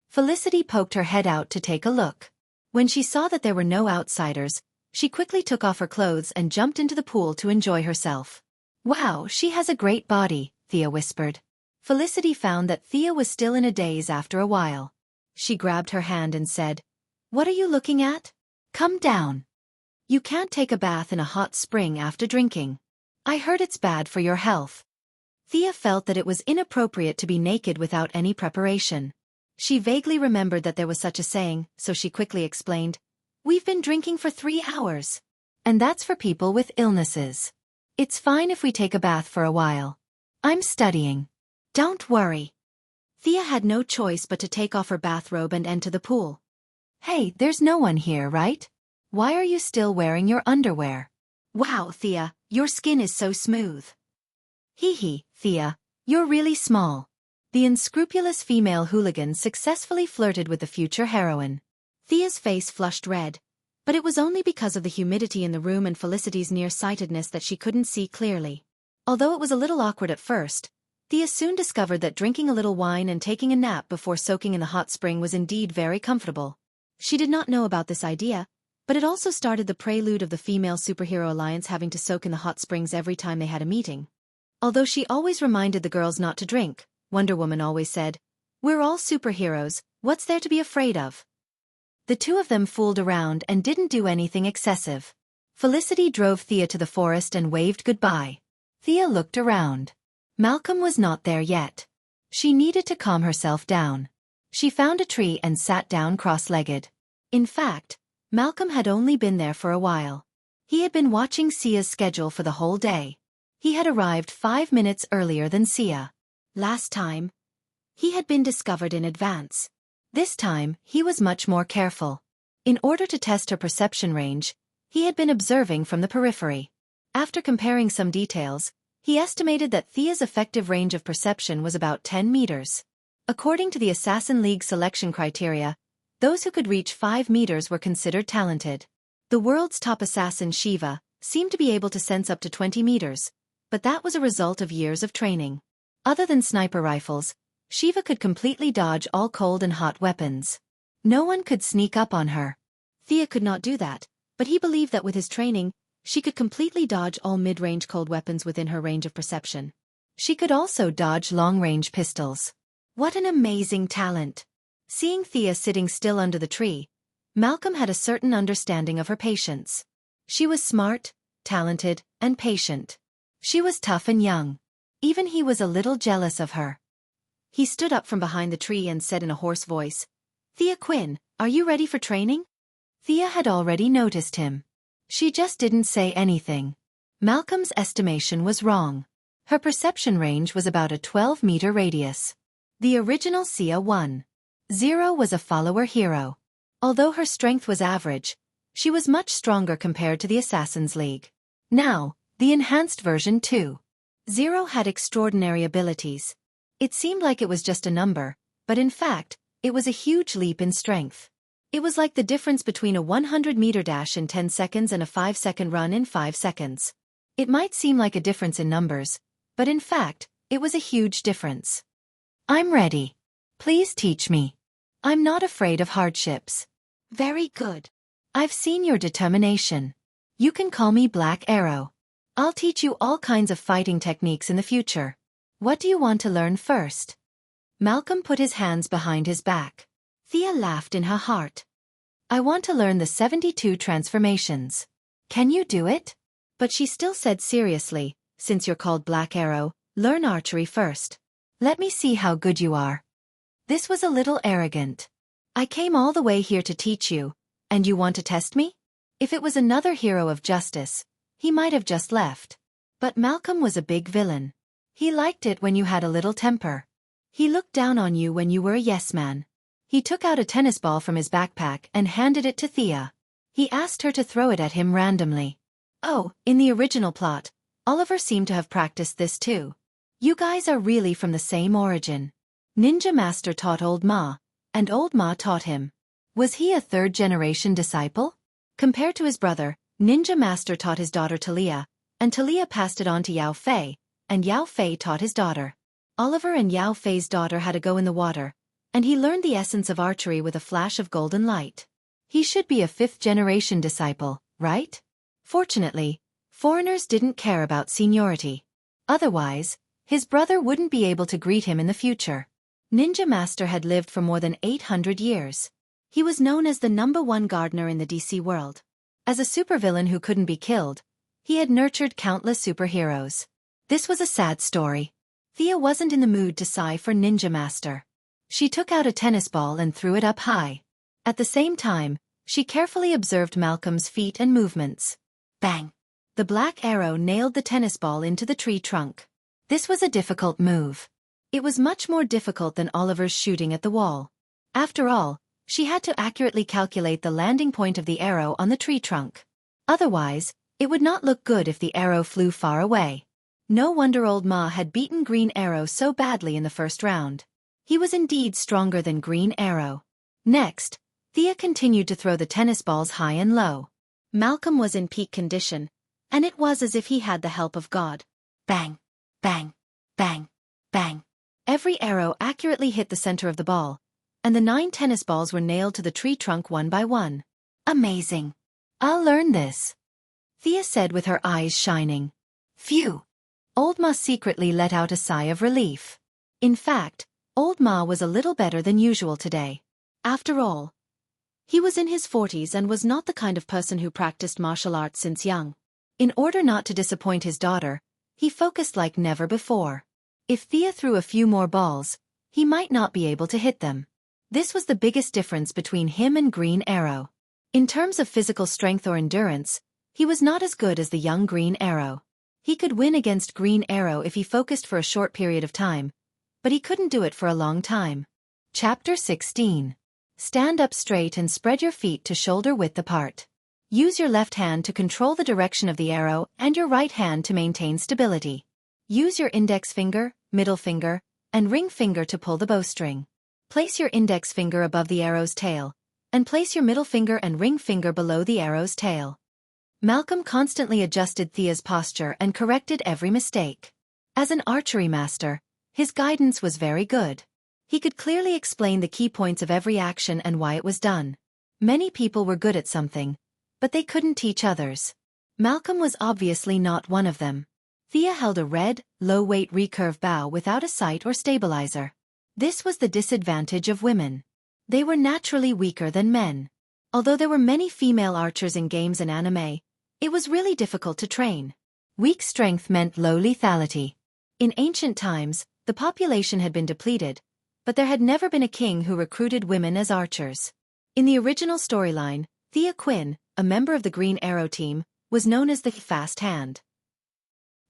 Felicity poked her head out to take a look. When she saw that there were no outsiders, she quickly took off her clothes and jumped into the pool to enjoy herself. "Wow, she has a great body," Thea whispered. Felicity found that Thea was still in a daze after a while. She grabbed her hand and said, "What are you looking at? Come down. You can't take a bath in a hot spring after drinking. I heard it's bad for your health." Thea felt that it was inappropriate to be naked without any preparation. She vaguely remembered that there was such a saying, so she quickly explained, "We've been drinking for 3 hours. And that's for people with illnesses. It's fine if we take a bath for a while. I'm studying." "Don't worry." Thea had no choice but to take off her bathrobe and enter the pool. "Hey, there's no one here, right? Why are you still wearing your underwear?" "Wow, Thea, your skin is so smooth." "Hee hee, Thea, you're really small." The unscrupulous female hooligan successfully flirted with the future heroine. Thea's face flushed red, but it was only because of the humidity in the room and Felicity's nearsightedness that she couldn't see clearly. Although it was a little awkward at first, Thea soon discovered that drinking a little wine and taking a nap before soaking in the hot spring was indeed very comfortable. She did not know about this idea, but it also started the prelude of the female superhero alliance having to soak in the hot springs every time they had a meeting. Although she always reminded the girls not to drink, Wonder Woman always said, "We're all superheroes, what's there to be afraid of?" The two of them fooled around and didn't do anything excessive. Felicity drove Thea to the forest and waved goodbye. Thea looked around. Malcolm was not there yet. She needed to calm herself down. She found a tree and sat down cross-legged. In fact, Malcolm had only been there for a while. He had been watching Sia's schedule for the whole day. He had arrived 5 minutes earlier than Xia. Last time, he had been discovered in advance. This time, he was much more careful. In order to test her perception range, he had been observing from the periphery. After comparing some details, he estimated that Thia's effective range of perception was about 10 meters. According to the Assassin League selection criteria, those who could reach 5 meters were considered talented. The world's top assassin Shiva seemed to be able to sense up to 20 meters, but that was a result of years of training. Other than sniper rifles, Shiva could completely dodge all cold and hot weapons. No one could sneak up on her. Thea could not do that, but he believed that with his training, she could completely dodge all mid-range cold weapons within her range of perception. She could also dodge long-range pistols. What an amazing talent! Seeing Thea sitting still under the tree, Malcolm had a certain understanding of her patience. She was smart, talented, and patient. She was tough and young. Even he was a little jealous of her. He stood up from behind the tree and said in a hoarse voice, "Thea Quinn, are you ready for training?" Thea had already noticed him. She just didn't say anything. Malcolm's estimation was wrong. Her perception range was about a 12-meter radius. The original Xia 1.0 was a follower hero. Although her strength was average, she was much stronger compared to the Assassin's League. Now, the enhanced version 2.0 had extraordinary abilities. It seemed like it was just a number, but in fact, it was a huge leap in strength. It was like the difference between a 100-meter dash in 10 seconds and a 5-second run in 5 seconds. It might seem like a difference in numbers, but in fact, it was a huge difference. "I'm ready. Please teach me. I'm not afraid of hardships." "Very good. I've seen your determination. You can call me Black Arrow. I'll teach you all kinds of fighting techniques in the future. What do you want to learn first?" Malcolm put his hands behind his back. Thea laughed in her heart. "I want to learn the 72 transformations. Can you do it?" But she still said seriously, "Since you're called Black Arrow, learn archery first. Let me see how good you are." This was a little arrogant. "I came all the way here to teach you, and you want to test me?" If it was another hero of justice, he might have just left. But Malcolm was a big villain. He liked it when you had a little temper. He looked down on you when you were a yes man. He took out a tennis ball from his backpack and handed it to Thea. He asked her to throw it at him randomly. Oh, in the original plot, Oliver seemed to have practiced this too. You guys are really from the same origin. Ninja Master taught Old Ma, and Old Ma taught him. Was he a third-generation disciple? Compared to his brother, Ninja Master taught his daughter Talia, and Talia passed it on to Yao Fei, and Yao Fei taught his daughter. Oliver and Yao Fei's daughter had a go in the water, and he learned the essence of archery with a flash of golden light. He should be a fifth-generation disciple, right? Fortunately, foreigners didn't care about seniority. Otherwise, his brother wouldn't be able to greet him in the future. Ninja Master had lived for more than 800 years. He was known as the #1 gardener in the DC world. As a supervillain who couldn't be killed, he had nurtured countless superheroes. This was a sad story. Thea wasn't in the mood to sigh for Ninja Master. She took out a tennis ball and threw it up high. At the same time, she carefully observed Malcolm's feet and movements. Bang! The black arrow nailed the tennis ball into the tree trunk. This was a difficult move. It was much more difficult than Oliver's shooting at the wall. After all, she had to accurately calculate the landing point of the arrow on the tree trunk. Otherwise, it would not look good if the arrow flew far away. No wonder Old Ma had beaten Green Arrow so badly in the first round. He was indeed stronger than Green Arrow. Next, Thea continued to throw the tennis balls high and low. Malcolm was in peak condition, and it was as if he had the help of God. Bang! Bang! Bang! Bang! Every arrow accurately hit the center of the ball, and the 9 tennis balls were nailed to the tree trunk one by one. Amazing! I'll learn this, Thea said with her eyes shining. Phew! Old Ma secretly let out a sigh of relief. In fact, Old Ma was a little better than usual today. After all, he was in his 40s and was not the kind of person who practiced martial arts since young. In order not to disappoint his daughter, he focused like never before. If Thea threw a few more balls, he might not be able to hit them. This was the biggest difference between him and Green Arrow. In terms of physical strength or endurance, he was not as good as the young Green Arrow. He could win against Green Arrow if he focused for a short period of time, but he couldn't do it for a long time. Chapter 16. Stand up straight and spread your feet to shoulder width apart. Use your left hand to control the direction of the arrow and your right hand to maintain stability. Use your index finger, middle finger, and ring finger to pull the bowstring. Place your index finger above the arrow's tail, and place your middle finger and ring finger below the arrow's tail. Malcolm constantly adjusted Thea's posture and corrected every mistake. As an archery master, his guidance was very good. He could clearly explain the key points of every action and why it was done. Many people were good at something, but they couldn't teach others. Malcolm was obviously not one of them. Thea held a red, low-weight recurve bow without a sight or stabilizer. This was the disadvantage of women. They were naturally weaker than men. Although there were many female archers in games and anime, it was really difficult to train. Weak strength meant low lethality. In ancient times, the population had been depleted, but there had never been a king who recruited women as archers. In the original storyline, Thea Quinn, a member of the Green Arrow team, was known as the fast hand.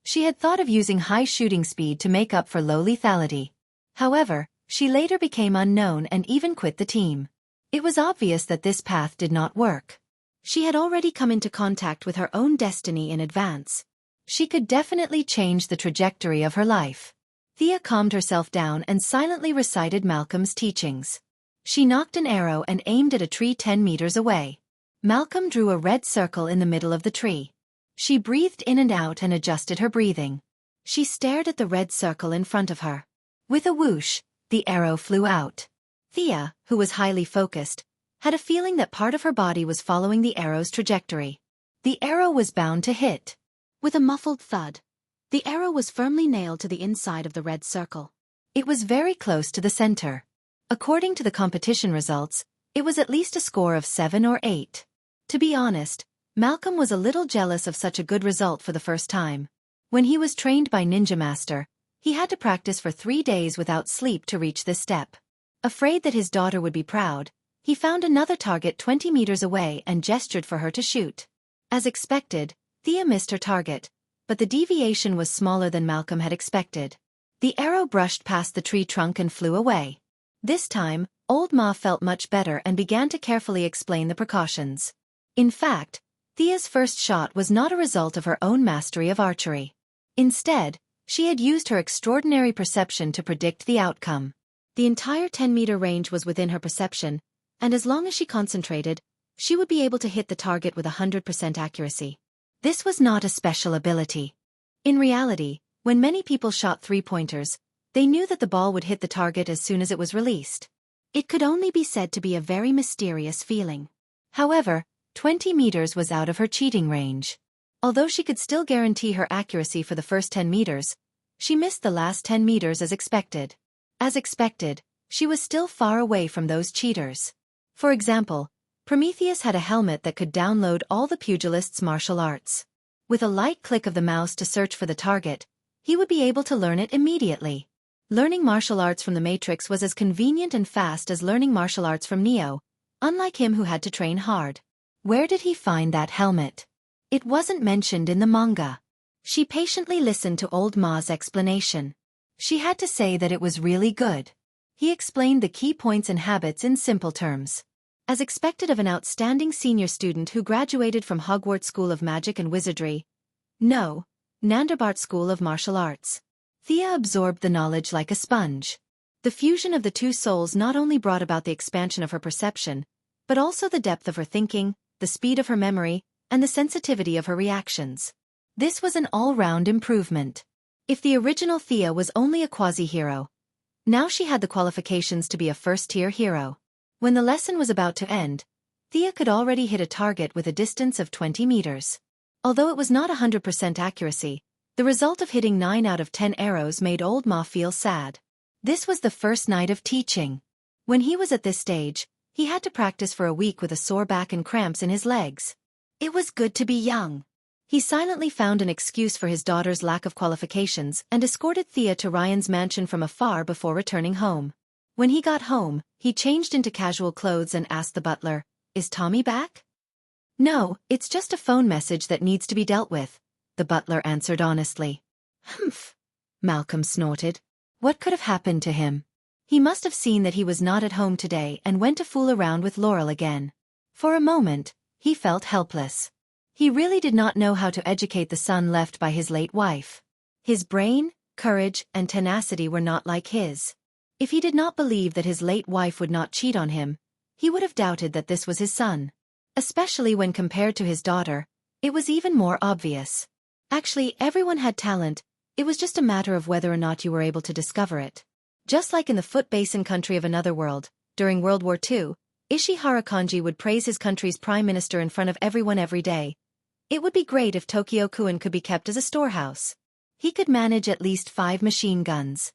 She had thought of using high shooting speed to make up for low lethality. However, she later became unknown and even quit the team. It was obvious that this path did not work. She had already come into contact with her own destiny in advance. She could definitely change the trajectory of her life. Thea calmed herself down and silently recited Malcolm's teachings. She knocked an arrow and aimed at a tree 10 meters away. Malcolm drew a red circle in the middle of the tree. She breathed in and out and adjusted her breathing. She stared at the red circle in front of her. With a whoosh, the arrow flew out. Thea, who was highly focused, had a feeling that part of her body was following the arrow's trajectory. The arrow was bound to hit. With a muffled thud, the arrow was firmly nailed to the inside of the red circle. It was very close to the center. According to the competition results, it was at least a score of 7 or 8. To be honest, Malcolm was a little jealous of such a good result for the first time. When he was trained by Ninja Master, he had to practice for 3 days without sleep to reach this step. Afraid that his daughter would be proud, he found another target 20 meters away and gestured for her to shoot. As expected, Thea missed her target, but the deviation was smaller than Malcolm had expected. The arrow brushed past the tree trunk and flew away. This time, Old Ma felt much better and began to carefully explain the precautions. In fact, Thea's first shot was not a result of her own mastery of archery. Instead, she had used her extraordinary perception to predict the outcome. The entire 10-meter range was within her perception, and as long as she concentrated, she would be able to hit the target with 100% accuracy. This was not a special ability. In reality, when many people shot three-pointers, they knew that the ball would hit the target as soon as it was released. It could only be said to be a very mysterious feeling. However, 20 meters was out of her cheating range. Although she could still guarantee her accuracy for the first 10 meters, she missed the last 10 meters as expected. As expected, she was still far away from those cheaters. For example, Prometheus had a helmet that could download all the pugilist's martial arts. With a light click of the mouse to search for the target, he would be able to learn it immediately. Learning martial arts from the Matrix was as convenient and fast as learning martial arts from Neo, unlike him who had to train hard. Where did he find that helmet? It wasn't mentioned in the manga. She patiently listened to Old Ma's explanation. She had to say that it was really good. He explained the key points and habits in simple terms. As expected of an outstanding senior student who graduated from Hogwarts School of Magic and Wizardry, no, Nanderbart School of Martial Arts, Thea absorbed the knowledge like a sponge. The fusion of the two souls not only brought about the expansion of her perception, but also the depth of her thinking, the speed of her memory, and the sensitivity of her reactions. This was an all-round improvement. If the original Thea was only a quasi-hero, now she had the qualifications to be a first-tier hero. When the lesson was about to end, Thea could already hit a target with a distance of 20 meters. Although it was not 100% accuracy, the result of hitting 9 out of 10 arrows made Old Ma feel sad. This was the first night of teaching. When he was at this stage, he had to practice for a week with a sore back and cramps in his legs. It was good to be young. He silently found an excuse for his daughter's lack of qualifications and escorted Thea to Ryan's mansion from afar before returning home. When he got home, he changed into casual clothes and asked the butler, "Is Tommy back?" "No, it's just a phone message that needs to be dealt with. the butler answered honestly. Humph, Malcolm snorted. What could have happened to him? He must have seen that he was not at home today and went to fool around with Laurel again. For a moment, he felt helpless. He really did not know how to educate the son left by his late wife. His brain, courage, and tenacity were not like his. If he did not believe that his late wife would not cheat on him, he would have doubted that this was his son. Especially when compared to his daughter, it was even more obvious. Actually, everyone had talent, it was just a matter of whether or not you were able to discover it. Just like in the foot basin country of another world, during World War II, Ishihara Kanji would praise his country's prime minister in front of everyone every day. It would be great if Tokyo-kun could be kept as a storehouse. He could manage at least 5 machine guns.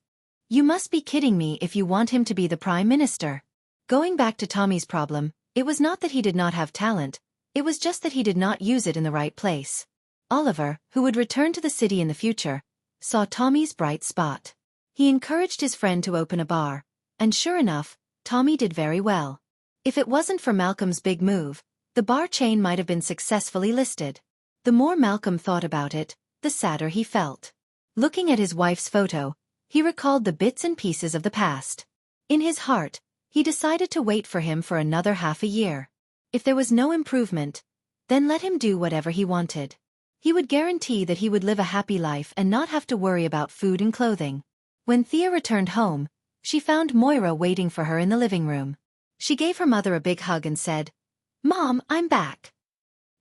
You must be kidding me if you want him to be the prime minister. Going back to Tommy's problem, it was not that he did not have talent, it was just that he did not use it in the right place. Oliver, who would return to the city in the future, saw Tommy's bright spot. He encouraged his friend to open a bar, and sure enough, Tommy did very well. If it wasn't for Malcolm's big move, the bar chain might have been successfully listed. The more Malcolm thought about it, the sadder he felt. Looking at his wife's photo, he recalled the bits and pieces of the past. In his heart, he decided to wait for him for another half a year. If there was no improvement, then let him do whatever he wanted. He would guarantee that he would live a happy life and not have to worry about food and clothing. When Thea returned home, she found Moira waiting for her in the living room. She gave her mother a big hug and said, "Mom, I'm back."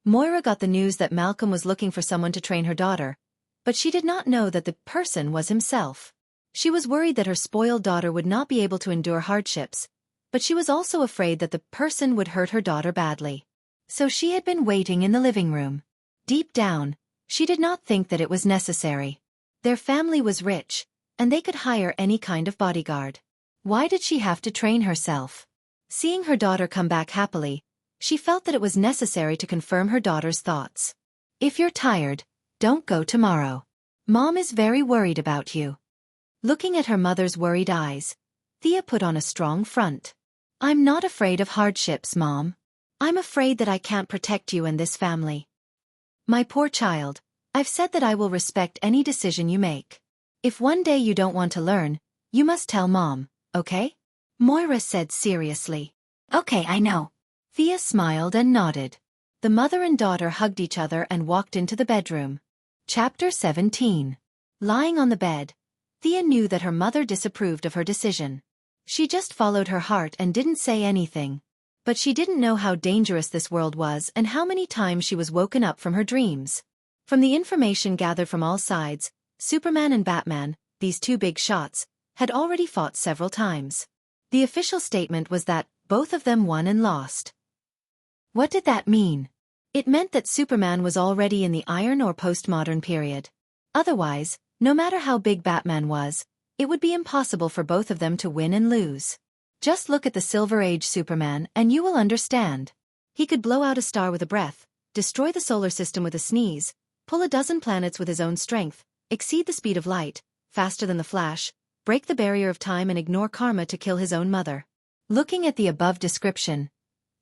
Moira got the news that Malcolm was looking for someone to train her daughter, but she did not know that the person was himself. She was worried that her spoiled daughter would not be able to endure hardships, but she was also afraid that the person would hurt her daughter badly. So she had been waiting in the living room. Deep down, she did not think that it was necessary. Their family was rich, and they could hire any kind of bodyguard. Why did she have to train herself? Seeing her daughter come back happily, she felt that it was necessary to confirm her daughter's thoughts. If you're tired, don't go tomorrow. Mom is very worried about you. Looking at her mother's worried eyes, Thea put on a strong front. I'm not afraid of hardships, Mom. I'm afraid that I can't protect you and this family. My poor child, I've said that I will respect any decision you make. If one day you don't want to learn, you must tell Mom, okay? Moira said seriously. Okay, I know. Thea smiled and nodded. The mother and daughter hugged each other and walked into the bedroom. Chapter 17. Lying on the bed, Thea knew that her mother disapproved of her decision. She just followed her heart and didn't say anything. But she didn't know how dangerous this world was and how many times she was woken up from her dreams. From the information gathered from all sides, Superman and Batman, these two big shots, had already fought several times. The official statement was that both of them won and lost. What did that mean? It meant that Superman was already in the Iron or postmodern period. Otherwise, no matter how big Batman was, it would be impossible for both of them to win and lose. Just look at the Silver Age Superman and you will understand. He could blow out a star with a breath, destroy the solar system with a sneeze, pull a dozen planets with his own strength, exceed the speed of light, faster than the Flash, break the barrier of time and ignore karma to kill his own mother. Looking at the above description,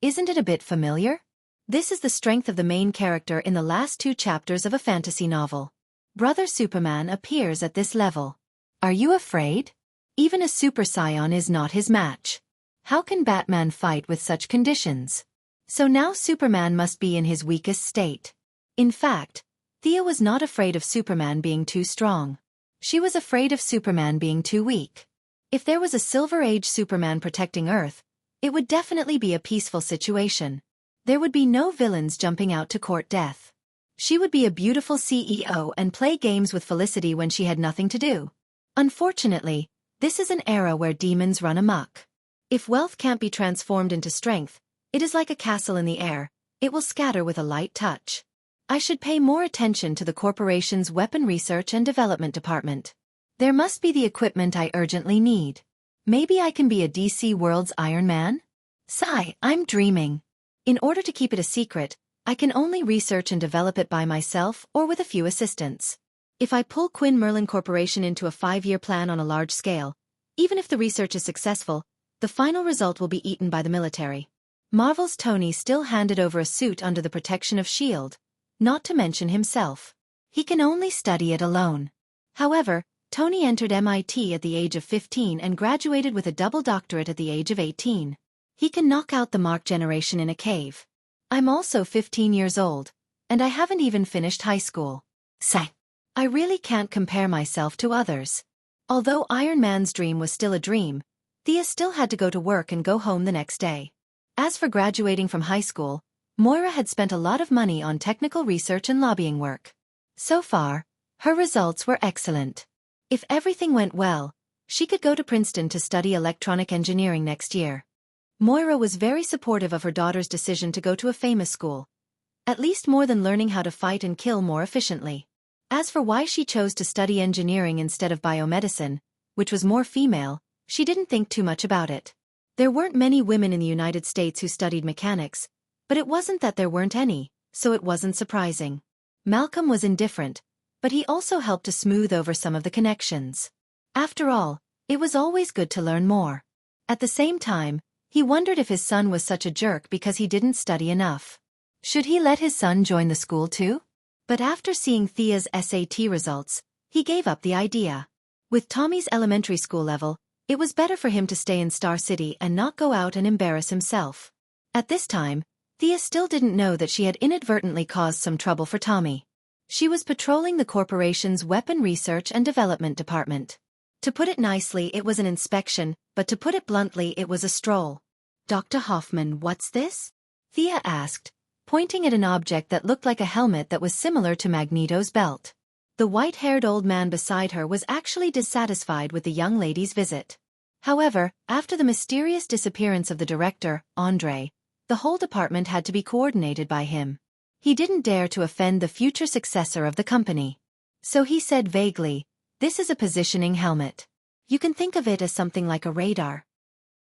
isn't it a bit familiar? This is the strength of the main character in the last 2 chapters of a fantasy novel. Brother Superman appears at this level. Are you afraid? Even a Super Saiyan is not his match. How can Batman fight with such conditions? So now Superman must be in his weakest state. In fact, Thea was not afraid of Superman being too strong. She was afraid of Superman being too weak. If there was a Silver Age Superman protecting Earth, it would definitely be a peaceful situation. There would be no villains jumping out to court death. She would be a beautiful CEO and play games with Felicity when she had nothing to do. Unfortunately, this is an era where demons run amok. If wealth can't be transformed into strength, it is like a castle in the air, it will scatter with a light touch. I should pay more attention to the corporation's weapon research and development department. There must be the equipment I urgently need. Maybe I can be a DC World's Iron Man? Sigh, I'm dreaming. In order to keep it a secret, I can only research and develop it by myself or with a few assistants. If I pull Quinn Merlin Corporation into a 5-year plan on a large scale, even if the research is successful, the final result will be eaten by the military. Marvel's Tony still handed over a suit under the protection of S.H.I.E.L.D., not to mention himself. He can only study it alone. However, Tony entered MIT at the age of 15 and graduated with a double doctorate at the age of 18. He can knock out the Mark generation in a cave. I'm also 15 years old, and I haven't even finished high school. Say, I really can't compare myself to others. Although Iron Man's dream was still a dream, Thea still had to go to work and go home the next day. As for graduating from high school, Moira had spent a lot of money on technical research and lobbying work. So far, her results were excellent. If everything went well, she could go to Princeton to study electronic engineering next year. Moira was very supportive of her daughter's decision to go to a famous school, at least more than learning how to fight and kill more efficiently. As for why she chose to study engineering instead of biomedicine, which was more female, she didn't think too much about it. There weren't many women in the United States who studied mechanics, but it wasn't that there weren't any, so it wasn't surprising. Malcolm was indifferent, but he also helped to smooth over some of the connections. After all, it was always good to learn more. At the same time, he wondered if his son was such a jerk because he didn't study enough. Should he let his son join the school too? But after seeing Thea's SAT results, he gave up the idea. With Tommy's elementary school level, it was better for him to stay in Star City and not go out and embarrass himself. At this time, Thea still didn't know that she had inadvertently caused some trouble for Tommy. She was patrolling the corporation's weapon research and development department. To put it nicely, it was an inspection, but to put it bluntly, it was a stroll. Dr. Hoffman, what's this? Thea asked, pointing at an object that looked like a helmet that was similar to Magneto's belt. The white-haired old man beside her was actually dissatisfied with the young lady's visit. However, after the mysterious disappearance of the director, Andre, the whole department had to be coordinated by him. He didn't dare to offend the future successor of the company. So he said vaguely, "This is a positioning helmet. You can think of it as something like a radar."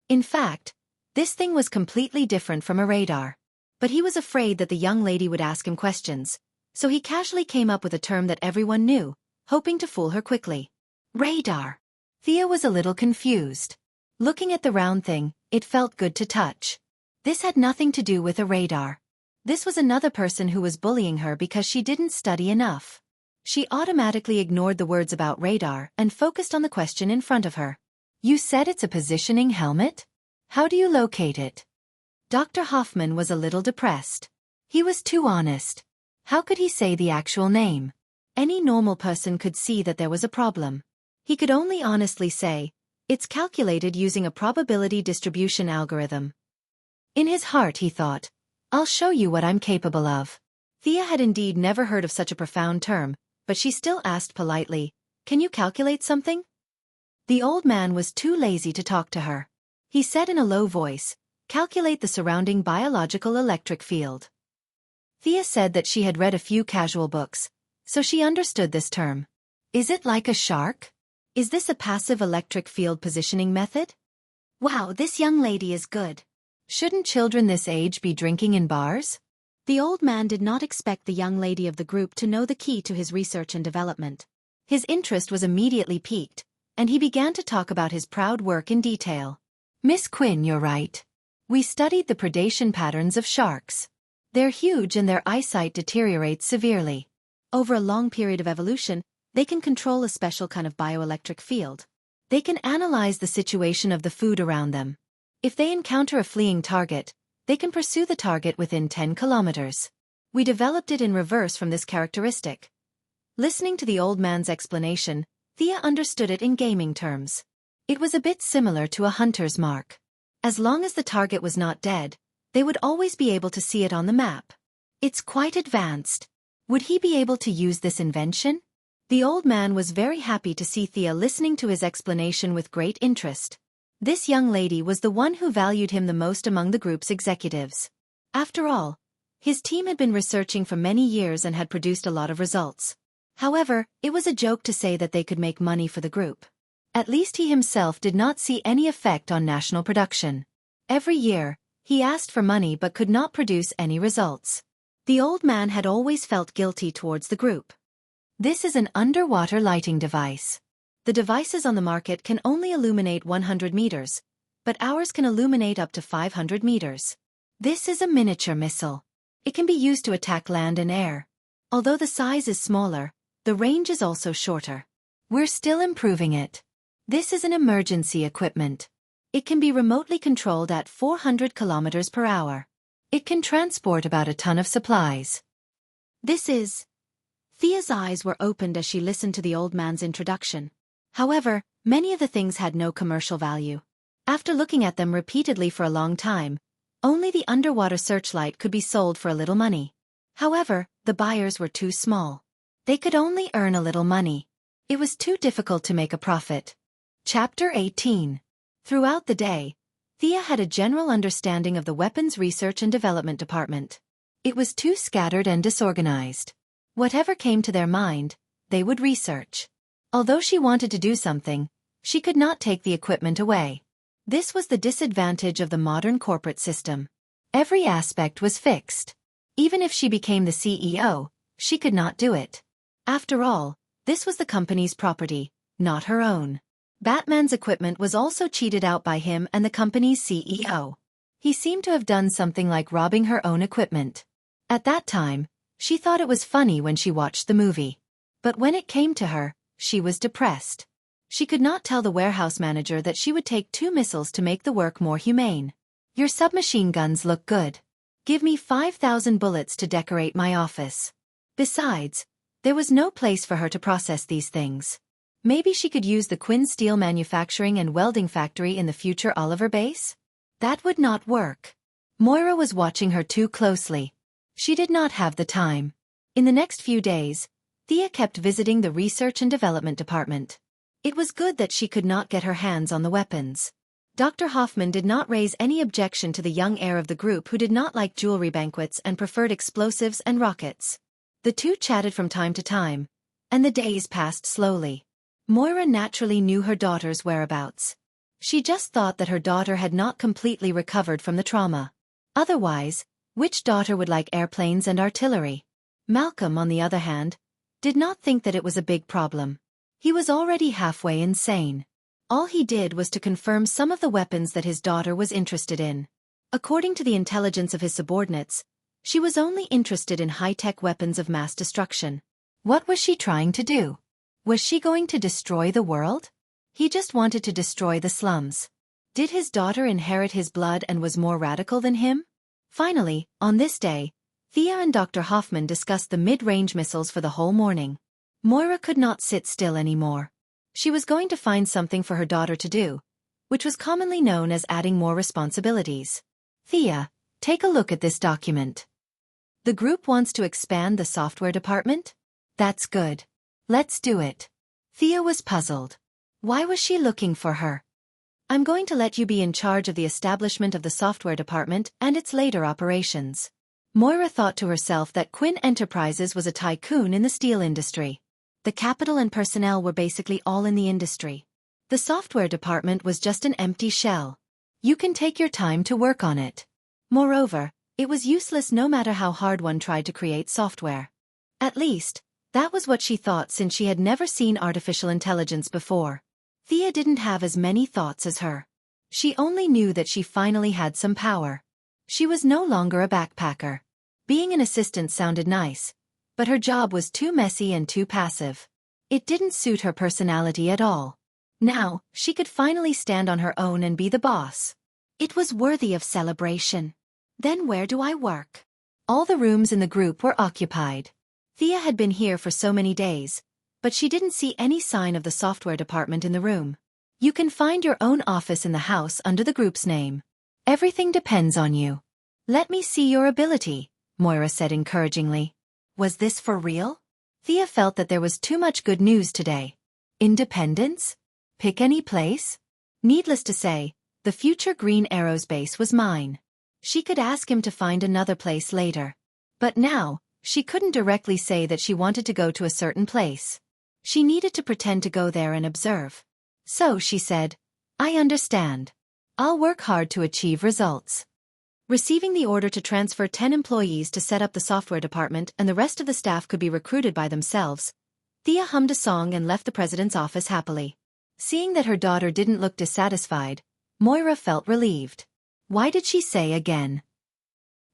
In fact, this thing was completely different from a radar. But he was afraid that the young lady would ask him questions, so he casually came up with a term that everyone knew, hoping to fool her quickly. Radar. Thea was a little confused. Looking at the round thing, it felt good to touch. This had nothing to do with a radar. This was another person who was bullying her because she didn't study enough. She automatically ignored the words about radar and focused on the question in front of her. You said it's a positioning helmet? How do you locate it? Dr. Hoffman was a little depressed. He was too honest. How could he say the actual name? Any normal person could see that there was a problem. He could only honestly say, it's calculated using a probability distribution algorithm. In his heart he thought, I'll show you what I'm capable of. Thea had indeed never heard of such a profound term, but she still asked politely, can you calculate something? The old man was too lazy to talk to her. He said in a low voice, calculate the surrounding biological electric field. Thea said that she had read a few casual books, so she understood this term. Is it like a shark? Is this a passive electric field positioning method? Wow, this young lady is good. Shouldn't children this age be drinking in bars? The old man did not expect the young lady of the group to know the key to his research and development. His interest was immediately piqued, and he began to talk about his proud work in detail. Miss Quinn, you're right. We studied the predation patterns of sharks. They're huge and their eyesight deteriorates severely. Over a long period of evolution, they can control a special kind of bioelectric field. They can analyze the situation of the food around them. If they encounter a fleeing target, they can pursue the target within 10 kilometers. We developed it in reverse from this characteristic. Listening to the old man's explanation, Thea understood it in gaming terms. It was a bit similar to a hunter's mark. As long as the target was not dead, they would always be able to see it on the map. It's quite advanced. Would he be able to use this invention? The old man was very happy to see Thea listening to his explanation with great interest. This young lady was the one who valued him the most among the group's executives. After all, his team had been researching for many years and had produced a lot of results. However, it was a joke to say that they could make money for the group. At least he himself did not see any effect on national production. Every year, he asked for money but could not produce any results. The old man had always felt guilty towards the group. This is an underwater lighting device. The devices on the market can only illuminate 100 meters, but ours can illuminate up to 500 meters. This is a miniature missile. It can be used to attack land and air. Although the size is smaller, The range is also shorter. We're still improving it. This is an emergency equipment. It can be remotely controlled at 400 kilometers per hour. It can transport about a ton of supplies. This is... Thea's eyes were opened as she listened to the old man's introduction. However, many of the things had no commercial value. After looking at them repeatedly for a long time, only the underwater searchlight could be sold for a little money. However, the buyers were too small. They could only earn a little money. It was too difficult to make a profit. Chapter 18. Throughout the day, Thea had a general understanding of the Weapons Research and Development Department. It was too scattered and disorganized. Whatever came to their mind, they would research. Although she wanted to do something, she could not take the equipment away. This was the disadvantage of the modern corporate system. Every aspect was fixed. Even if she became the CEO, she could not do it. After all, this was the company's property, not her own. Batman's equipment was also cheated out by him and the company's CEO. He seemed to have done something like robbing her own equipment. At that time, she thought it was funny when she watched the movie. But when it came to her, she was depressed. She could not tell the warehouse manager that she would take 2 missiles to make the work more humane. Your submachine guns look good. Give me 5,000 bullets to decorate my office. Besides, there was no place for her to process these things. Maybe she could use the Quinn Steel Manufacturing and Welding Factory in the future Oliver base? That would not work. Moira was watching her too closely. She did not have the time. In the next few days, Thea kept visiting the Research and Development Department. It was good that she could not get her hands on the weapons. Dr. Hoffman did not raise any objection to the young heir of the group who did not like jewelry banquets and preferred explosives and rockets. The two chatted from time to time, and the days passed slowly. Moira naturally knew her daughter's whereabouts. She just thought that her daughter had not completely recovered from the trauma. Otherwise, which daughter would like airplanes and artillery? Malcolm, on the other hand, did not think that it was a big problem. He was already halfway insane. All he did was to confirm some of the weapons that his daughter was interested in. According to the intelligence of his subordinates, she was only interested in high-tech weapons of mass destruction. What was she trying to do? Was she going to destroy the world? He just wanted to destroy the slums. Did his daughter inherit his blood and was more radical than him? Finally, on this day, Thea and Dr. Hoffman discussed the mid-range missiles for the whole morning. Moira could not sit still anymore. She was going to find something for her daughter to do, which was commonly known as adding more responsibilities. Thea, take a look at this document. The group wants to expand the software department? That's good. Let's do it. Thea was puzzled. Why was she looking for her? I'm going to let you be in charge of the establishment of the software department and its later operations. Moira thought to herself that Quinn Enterprises was a tycoon in the steel industry. The capital and personnel were basically all in the industry. The software department was just an empty shell. You can take your time to work on it. Moreover, it was useless no matter how hard one tried to create software. At least, that was what she thought since she had never seen artificial intelligence before. Thea didn't have as many thoughts as her. She only knew that she finally had some power. She was no longer a backpacker. Being an assistant sounded nice, but her job was too messy and too passive. It didn't suit her personality at all. Now, she could finally stand on her own and be the boss. It was worthy of celebration. Then where do I work? All the rooms in the group were occupied. Thea had been here for so many days, but she didn't see any sign of the software department in the room. You can find your own office in the house under the group's name. Everything depends on you. Let me see your ability, Moira said encouragingly. Was this for real? Thea felt that there was too much good news today. Independence? Pick any place? Needless to say, the future Green Arrows base was mine. She could ask him to find another place later. But now, she couldn't directly say that she wanted to go to a certain place. She needed to pretend to go there and observe. So she said, I understand. I'll work hard to achieve results. Receiving the order to transfer 10 employees to set up the software department and the rest of the staff could be recruited by themselves, Thea hummed a song and left the president's office happily. Seeing that her daughter didn't look dissatisfied, Moira felt relieved. Why did she say again?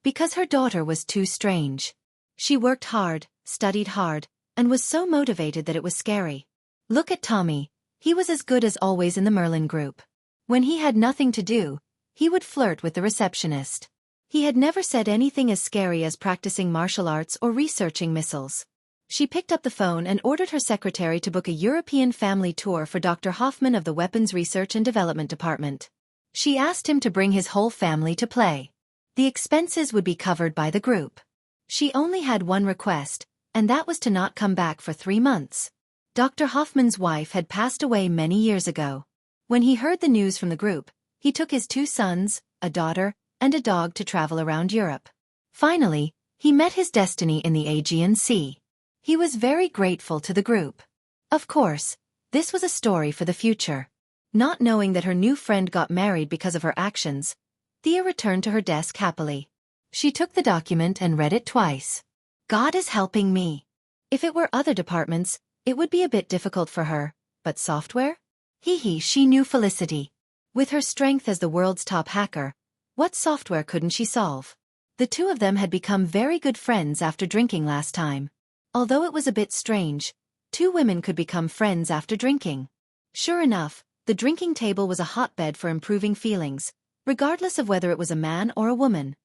Because her daughter was too strange. She worked hard, studied hard, and was so motivated that it was scary. Look at Tommy. He was as good as always in the Merlin group. When he had nothing to do, he would flirt with the receptionist. He had never said anything as scary as practicing martial arts or researching missiles. She picked up the phone and ordered her secretary to book a European family tour for Dr. Hoffman of the Weapons Research and Development Department. She asked him to bring his whole family to play. The expenses would be covered by the group. She only had one request, and that was to not come back for 3 months. Dr. Hoffman's wife had passed away many years ago. When he heard the news from the group, he took his 2 sons, a daughter, and a dog to travel around Europe. Finally, he met his destiny in the Aegean Sea. He was very grateful to the group. Of course, this was a story for the future. Not knowing that her new friend got married because of her actions, Thea returned to her desk happily. She took the document and read it twice. God is helping me. If it were other departments, it would be a bit difficult for her, but software? She knew Felicity. With her strength as the world's top hacker, what software couldn't she solve? The two of them had become very good friends after drinking last time. Although it was a bit strange, 2 women could become friends after drinking. Sure enough, the drinking table was a hotbed for improving feelings, regardless of whether it was a man or a woman.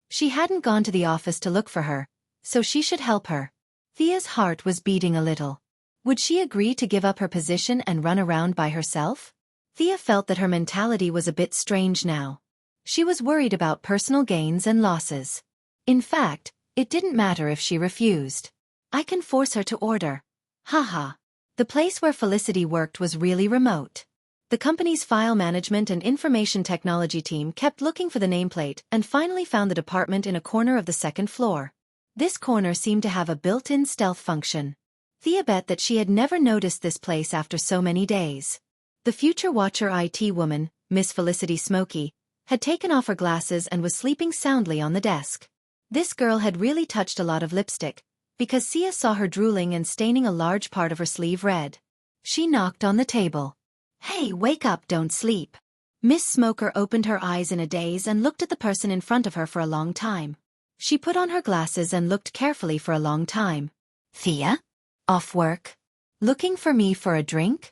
She hadn't gone to the office to look for her, so she should help her. Thea's heart was beating a little. Would she agree to give up her position and run around by herself? Thea felt that her mentality was a bit strange now. She was worried about personal gains and losses. In fact, it didn't matter if she refused. I can force her to order. Haha. The place where Felicity worked was really remote. The company's file management and information technology team kept looking for the nameplate and finally found the department in a corner of the 2nd floor. This corner seemed to have a built-in stealth function. Thea bet that she had never noticed this place after so many days. The future Watcher IT woman, Miss Felicity Smokey, had taken off her glasses and was sleeping soundly on the desk. This girl had really touched a lot of lipstick, because Sia saw her drooling and staining a large part of her sleeve red. She knocked on the table. Hey, wake up, don't sleep. Miss Smoker opened her eyes in a daze and looked at the person in front of her for a long time. She put on her glasses and looked carefully for a long time. Thea? Off work? Looking for me for a drink?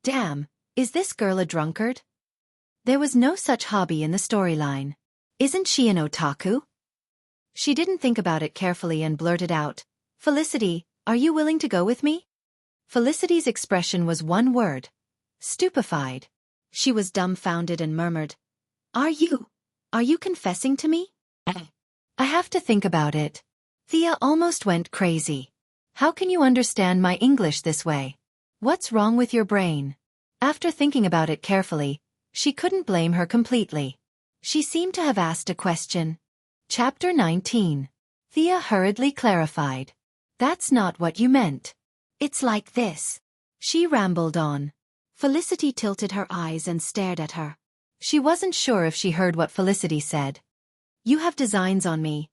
Damn, is this girl a drunkard? There was no such hobby in the storyline. Isn't she an otaku? She didn't think about it carefully and blurted out, Felicity, are you willing to go with me? Felicity's expression was one word. Stupefied. She was dumbfounded and murmured, Are you confessing to me? I have to think about it. Thea almost went crazy. How can you understand my English this way? What's wrong with your brain? After thinking about it carefully, she couldn't blame her completely. She seemed to have asked a question. Chapter 19. Thea hurriedly clarified. That's not what you meant. It's like this. She rambled on. Felicity tilted her eyes and stared at her. She wasn't sure if she heard what Felicity said. You have designs on me.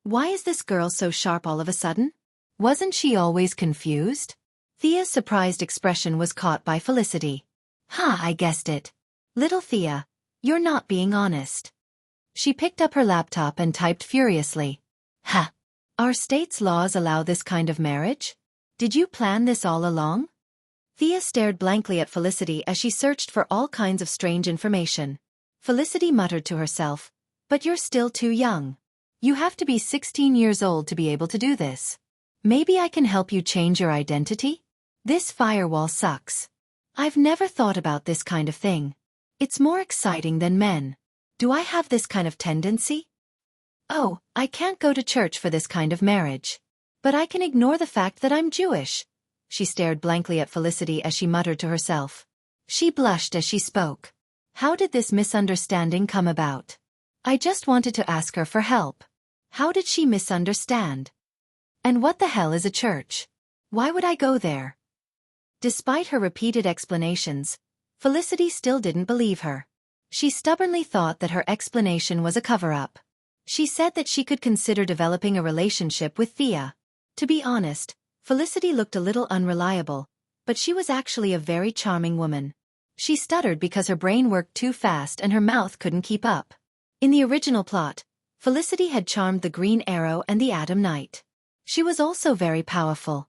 Why is this girl so sharp all of a sudden? Wasn't she always confused? Thea's surprised expression was caught by Felicity. I guessed it. Little Thea, you're not being honest. She picked up her laptop and typed furiously. Our state's laws allow this kind of marriage? Did you plan this all along? Thea stared blankly at Felicity as she searched for all kinds of strange information. Felicity muttered to herself, But you're still too young. You have to be 16 years old to be able to do this. Maybe I can help you change your identity? This firewall sucks. I've never thought about this kind of thing. It's more exciting than men. Do I have this kind of tendency? Oh, I can't go to church for this kind of marriage. But I can ignore the fact that I'm Jewish. She stared blankly at Felicity as she muttered to herself. She blushed as she spoke. How did this misunderstanding come about? I just wanted to ask her for help. How did she misunderstand? And what the hell is a church? Why would I go there? Despite her repeated explanations, Felicity still didn't believe her. She stubbornly thought that her explanation was a cover-up. She said that she could consider developing a relationship with Thea. To be honest, Felicity looked a little unreliable, but she was actually a very charming woman. She stuttered because her brain worked too fast and her mouth couldn't keep up. In the original plot, Felicity had charmed the Green Arrow and the Atom Knight. She was also very powerful.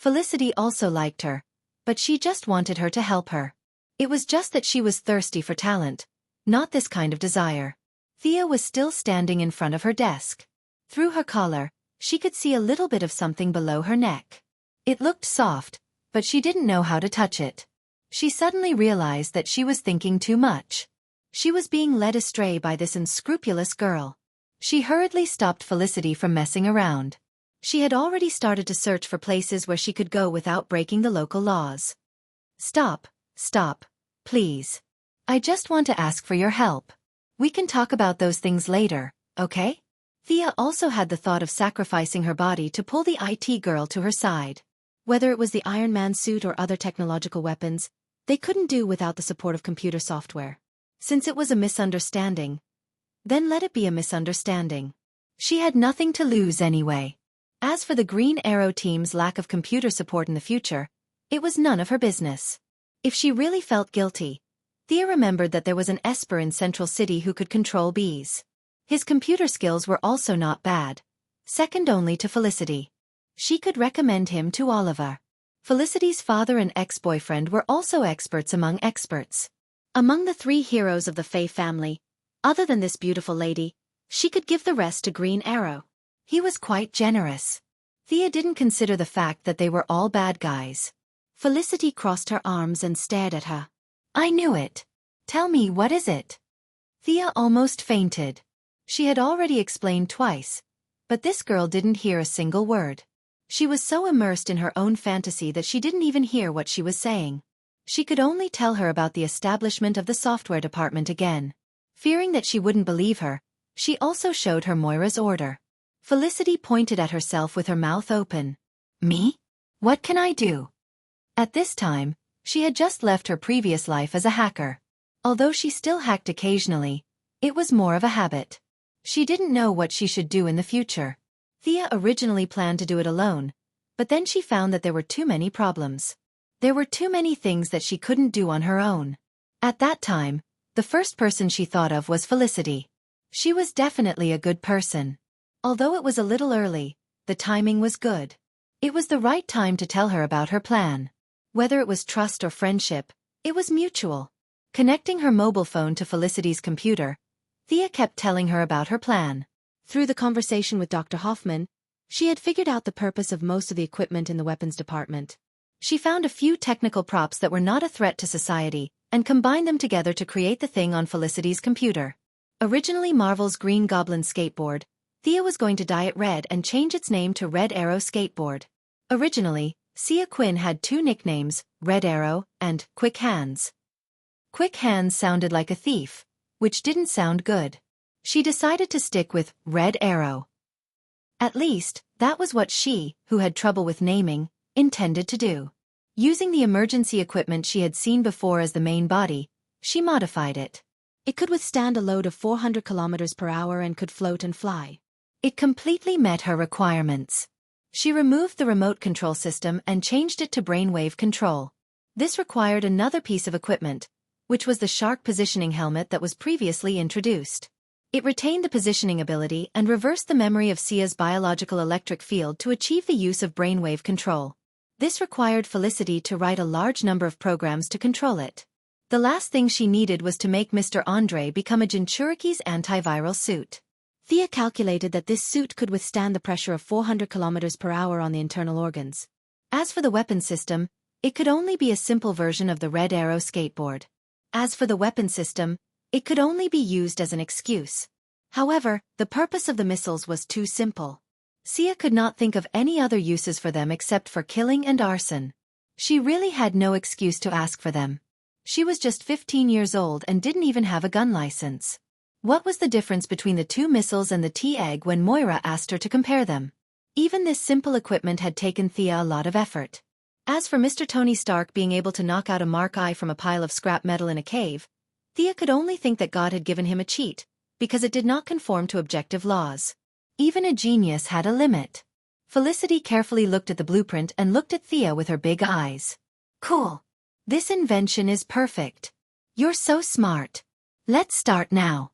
Felicity also liked her, but she just wanted her to help her. It was just that she was thirsty for talent, not this kind of desire. Thea was still standing in front of her desk. Through her collar, she could see a little bit of something below her neck. It looked soft, but she didn't know how to touch it. She suddenly realized that she was thinking too much. She was being led astray by this unscrupulous girl. She hurriedly stopped Felicity from messing around. She had already started to search for places where she could go without breaking the local laws. Stop, please. I just want to ask for your help. We can talk about those things later, okay? Thea also had the thought of sacrificing her body to pull the IT girl to her side. Whether it was the Iron Man suit or other technological weapons, they couldn't do without the support of computer software. Since it was a misunderstanding, then let it be a misunderstanding. She had nothing to lose anyway. As for the Green Arrow team's lack of computer support in the future, it was none of her business. If she really felt guilty, Thea remembered that there was an Esper in Central City who could control bees. His computer skills were also not bad, second only to Felicity. She could recommend him to Oliver. Felicity's father and ex-boyfriend were also experts among experts. Among the 3 heroes of the Faye family, other than this beautiful lady, she could give the rest to Green Arrow. He was quite generous. Thea didn't consider the fact that they were all bad guys. Felicity crossed her arms and stared at her. I knew it. Tell me, what is it? Thea almost fainted. She had already explained twice, but this girl didn't hear a single word. She was so immersed in her own fantasy that she didn't even hear what she was saying. She could only tell her about the establishment of the software department again. Fearing that she wouldn't believe her, she also showed her Moira's order. Felicity pointed at herself with her mouth open. Me? What can I do? At this time, she had just left her previous life as a hacker. Although she still hacked occasionally, it was more of a habit. She didn't know what she should do in the future. Thea originally planned to do it alone, but then she found that there were too many problems. There were too many things that she couldn't do on her own. At that time, the first person she thought of was Felicity. She was definitely a good person. Although it was a little early, the timing was good. It was the right time to tell her about her plan. Whether it was trust or friendship, it was mutual. Connecting her mobile phone to Felicity's computer, Thea kept telling her about her plan. Through the conversation with Dr. Hoffman, she had figured out the purpose of most of the equipment in the weapons department. She found a few technical props that were not a threat to society, and combined them together to create the thing on Felicity's computer. Originally Marvel's Green Goblin skateboard, Thea was going to dye it red and change its name to Red Arrow Skateboard. Originally, Sia Quinn had 2 nicknames, Red Arrow and Quick Hands. Quick Hands sounded like a thief, which didn't sound good. She decided to stick with Red Arrow. At least, that was what she, who had trouble with naming, intended to do. Using the emergency equipment she had seen before as the main body, she modified it. It could withstand a load of 400 kilometers per hour and could float and fly. It completely met her requirements. She removed the remote control system and changed it to brainwave control. This required another piece of equipment, which was the shark positioning helmet that was previously introduced. It retained the positioning ability and reversed the memory of Sia's biological electric field to achieve the use of brainwave control. This required Felicity to write a large number of programs to control it. The last thing she needed was to make Mr. Andre become a Jinchuriki's antiviral suit. Thea calculated that this suit could withstand the pressure of 400 kilometers per hour on the internal organs. As for the weapon system, it could only be a simple version of the Red Arrow skateboard. It could only be used as an excuse. However, the purpose of the missiles was too simple. Sia could not think of any other uses for them except for killing and arson. She really had no excuse to ask for them. She was just 15 years old and didn't even have a gun license. What was the difference between the 2 missiles and the T-egg when Moira asked her to compare them? Even this simple equipment had taken Thea a lot of effort. As for Mr. Tony Stark being able to knock out a Mark I from a pile of scrap metal in a cave, Thea could only think that God had given him a cheat, because it did not conform to objective laws. Even a genius had a limit. Felicity carefully looked at the blueprint and looked at Thea with her big eyes. Cool. This invention is perfect. You're so smart. Let's start now.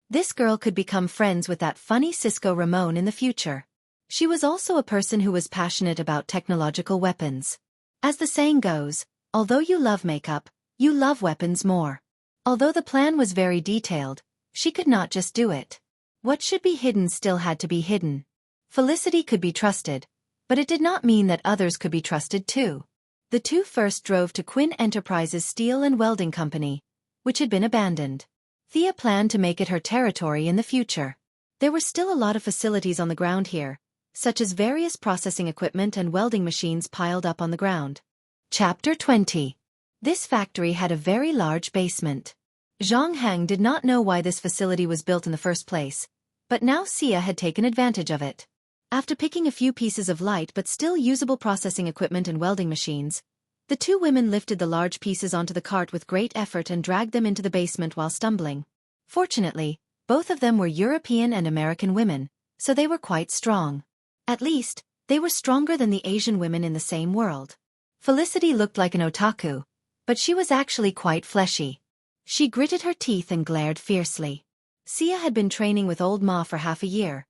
This girl could become friends with that funny Cisco Ramon in the future. She was also a person who was passionate about technological weapons. As the saying goes, although you love makeup, you love weapons more. Although the plan was very detailed, she could not just do it. What should be hidden still had to be hidden. Felicity could be trusted, but it did not mean that others could be trusted too. The two first drove to Quinn Enterprises Steel and Welding Company, which had been abandoned. Thea planned to make it her territory in the future. There were still a lot of facilities on the ground here, such as various processing equipment and welding machines piled up on the ground. Chapter 20. This factory had a very large basement. Jianghu did not know why this facility was built in the first place, but now Xia had taken advantage of it. After picking a few pieces of light but still usable processing equipment and welding machines, the two women lifted the large pieces onto the cart with great effort and dragged them into the basement while stumbling. Fortunately, both of them were European and American women, so they were quite strong. At least, they were stronger than the Asian women in the same world. Felicity looked like an otaku, but she was actually quite fleshy. She gritted her teeth and glared fiercely. Xia had been training with old Ma for half a year,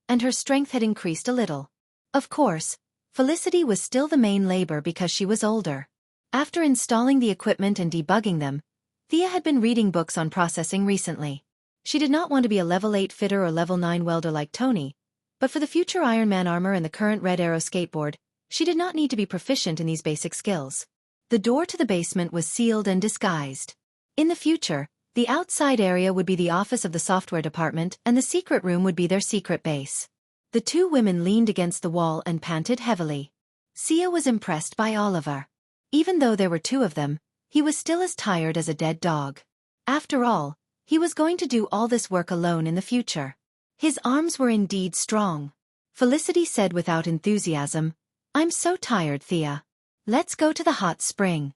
and her strength had increased a little. Of course, Felicity was still the main labor because she was older. After installing the equipment and debugging them, Thea had been reading books on processing recently. She did not want to be a level 8 fitter or level 9 welder like Tony, but for the future Iron Man armor and the current Red Arrow skateboard, she did not need to be proficient in these basic skills. The door to the basement was sealed and disguised. In the future, the outside area would be the office of the software department and the secret room would be their secret base. The two women leaned against the wall and panted heavily. Xia was impressed by Oliver. Even though there were two of them, he was still as tired as a dead dog. After all, he was going to do all this work alone in the future. His arms were indeed strong. Felicity said without enthusiasm, "I'm so tired, Thea. Let's go to the hot spring."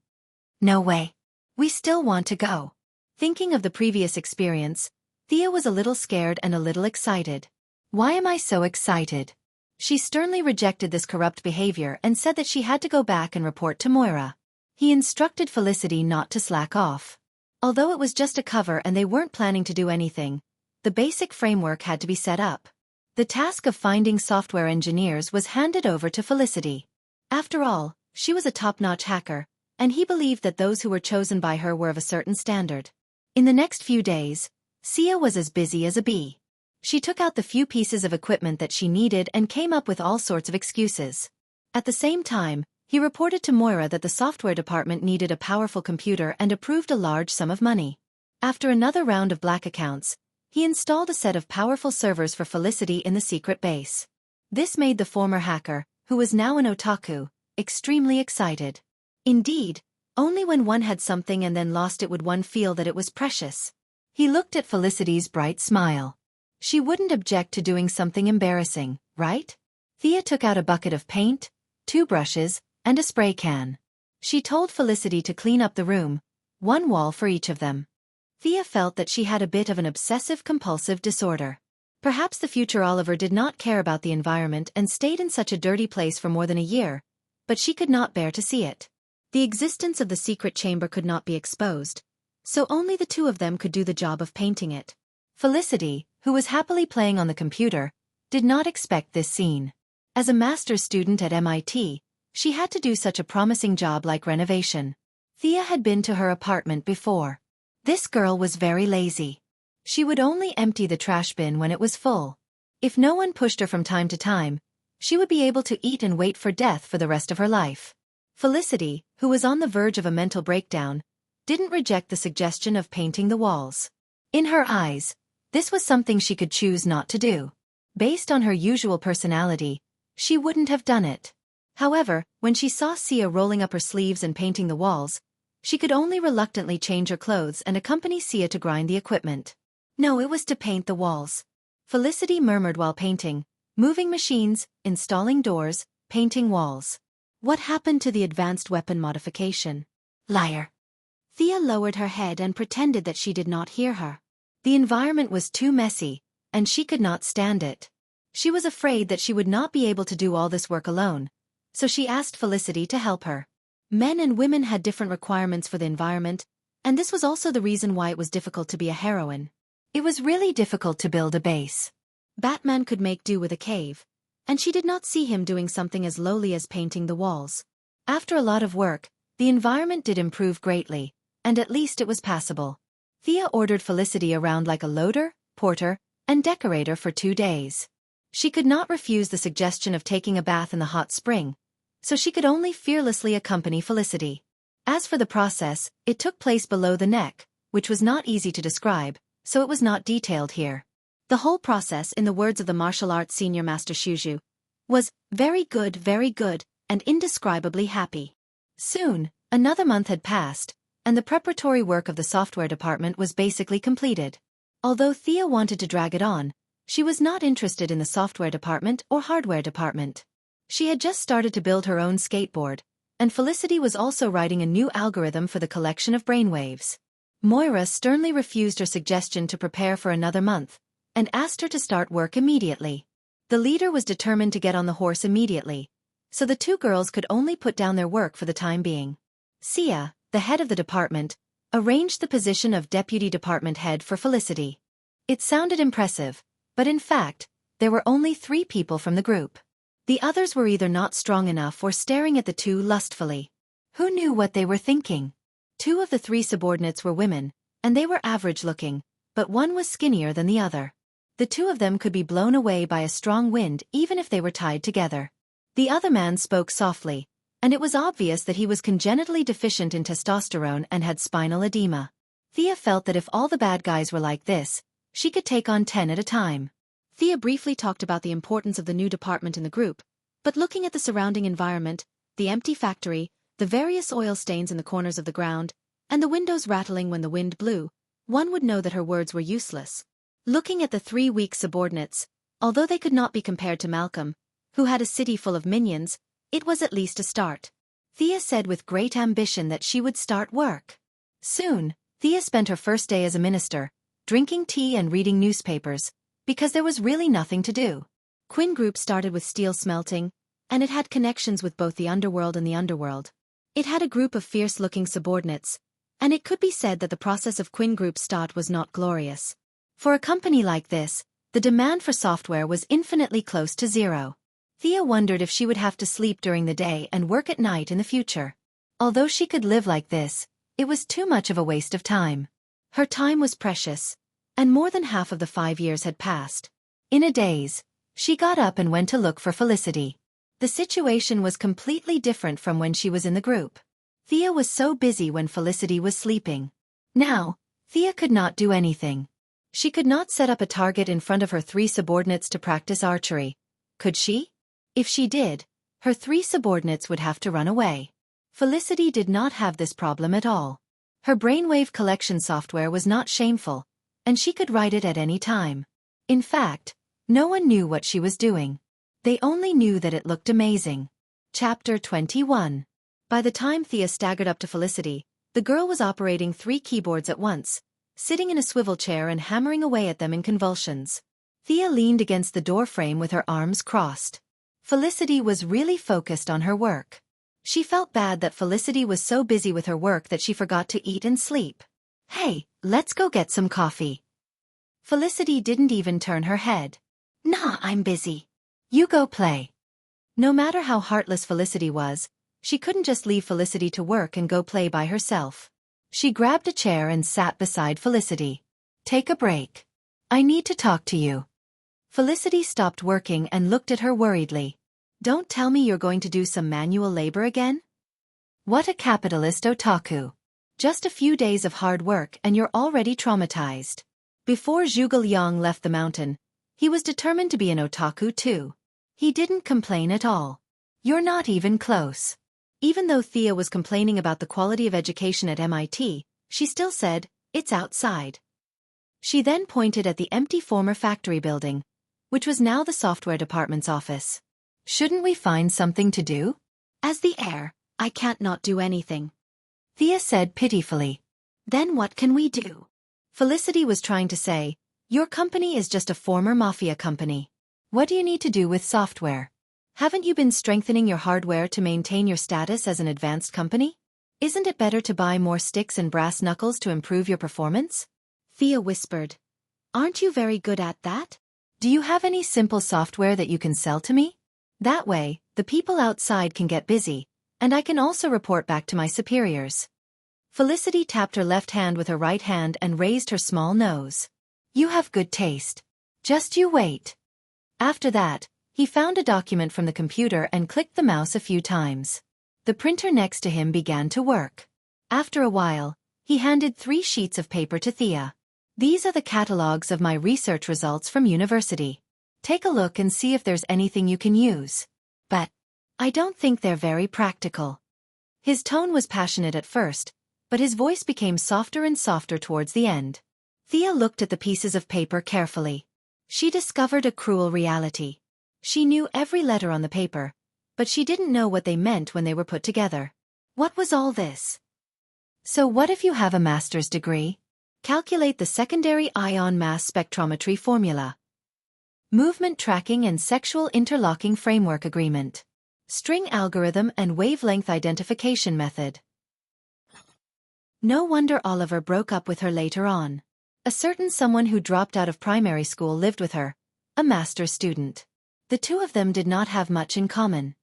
"No way. We still want to go." Thinking of the previous experience, Thea was a little scared and a little excited. "Why am I so excited?" She sternly rejected this corrupt behavior and said that she had to go back and report to Moira. He instructed Felicity not to slack off. Although it was just a cover and they weren't planning to do anything, the basic framework had to be set up. The task of finding software engineers was handed over to Felicity. After all, she was a top-notch hacker, and he believed that those who were chosen by her were of a certain standard. In the next few days, Xia was as busy as a bee. She took out the few pieces of equipment that she needed and came up with all sorts of excuses. At the same time, he reported to Moira that the software department needed a powerful computer and approved a large sum of money. After another round of black accounts, he installed a set of powerful servers for Felicity in the secret base. This made the former hacker, who was now an otaku, extremely excited. Indeed, only when one had something and then lost it would one feel that it was precious. He looked at Felicity's bright smile. She wouldn't object to doing something embarrassing, right? Thea took out a bucket of paint, 2 brushes, and a spray can. She told Felicity to clean up the room, 1 wall for each of them. Thea felt that she had a bit of an obsessive-compulsive disorder. Perhaps the future Oliver did not care about the environment and stayed in such a dirty place for more than a year, but she could not bear to see it. The existence of the secret chamber could not be exposed, so only the two of them could do the job of painting it. Felicity, who was happily playing on the computer, did not expect this scene. As a master's student at MIT, she had to do such a promising job like renovation. Thea had been to her apartment before. This girl was very lazy. She would only empty the trash bin when it was full. If no one pushed her from time to time, she would be able to eat and wait for death for the rest of her life. Felicity, who was on the verge of a mental breakdown, didn't reject the suggestion of painting the walls. In her eyes, this was something she could choose not to do. Based on her usual personality, she wouldn't have done it. However, when she saw Xia rolling up her sleeves and painting the walls, she could only reluctantly change her clothes and accompany Xia to grind the equipment. No, it was to paint the walls. Felicity murmured while painting, moving machines, installing doors, painting walls. What happened to the advanced weapon modification? Liar. Thea lowered her head and pretended that she did not hear her. The environment was too messy, and she could not stand it. She was afraid that she would not be able to do all this work alone, so she asked Felicity to help her. Men and women had different requirements for the environment, and this was also the reason why it was difficult to be a heroine. It was really difficult to build a base. Batman could make do with a cave, and she did not see him doing something as lowly as painting the walls. After a lot of work, the environment did improve greatly, and at least it was passable. Thea ordered Felicity around like a loader, porter, and decorator for 2 days. She could not refuse the suggestion of taking a bath in the hot spring, so she could only fearlessly accompany Felicity. As for the process, it took place below the neck, which was not easy to describe, so it was not detailed here. The whole process, in the words of the martial arts senior master Shuzhu, was very good, and indescribably happy. Soon, another month had passed, and the preparatory work of the software department was basically completed. Although Thea wanted to drag it on, she was not interested in the software department or hardware department. She had just started to build her own skateboard, and Felicity was also writing a new algorithm for the collection of brainwaves. Moira sternly refused her suggestion to prepare for another month, and asked her to start work immediately. The leader was determined to get on the horse immediately, so the 2 girls could only put down their work for the time being. Xia, the head of the department, arranged the position of deputy department head for Felicity. It sounded impressive, but in fact, there were only 3 people from the group. The others were either not strong enough or staring at the 2 lustfully. Who knew what they were thinking? 2 of the 3 subordinates were women, and they were average-looking, but one was skinnier than the other. The 2 of them could be blown away by a strong wind even if they were tied together. The other man spoke softly, and it was obvious that he was congenitally deficient in testosterone and had spinal edema. Thea felt that if all the bad guys were like this, she could take on 10 at a time. Thea briefly talked about the importance of the new department in the group, but looking at the surrounding environment, the empty factory, the various oil stains in the corners of the ground, and the windows rattling when the wind blew, one would know that her words were useless. Looking at the 3 weak subordinates, although they could not be compared to Malcolm, who had a city full of minions, it was at least a start. Thea said with great ambition that she would start work. Soon, Thea spent her first day as a minister, drinking tea and reading newspapers, because there was really nothing to do. Quinn Group started with steel smelting, and it had connections with both the underworld and the underworld. It had a group of fierce-looking subordinates, and it could be said that the process of Quinn Group's start was not glorious. For a company like this, the demand for software was infinitely close to zero. Thea wondered if she would have to sleep during the day and work at night in the future. Although she could live like this, it was too much of a waste of time. Her time was precious, and more than half of the 5 years had passed. In a daze, she got up and went to look for Felicity. The situation was completely different from when she was in the group. Thea was so busy when Felicity was sleeping. Now, Thea could not do anything. She could not set up a target in front of her 3 subordinates to practice archery. Could she? If she did, her 3 subordinates would have to run away. Felicity did not have this problem at all. Her brainwave collection software was not shameful, and she could write it at any time. In fact, no one knew what she was doing. They only knew that it looked amazing. Chapter 21. By the time Thea staggered up to Felicity, the girl was operating 3 keyboards at once, sitting in a swivel chair and hammering away at them in convulsions. Thea leaned against the door frame with her arms crossed. Felicity was really focused on her work. She felt bad that Felicity was so busy with her work that she forgot to eat and sleep. Hey, let's go get some coffee. Felicity didn't even turn her head. Nah, I'm busy. You go play. No matter how heartless Felicity was, she couldn't just leave Felicity to work and go play by herself. She grabbed a chair and sat beside Felicity. Take a break. I need to talk to you. Felicity stopped working and looked at her worriedly. Don't tell me you're going to do some manual labor again? What a capitalist otaku. Just a few days of hard work and you're already traumatized. Before Zhuge Liang left the mountain, he was determined to be an otaku too. He didn't complain at all. You're not even close. Even though Thea was complaining about the quality of education at MIT, she still said, it's outside. She then pointed at the empty former factory building, which was now the software department's office. Shouldn't we find something to do? As the heir, I can't not do anything. Thea said pitifully. Then what can we do? Felicity was trying to say, your company is just a former mafia company. What do you need to do with software? Haven't you been strengthening your hardware to maintain your status as an advanced company? Isn't it better to buy more sticks and brass knuckles to improve your performance? Thea whispered. Aren't you very good at that? Do you have any simple software that you can sell to me? That way, the people outside can get busy, and I can also report back to my superiors. Felicity tapped her left hand with her right hand and raised her small nose. You have good taste. Just you wait. After that, he found a document from the computer and clicked the mouse a few times. The printer next to him began to work. After a while, he handed 3 sheets of paper to Thea. These are the catalogs of my research results from university. Take a look and see if there's anything you can use. But I don't think they're very practical. His tone was passionate at first, but his voice became softer and softer towards the end. Thea looked at the pieces of paper carefully. She discovered a cruel reality. She knew every letter on the paper, but she didn't know what they meant when they were put together. What was all this? So what if you have a master's degree? Calculate the secondary ion mass spectrometry formula. Movement tracking and sexual interlocking framework agreement. String algorithm and wavelength identification method. No wonder Oliver broke up with her later on. A certain someone who dropped out of primary school lived with her, a master's student. The two of them did not have much in common.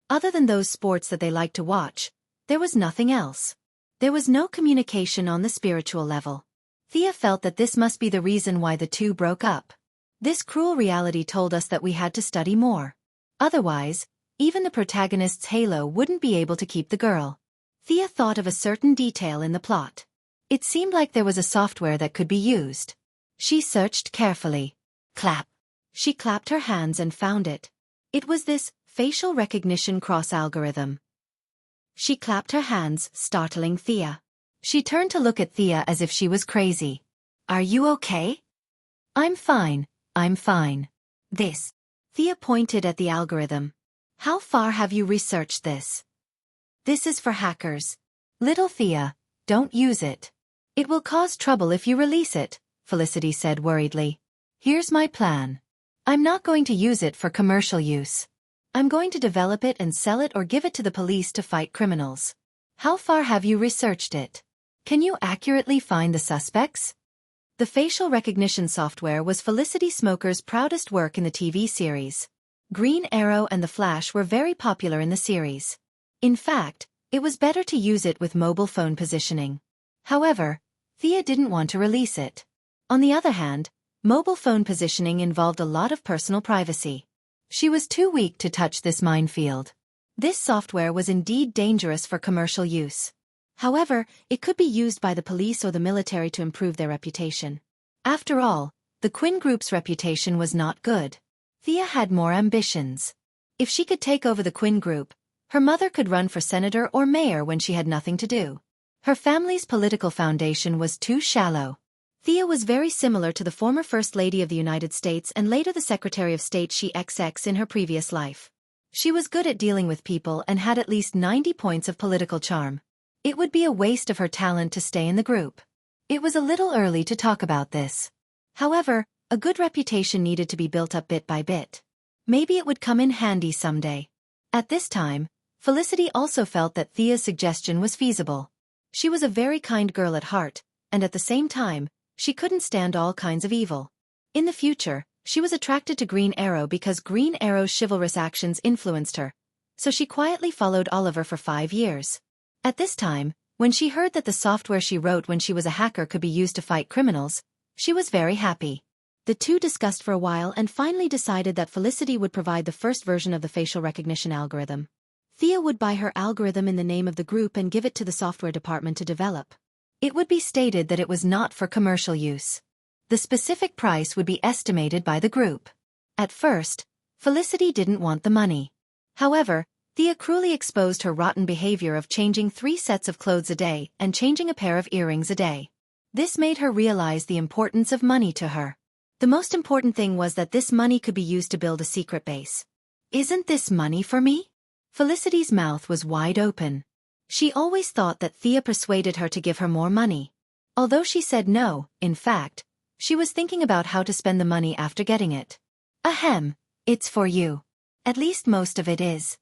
Other than those sports that they liked to watch, there was nothing else. There was no communication on the spiritual level. Thea felt that this must be the reason why the two broke up. This cruel reality told us that we had to study more. Otherwise, even the protagonist's halo wouldn't be able to keep the girl. Thea thought of a certain detail in the plot. It seemed like there was a software that could be used. She searched carefully. Clap. She clapped her hands and found it. It was this facial recognition cross algorithm. She clapped her hands, startling Thea. She turned to look at Thea as if she was crazy. Are you okay? I'm fine. I'm fine. This. Thea pointed at the algorithm. How far have you researched this? This is for hackers. Little Thea, don't use it. It will cause trouble if you release it, Felicity said worriedly. Here's my plan. I'm not going to use it for commercial use. I'm going to develop it and sell it or give it to the police to fight criminals. How far have you researched it? Can you accurately find the suspects? The facial recognition software was Felicity Smoker's proudest work in the TV series. Green Arrow and The Flash were very popular in the series. In fact, it was better to use it with mobile phone positioning. However, Thea didn't want to release it. On the other hand, mobile phone positioning involved a lot of personal privacy. She was too weak to touch this minefield. This software was indeed dangerous for commercial use. However, it could be used by the police or the military to improve their reputation. After all, the Quinn Group's reputation was not good. Thea had more ambitions. If she could take over the Quinn Group, her mother could run for senator or mayor when she had nothing to do. Her family's political foundation was too shallow. Thea was very similar to the former First Lady of the United States and later the Secretary of State Xianxia in her previous life. She was good at dealing with people and had at least 90 points of political charm. It would be a waste of her talent to stay in the group. It was a little early to talk about this. However, a good reputation needed to be built up bit by bit. Maybe it would come in handy someday. At this time, Felicity also felt that Thea's suggestion was feasible. She was a very kind girl at heart, and at the same time, she couldn't stand all kinds of evil. In the future, she was attracted to Green Arrow because Green Arrow's chivalrous actions influenced her, so she quietly followed Oliver for 5 years. At this time, when she heard that the software she wrote when she was a hacker could be used to fight criminals, she was very happy. The two discussed for a while and finally decided that Felicity would provide the first version of the facial recognition algorithm. Thea would buy her algorithm in the name of the group and give it to the software department to develop. It would be stated that it was not for commercial use. The specific price would be estimated by the group. At first, Felicity didn't want the money. However, Thea cruelly exposed her rotten behavior of changing 3 sets of clothes a day and changing a pair of earrings a day. This made her realize the importance of money to her. The most important thing was that this money could be used to build a secret base. Isn't this money for me? Felicity's mouth was wide open. She always thought that Thea persuaded her to give her more money. Although she said no, in fact, she was thinking about how to spend the money after getting it. Ahem, it's for you. At least most of it is.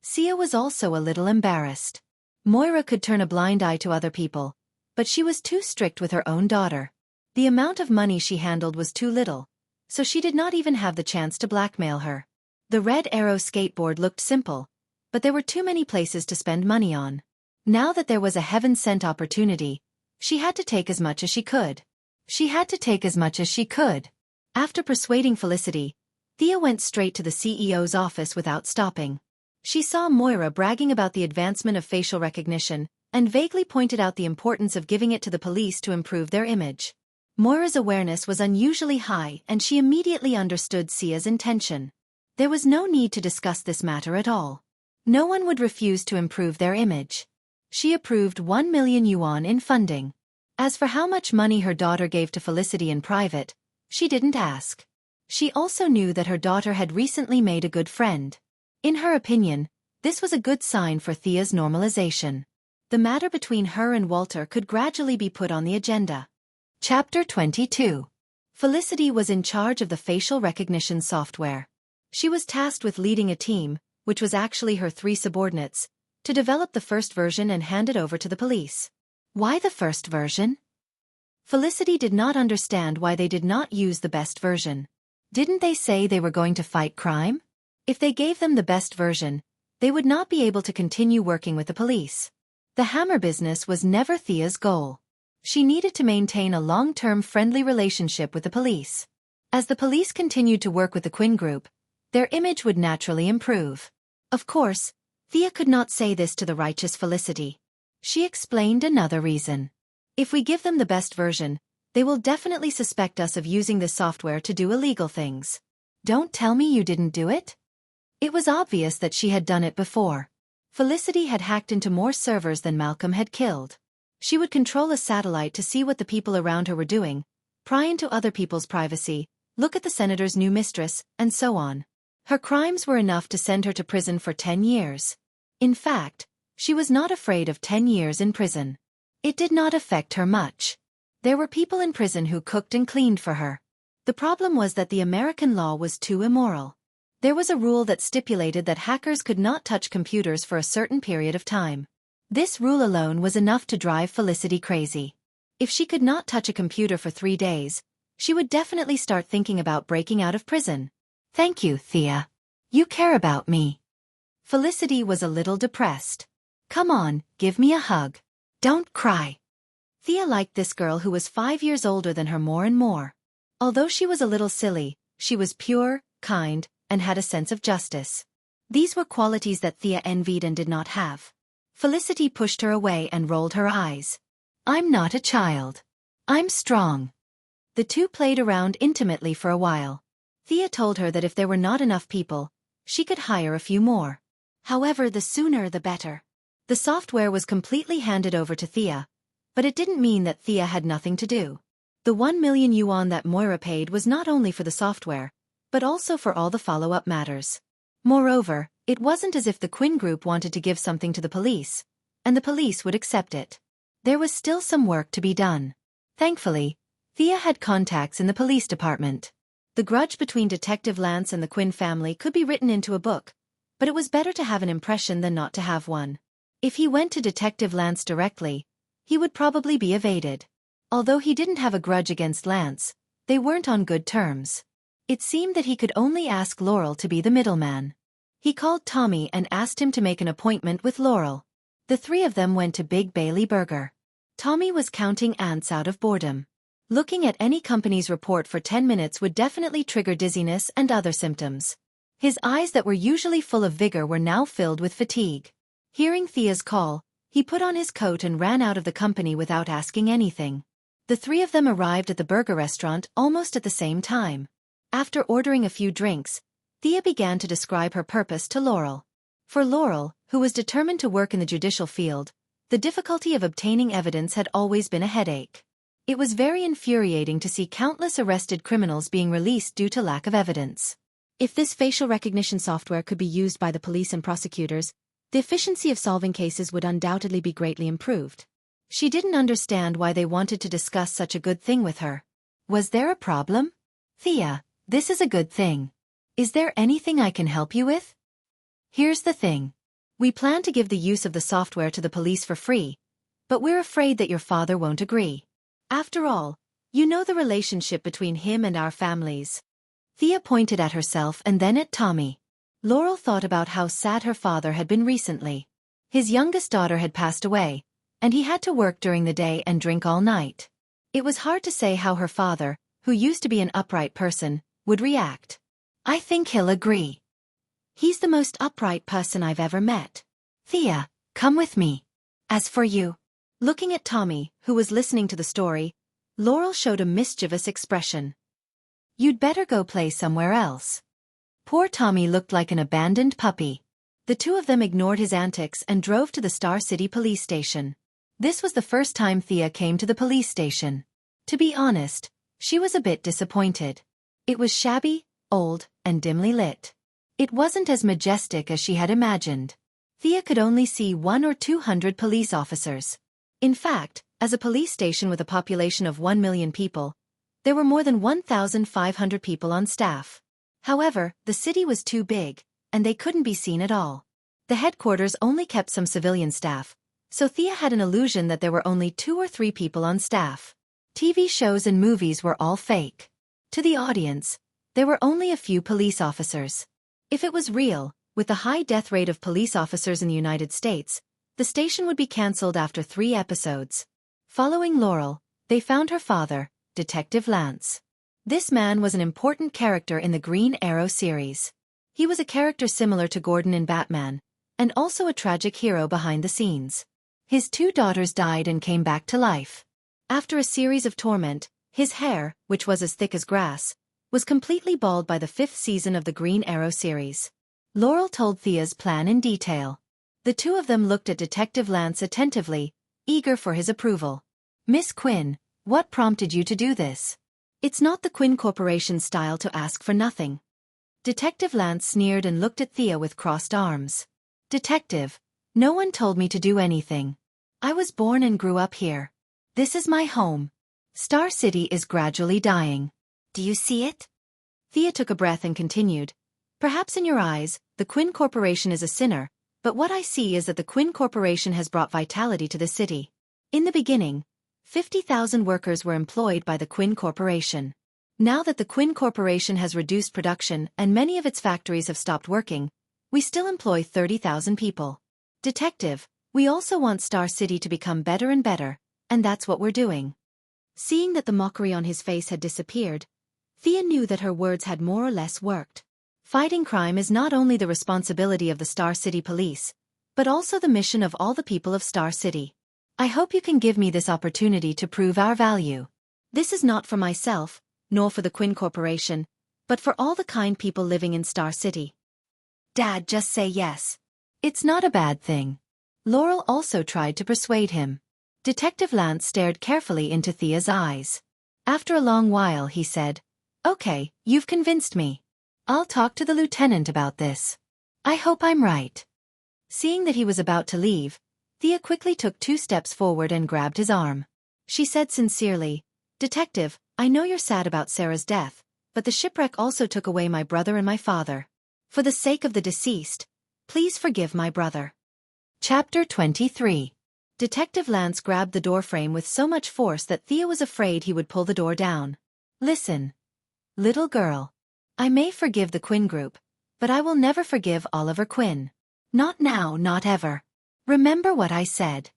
Sia was also a little embarrassed. Moira could turn a blind eye to other people, but she was too strict with her own daughter. The amount of money she handled was too little, so she did not even have the chance to blackmail her. The Red Arrow skateboard looked simple, but there were too many places to spend money on. Now that there was a heaven-sent opportunity, she had to take as much as she could. After persuading Felicity, Thea went straight to the CEO's office without stopping. She saw Moira bragging about the advancement of facial recognition, and vaguely pointed out the importance of giving it to the police to improve their image. Moira's awareness was unusually high, and she immediately understood Sia's intention. There was no need to discuss this matter at all. No one would refuse to improve their image. She approved 1 million yuan in funding. As for how much money her daughter gave to Felicity in private, she didn't ask. She also knew that her daughter had recently made a good friend. In her opinion, this was a good sign for Thea's normalization. The matter between her and Walter could gradually be put on the agenda. Chapter 22. Felicity was in charge of the facial recognition software. She was tasked with leading a team, which was actually her 3 subordinates, to develop the first version and hand it over to the police. Why the first version? Felicity did not understand why they did not use the best version. Didn't they say they were going to fight crime? If they gave them the best version, they would not be able to continue working with the police. The hammer business was never Thea's goal. She needed to maintain a long-term friendly relationship with the police. As the police continued to work with the Quinn Group, their image would naturally improve. Of course, Thea could not say this to the righteous Felicity. She explained another reason. If we give them the best version, they will definitely suspect us of using this software to do illegal things. Don't tell me you didn't do it? It was obvious that she had done it before. Felicity had hacked into more servers than Malcolm had killed. She would control a satellite to see what the people around her were doing, pry into other people's privacy, look at the senator's new mistress, and so on. Her crimes were enough to send her to prison for 10 years. In fact, she was not afraid of 10 years in prison. It did not affect her much. There were people in prison who cooked and cleaned for her. The problem was that the American law was too immoral. There was a rule that stipulated that hackers could not touch computers for a certain period of time. This rule alone was enough to drive Felicity crazy. If she could not touch a computer for 3 days, she would definitely start thinking about breaking out of prison. Thank you, Thea. You care about me. Felicity was a little depressed. Come on, give me a hug. Don't cry. Thea liked this girl who was 5 years older than her more and more. Although she was a little silly, she was pure, kind, and had a sense of justice. These were qualities that Thea envied and did not have. Felicity pushed her away and rolled her eyes. I'm not a child. I'm strong. The two played around intimately for a while. Thea told her that if there were not enough people, she could hire a few more. However, the sooner the better. The software was completely handed over to Thea, but it didn't mean that Thea had nothing to do. The 1 million yuan that Moira paid was not only for the software, but also for all the follow-up matters. Moreover, it wasn't as if the Quinn Group wanted to give something to the police, and the police would accept it. There was still some work to be done. Thankfully, Thea had contacts in the police department. The grudge between Detective Lance and the Quinn family could be written into a book, but it was better to have an impression than not to have one. If he went to Detective Lance directly, he would probably be evaded. Although he didn't have a grudge against Lance, they weren't on good terms. It seemed that he could only ask Laurel to be the middleman. He called Tommy and asked him to make an appointment with Laurel. The 3 of them went to Big Bailey Burger. Tommy was counting ants out of boredom. Looking at any company's report for 10 minutes would definitely trigger dizziness and other symptoms. His eyes that were usually full of vigor were now filled with fatigue. Hearing Thea's call, he put on his coat and ran out of the company without asking anything. The 3 of them arrived at the burger restaurant almost at the same time. After ordering a few drinks, Thea began to describe her purpose to Laurel. For Laurel, who was determined to work in the judicial field, the difficulty of obtaining evidence had always been a headache. It was very infuriating to see countless arrested criminals being released due to lack of evidence. If this facial recognition software could be used by the police and prosecutors, the efficiency of solving cases would undoubtedly be greatly improved. She didn't understand why they wanted to discuss such a good thing with her. Was there a problem? Thea, this is a good thing. Is there anything I can help you with? Here's the thing. We plan to give the use of the software to the police for free, but we're afraid that your father won't agree. After all, you know the relationship between him and our families. Thea pointed at herself and then at Tommy. Laurel thought about how sad her father had been recently. His youngest daughter had passed away, and he had to work during the day and drink all night. It was hard to say how her father, who used to be an upright person, would react. I think he'll agree. He's the most upright person I've ever met. Thea, come with me. As for you. Looking at Tommy, who was listening to the story, Laurel showed a mischievous expression. You'd better go play somewhere else. Poor Tommy looked like an abandoned puppy. The two of them ignored his antics and drove to the Star City police station. This was the first time Thea came to the police station. To be honest, she was a bit disappointed. It was shabby, old, and dimly lit. It wasn't as majestic as she had imagined. Thea could only see 100 or 200 police officers. In fact, as a police station with a population of 1 million people, there were more than 1,500 people on staff. However, the city was too big, and they couldn't be seen at all. The headquarters only kept some civilian staff, so Thea had an illusion that there were only 2 or 3 people on staff. TV shows and movies were all fake. To the audience, there were only a few police officers. If it was real, with the high death rate of police officers in the United States, the station would be cancelled after 3 episodes. Following Laurel, they found her father, Detective Lance. This man was an important character in the Green Arrow series. He was a character similar to Gordon in Batman, and also a tragic hero behind the scenes. His 2 daughters died and came back to life. After a series of torment, his hair, which was as thick as grass, was completely bald by the 5th season of the Green Arrow series. Laurel told Thea's plan in detail. The two of them looked at Detective Lance attentively, eager for his approval. Miss Quinn, what prompted you to do this? It's not the Quinn Corporation style to ask for nothing. Detective Lance sneered and looked at Thea with crossed arms. Detective, no one told me to do anything. I was born and grew up here. This is my home. Star City is gradually dying. Do you see it? Thea took a breath and continued. Perhaps in your eyes, the Quinn Corporation is a sinner, but what I see is that the Quinn Corporation has brought vitality to the city. In the beginning, 50,000 workers were employed by the Quinn Corporation. Now that the Quinn Corporation has reduced production and many of its factories have stopped working, we still employ 30,000 people. Detective, we also want Star City to become better and better, and that's what we're doing. Seeing that the mockery on his face had disappeared, Thea knew that her words had more or less worked. Fighting crime is not only the responsibility of the Star City Police, but also the mission of all the people of Star City. I hope you can give me this opportunity to prove our value. This is not for myself, nor for the Quinn Corporation, but for all the kind people living in Star City. Dad, just say yes. It's not a bad thing. Laurel also tried to persuade him. Detective Lance stared carefully into Thea's eyes. After a long while he said, Okay, you've convinced me. I'll talk to the lieutenant about this. I hope I'm right. Seeing that he was about to leave, Thea quickly took 2 steps forward and grabbed his arm. She said sincerely, Detective, I know you're sad about Sarah's death, but the shipwreck also took away my brother and my father. For the sake of the deceased, please forgive my brother. Chapter 23. Detective Lance grabbed the doorframe with so much force that Thea was afraid he would pull the door down. Listen. Little girl. I may forgive the Quinn Group, but I will never forgive Oliver Quinn. Not now, not ever. Remember what I said.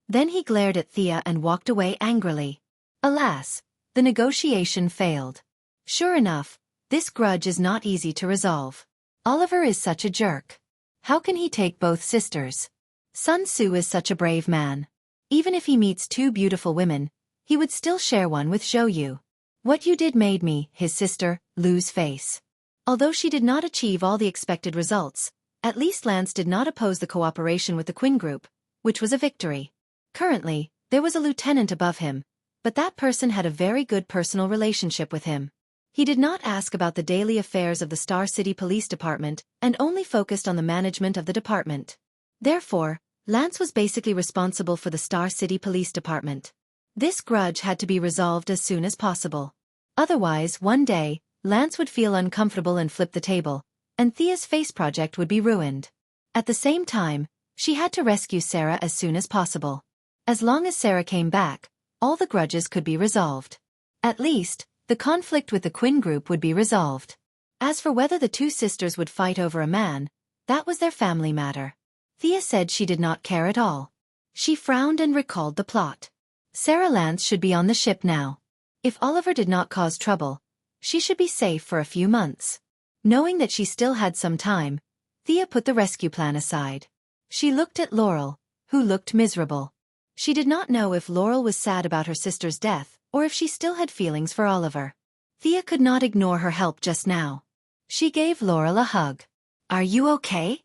Then he glared at Thea and walked away angrily. Alas, the negotiation failed. Sure enough, this grudge is not easy to resolve. Oliver is such a jerk. How can he take both sisters? Sun Tzu is such a brave man. Even if he meets 2 beautiful women, he would still share one with Zhou Yu. What you did made me, his sister, lose face. Although she did not achieve all the expected results, at least Lance did not oppose the cooperation with the Quinn Group, which was a victory. Currently, there was a lieutenant above him, but that person had a very good personal relationship with him. He did not ask about the daily affairs of the Star City Police Department and only focused on the management of the department. Therefore, Lance was basically responsible for the Star City Police Department. This grudge had to be resolved as soon as possible. Otherwise, one day, Lance would feel uncomfortable and flip the table, and Thea's face project would be ruined. At the same time, she had to rescue Sarah as soon as possible. As long as Sarah came back, all the grudges could be resolved. At least, the conflict with the Quinn Group would be resolved. As for whether the two sisters would fight over a man, that was their family matter. Thea said she did not care at all. She frowned and recalled the plot. Sarah Lance should be on the ship now. If Oliver did not cause trouble, she should be safe for a few months. Knowing that she still had some time, Thea put the rescue plan aside. She looked at Laurel, who looked miserable. She did not know if Laurel was sad about her sister's death, or if she still had feelings for Oliver. Thea could not ignore her help just now. She gave Laurel a hug. "Are you okay?"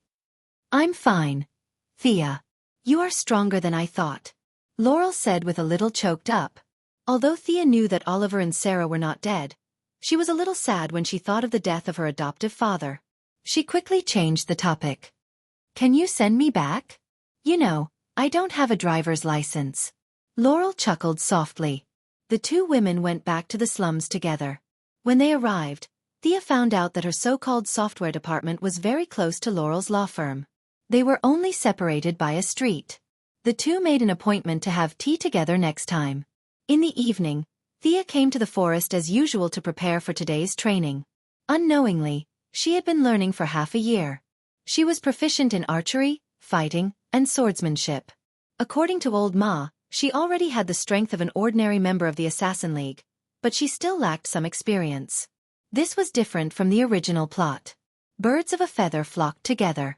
"I'm fine. Thea. You are stronger than I thought," Laurel said with a little choked up. Although Thea knew that Oliver and Sarah were not dead, she was a little sad when she thought of the death of her adoptive father. She quickly changed the topic. "Can you send me back? You know, I don't have a driver's license." Laurel chuckled softly. The two women went back to the slums together. When they arrived, Thea found out that her so-called software department was very close to Laurel's law firm. They were only separated by a street. The two made an appointment to have tea together next time. In the evening, Thea came to the forest as usual to prepare for today's training. Unknowingly, she had been learning for half a year. She was proficient in archery, fighting, and swordsmanship. According to Old Ma, she already had the strength of an ordinary member of the Assassin League, but she still lacked some experience. This was different from the original plot. Birds of a feather flocked together.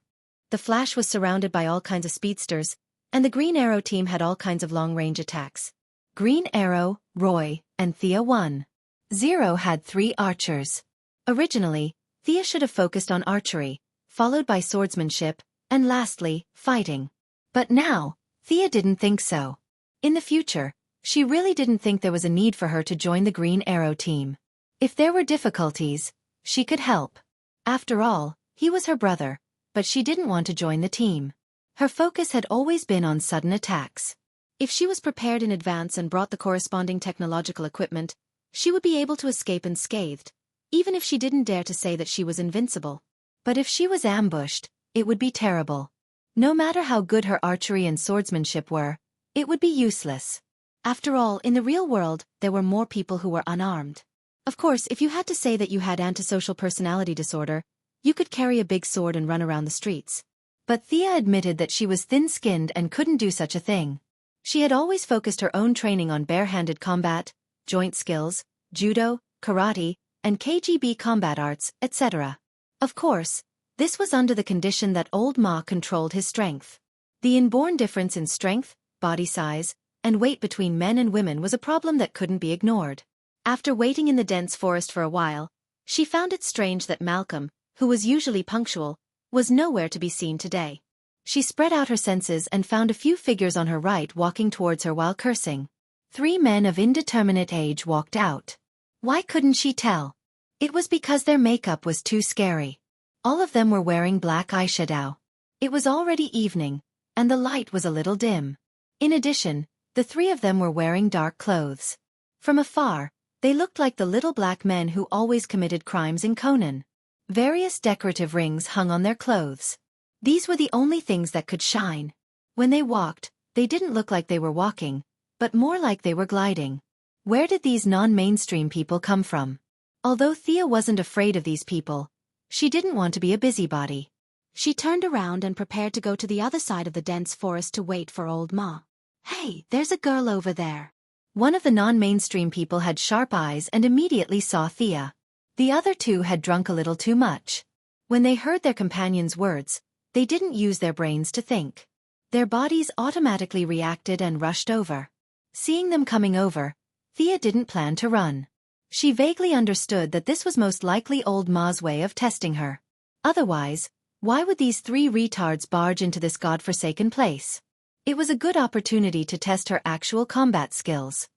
The Flash was surrounded by all kinds of speedsters, and the Green Arrow team had all kinds of long-range attacks. Green Arrow, Roy, and Thea won. Zero had 3 archers. Originally, Thea should have focused on archery, followed by swordsmanship, and lastly, fighting. But now, Thea didn't think so. In the future, she really didn't think there was a need for her to join the Green Arrow team. If there were difficulties, she could help. After all, he was her brother, but she didn't want to join the team. Her focus had always been on sudden attacks. If she was prepared in advance and brought the corresponding technological equipment, she would be able to escape unscathed, even if she didn't dare to say that she was invincible. But if she was ambushed, it would be terrible. No matter how good her archery and swordsmanship were, it would be useless. After all, in the real world, there were more people who were unarmed. Of course, if you had to say that you had antisocial personality disorder, you could carry a big sword and run around the streets. But Thea admitted that she was thin-skinned and couldn't do such a thing. She had always focused her own training on bare-handed combat, joint skills, judo, karate, and KGB combat arts, etc. Of course, this was under the condition that Old Ma controlled his strength. The inborn difference in strength, body size, and weight between men and women was a problem that couldn't be ignored. After waiting in the dense forest for a while, she found it strange that Malcolm, who was usually punctual, was nowhere to be seen today. She spread out her senses and found a few figures on her right walking towards her while cursing. 3 men of indeterminate age walked out. Why couldn't she tell? It was because their makeup was too scary. All of them were wearing black eyeshadow. It was already evening, and the light was a little dim. In addition, the 3 of them were wearing dark clothes. From afar, they looked like the little black men who always committed crimes in Conan. Various decorative rings hung on their clothes. These were the only things that could shine. When they walked, they didn't look like they were walking, but more like they were gliding. Where did these non-mainstream people come from? Although Thea wasn't afraid of these people, she didn't want to be a busybody. She turned around and prepared to go to the other side of the dense forest to wait for Old Ma. "Hey, there's a girl over there." One of the non-mainstream people had sharp eyes and immediately saw Thea. The other 2 had drunk a little too much. When they heard their companion's words, they didn't use their brains to think. Their bodies automatically reacted and rushed over. Seeing them coming over, Thea didn't plan to run. She vaguely understood that this was most likely Old Ma's way of testing her. Otherwise, why would these 3 retards barge into this godforsaken place? It was a good opportunity to test her actual combat skills.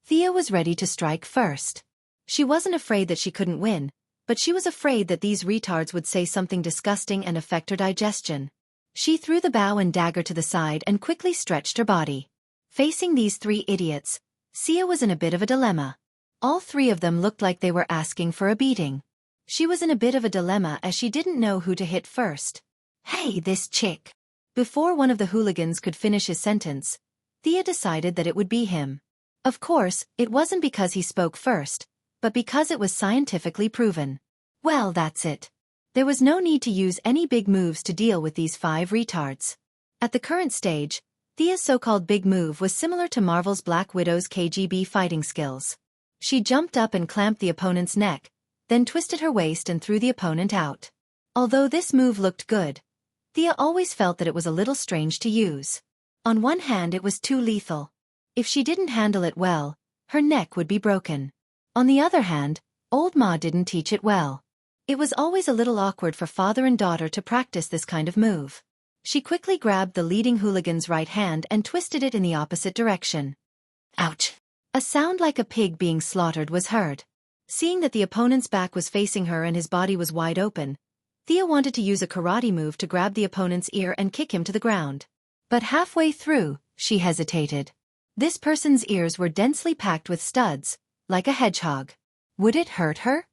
Thea was ready to strike first. She wasn't afraid that she couldn't win, but she was afraid that these retards would say something disgusting and affect her digestion. She threw the bow and dagger to the side and quickly stretched her body. Facing these 3 idiots, Thea was in a bit of a dilemma. All 3 of them looked like they were asking for a beating. She was in a bit of a dilemma as she didn't know who to hit first. "Hey, this chick." Before one of the hooligans could finish his sentence, Thea decided that it would be him. Of course, it wasn't because he spoke first, but because it was scientifically proven. Well, that's it. There was no need to use any big moves to deal with these 5 retards. At the current stage, Thea's so-called big move was similar to Marvel's Black Widow's KGB fighting skills. She jumped up and clamped the opponent's neck, then twisted her waist and threw the opponent out. Although this move looked good, Thea always felt that it was a little strange to use. On one hand, it was too lethal. If she didn't handle it well, her neck would be broken. On the other hand, old Ma didn't teach it well. It was always a little awkward for father and daughter to practice this kind of move. She quickly grabbed the leading hooligan's right hand and twisted it in the opposite direction. Ouch! A sound like a pig being slaughtered was heard. Seeing that the opponent's back was facing her and his body was wide open, Thea wanted to use a karate move to grab the opponent's ear and kick him to the ground. But halfway through, she hesitated. This person's ears were densely packed with studs, like a hedgehog. Would it hurt her?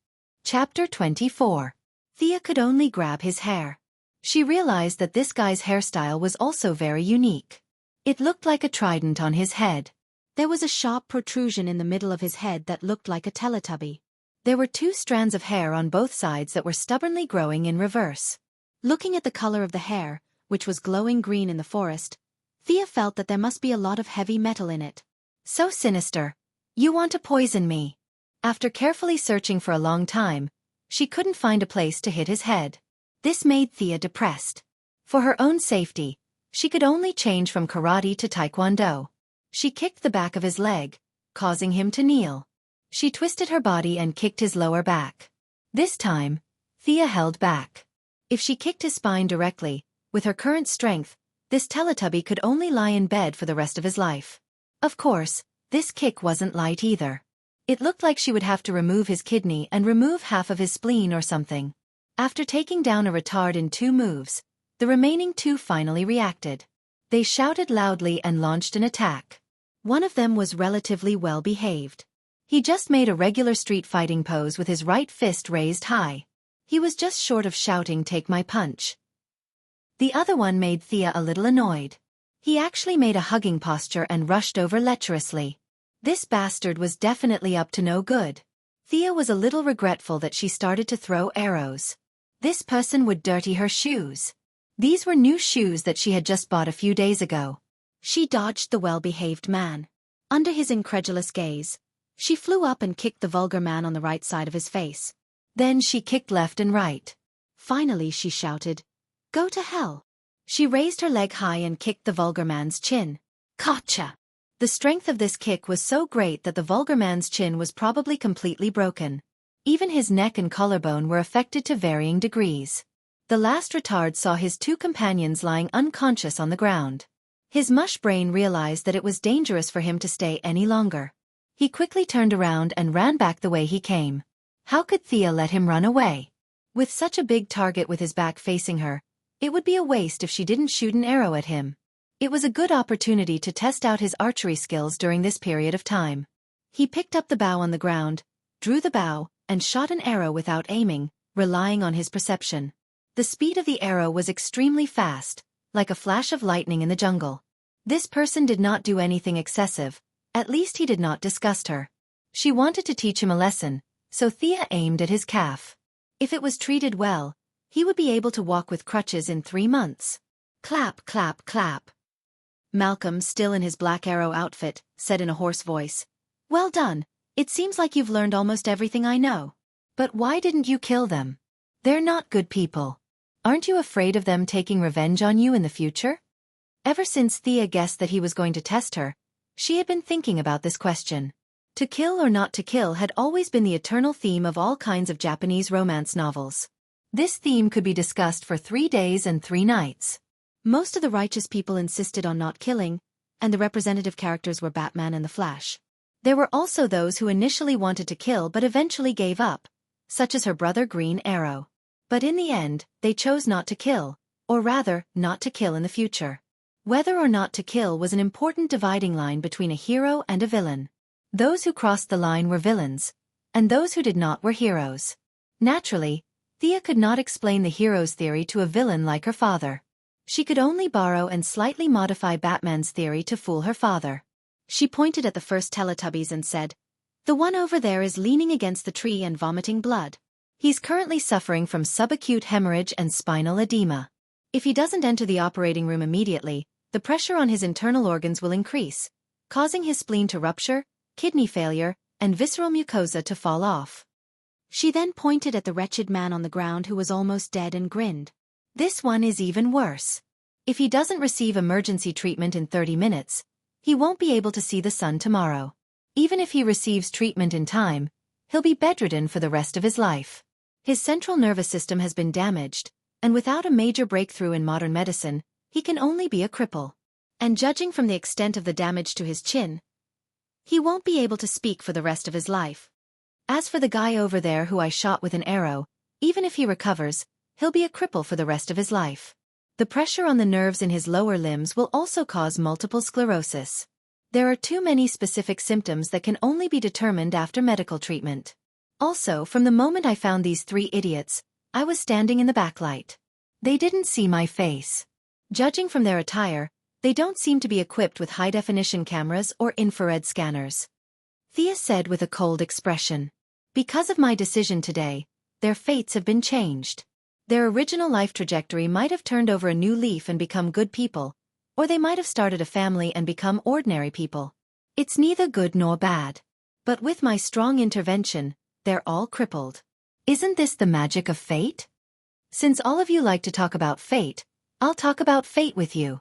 Chapter 24. Thea could only grab his hair. She realized that this guy's hairstyle was also very unique. It looked like a trident on his head. There was a sharp protrusion in the middle of his head that looked like a Teletubby. There were 2 strands of hair on both sides that were stubbornly growing in reverse. Looking at the color of the hair, which was glowing green in the forest, Thea felt that there must be a lot of heavy metal in it. So sinister. You want to poison me? After carefully searching for a long time, she couldn't find a place to hit his head. This made Thea depressed. For her own safety, she could only change from karate to taekwondo. She kicked the back of his leg, causing him to kneel. She twisted her body and kicked his lower back. This time, Thea held back. If she kicked his spine directly, with her current strength, this Teletubby could only lie in bed for the rest of his life. Of course, this kick wasn't light either. It looked like she would have to remove his kidney and remove half of his spleen or something. After taking down a retard in 2 moves, the remaining 2 finally reacted. They shouted loudly and launched an attack. One of them was relatively well behaved. He just made a regular street fighting pose with his right fist raised high. He was just short of shouting, "Take my punch." The other one made Thea a little annoyed. He actually made a hugging posture and rushed over lecherously. This bastard was definitely up to no good. Thea was a little regretful that she started to throw arrows. This person would dirty her shoes. These were new shoes that she had just bought a few days ago. She dodged the well-behaved man. Under his incredulous gaze, she flew up and kicked the vulgar man on the right side of his face. Then she kicked left and right. Finally she shouted, "Go to hell." She raised her leg high and kicked the vulgar man's chin. Gotcha! The strength of this kick was so great that the vulgar man's chin was probably completely broken. Even his neck and collarbone were affected to varying degrees. The last retard saw his 2 companions lying unconscious on the ground. His mush brain realized that it was dangerous for him to stay any longer. He quickly turned around and ran back the way he came. How could Thea let him run away? With such a big target with his back facing her, it would be a waste if she didn't shoot an arrow at him. It was a good opportunity to test out his archery skills during this period of time. He picked up the bow on the ground, drew the bow, and shot an arrow without aiming, relying on his perception. The speed of the arrow was extremely fast, like a flash of lightning in the jungle. This person did not do anything excessive. At least he did not disgust her. She wanted to teach him a lesson, so Thea aimed at his calf. If it was treated well, he would be able to walk with crutches in 3 months. Clap, clap, clap. Malcolm, still in his black arrow outfit, said in a hoarse voice, "Well done, it seems like you've learned almost everything I know. But why didn't you kill them? They're not good people. Aren't you afraid of them taking revenge on you in the future?" Ever since Thea guessed that he was going to test her, she had been thinking about this question. To kill or not to kill had always been the eternal theme of all kinds of Japanese romance novels. This theme could be discussed for 3 days and 3 nights. Most of the righteous people insisted on not killing, and the representative characters were Batman and the Flash. There were also those who initially wanted to kill but eventually gave up, such as her brother Green Arrow. But in the end, they chose not to kill, or rather, not to kill in the future. Whether or not to kill was an important dividing line between a hero and a villain. Those who crossed the line were villains, and those who did not were heroes. Naturally, Thea could not explain the hero's theory to a villain like her father. She could only borrow and slightly modify Batman's theory to fool her father. She pointed at the first Teletubbies and said, "The one over there is leaning against the tree and vomiting blood. He's currently suffering from subacute hemorrhage and spinal edema. If he doesn't enter the operating room immediately, the pressure on his internal organs will increase, causing his spleen to rupture, kidney failure, and visceral mucosa to fall off. She then pointed at the wretched man on the ground who was almost dead and grinned. This one is even worse. If he doesn't receive emergency treatment in 30 minutes, he won't be able to see the sun tomorrow. Even if he receives treatment in time, he'll be bedridden for the rest of his life. His central nervous system has been damaged, and without a major breakthrough in modern medicine, he can only be a cripple. And judging from the extent of the damage to his chin, he won't be able to speak for the rest of his life. As for the guy over there who I shot with an arrow, even if he recovers, he'll be a cripple for the rest of his life. The pressure on the nerves in his lower limbs will also cause multiple sclerosis. There are too many specific symptoms that can only be determined after medical treatment. Also, from the moment I found these 3 idiots, I was standing in the backlight. They didn't see my face. Judging from their attire, they don't seem to be equipped with high-definition cameras or infrared scanners. Thea said with a cold expression. Because of my decision today, their fates have been changed. Their original life trajectory might have turned over a new leaf and become good people, or they might have started a family and become ordinary people. It's neither good nor bad. But with my strong intervention, they're all crippled. Isn't this the magic of fate? Since all of you like to talk about fate, I'll talk about fate with you.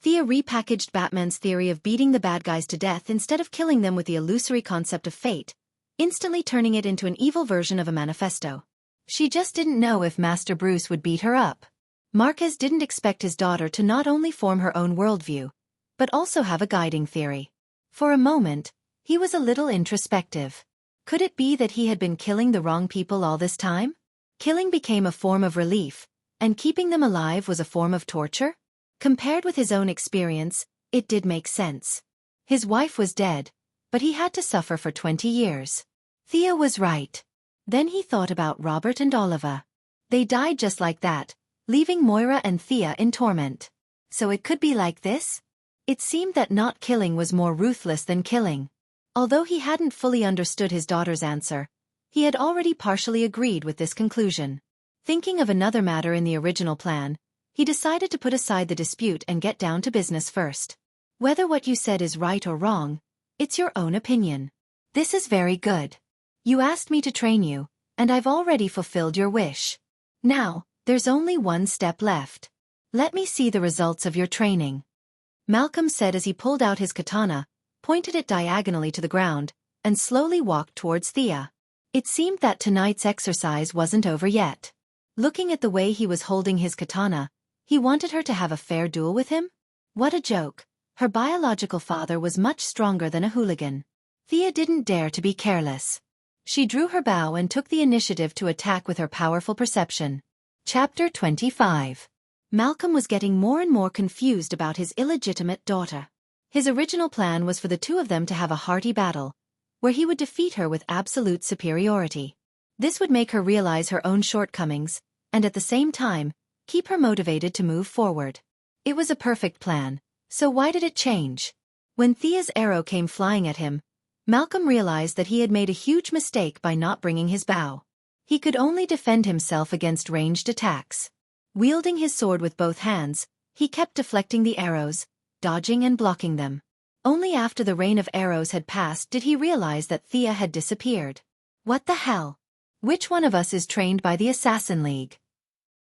Thea repackaged Batman's theory of beating the bad guys to death instead of killing them with the illusory concept of fate, instantly turning it into an evil version of a manifesto. She just didn't know if Master Bruce would beat her up. Marquez didn't expect his daughter to not only form her own worldview, but also have a guiding theory. For a moment, he was a little introspective. Could it be that he had been killing the wrong people all this time? Killing became a form of relief, and keeping them alive was a form of torture? Compared with his own experience, it did make sense. His wife was dead, but he had to suffer for 20 years. Thea was right. Then he thought about Robert and Oliva. They died just like that, leaving Moira and Thea in torment. So it could be like this? It seemed that not killing was more ruthless than killing. Although he hadn't fully understood his daughter's answer, he had already partially agreed with this conclusion. Thinking of another matter in the original plan, he decided to put aside the dispute and get down to business first. Whether what you said is right or wrong, it's your own opinion. This is very good. You asked me to train you, and I've already fulfilled your wish. Now, there's only one step left. Let me see the results of your training. Malcolm said as he pulled out his katana, pointed it diagonally to the ground, and slowly walked towards Thea. It seemed that tonight's exercise wasn't over yet. Looking at the way he was holding his katana, he wanted her to have a fair duel with him? What a joke. Her biological father was much stronger than a hooligan. Thea didn't dare to be careless. She drew her bow and took the initiative to attack with her powerful perception. Chapter 25. Malcolm was getting more and more confused about his illegitimate daughter. His original plan was for the two of them to have a hearty battle, where he would defeat her with absolute superiority. This would make her realize her own shortcomings, and at the same time, keep her motivated to move forward. It was a perfect plan, so why did it change? When Thea's arrow came flying at him, Malcolm realized that he had made a huge mistake by not bringing his bow. He could only defend himself against ranged attacks. Wielding his sword with both hands, he kept deflecting the arrows, dodging and blocking them. Only after the rain of arrows had passed did he realize that Thea had disappeared. What the hell? Which one of us is trained by the Assassin League?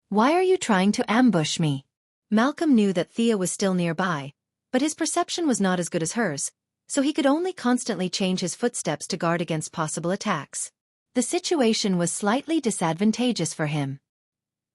Why are you trying to ambush me? Malcolm knew that Thea was still nearby, but his perception was not as good as hers, so he could only constantly change his footsteps to guard against possible attacks. The situation was slightly disadvantageous for him.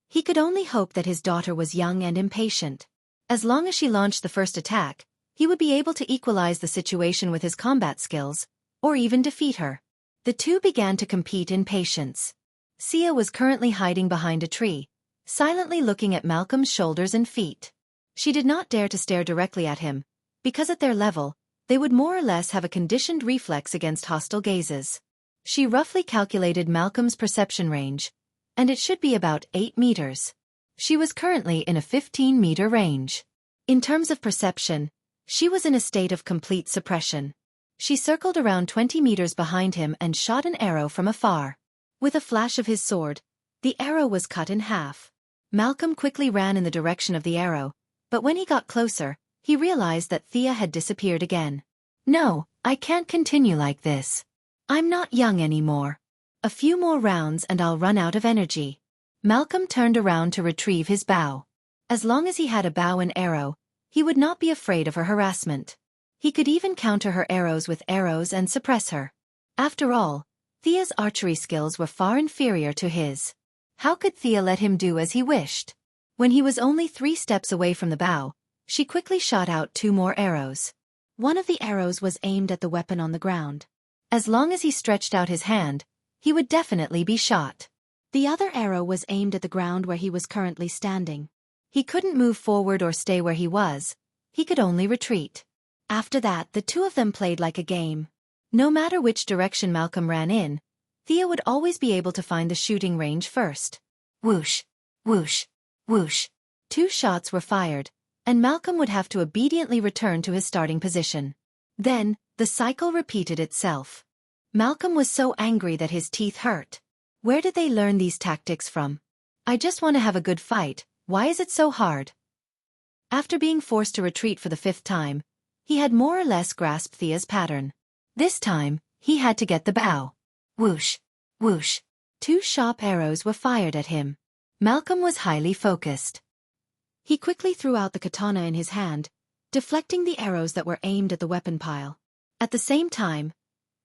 He could only hope that his daughter was young and impatient. As long as she launched the first attack, he would be able to equalize the situation with his combat skills, or even defeat her. The two began to compete in patience. Sia was currently hiding behind a tree, silently looking at Malcolm's shoulders and feet. She did not dare to stare directly at him, because at their level, they would more or less have a conditioned reflex against hostile gazes. She roughly calculated Malcolm's perception range, and it should be about 8 meters. She was currently in a 15-meter range. In terms of perception, she was in a state of complete suppression. She circled around 20 meters behind him and shot an arrow from afar. With a flash of his sword, the arrow was cut in half. Malcolm quickly ran in the direction of the arrow, but when he got closer, he realized that Thea had disappeared again. No, I can't continue like this. I'm not young anymore. A few more rounds and I'll run out of energy. Malcolm turned around to retrieve his bow. As long as he had a bow and arrow, he would not be afraid of her harassment. He could even counter her arrows with arrows and suppress her. After all, Thea's archery skills were far inferior to his. How could Thea let him do as he wished? When he was only 3 steps away from the bow, she quickly shot out 2 more arrows. One of the arrows was aimed at the weapon on the ground. As long as he stretched out his hand, he would definitely be shot. The other arrow was aimed at the ground where he was currently standing. He couldn't move forward or stay where he was. He could only retreat. After that, the two of them played like a game. No matter which direction Malcolm ran in, Thea would always be able to find the shooting range first. Whoosh, whoosh, whoosh. 2 shots were fired, and Malcolm would have to obediently return to his starting position. Then, the cycle repeated itself. Malcolm was so angry that his teeth hurt. Where did they learn these tactics from? I just want to have a good fight, why is it so hard? After being forced to retreat for the 5th time, he had more or less grasped Thea's pattern. This time, he had to get the bow. Whoosh, whoosh. 2 sharp arrows were fired at him. Malcolm was highly focused. He quickly threw out the katana in his hand, deflecting the arrows that were aimed at the weapon pile. At the same time,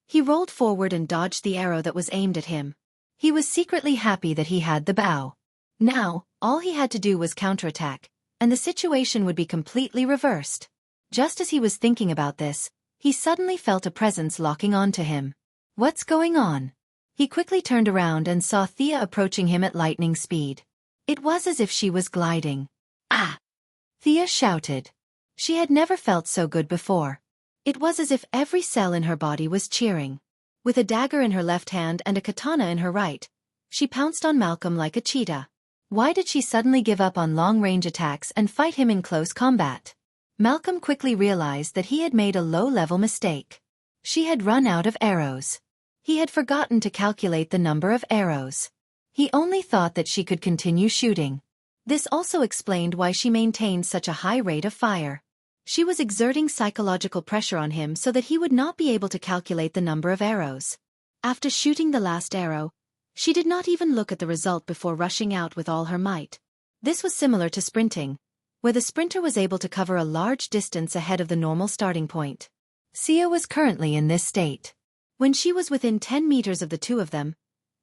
he rolled forward and dodged the arrow that was aimed at him. He was secretly happy that he had the bow. Now, all he had to do was counterattack, and the situation would be completely reversed. Just as he was thinking about this, he suddenly felt a presence locking onto him. What's going on? He quickly turned around and saw Thea approaching him at lightning speed. It was as if she was gliding. Ah! Thea shouted. She had never felt so good before. It was as if every cell in her body was cheering. With a dagger in her left hand and a katana in her right, she pounced on Malcolm like a cheetah. Why did she suddenly give up on long-range attacks and fight him in close combat? Malcolm quickly realized that he had made a low-level mistake. She had run out of arrows. He had forgotten to calculate the number of arrows. He only thought that she could continue shooting. This also explained why she maintained such a high rate of fire. She was exerting psychological pressure on him so that he would not be able to calculate the number of arrows. After shooting the last arrow, she did not even look at the result before rushing out with all her might. This was similar to sprinting, where the sprinter was able to cover a large distance ahead of the normal starting point. Sia was currently in this state. When she was within 10 meters of the two of them,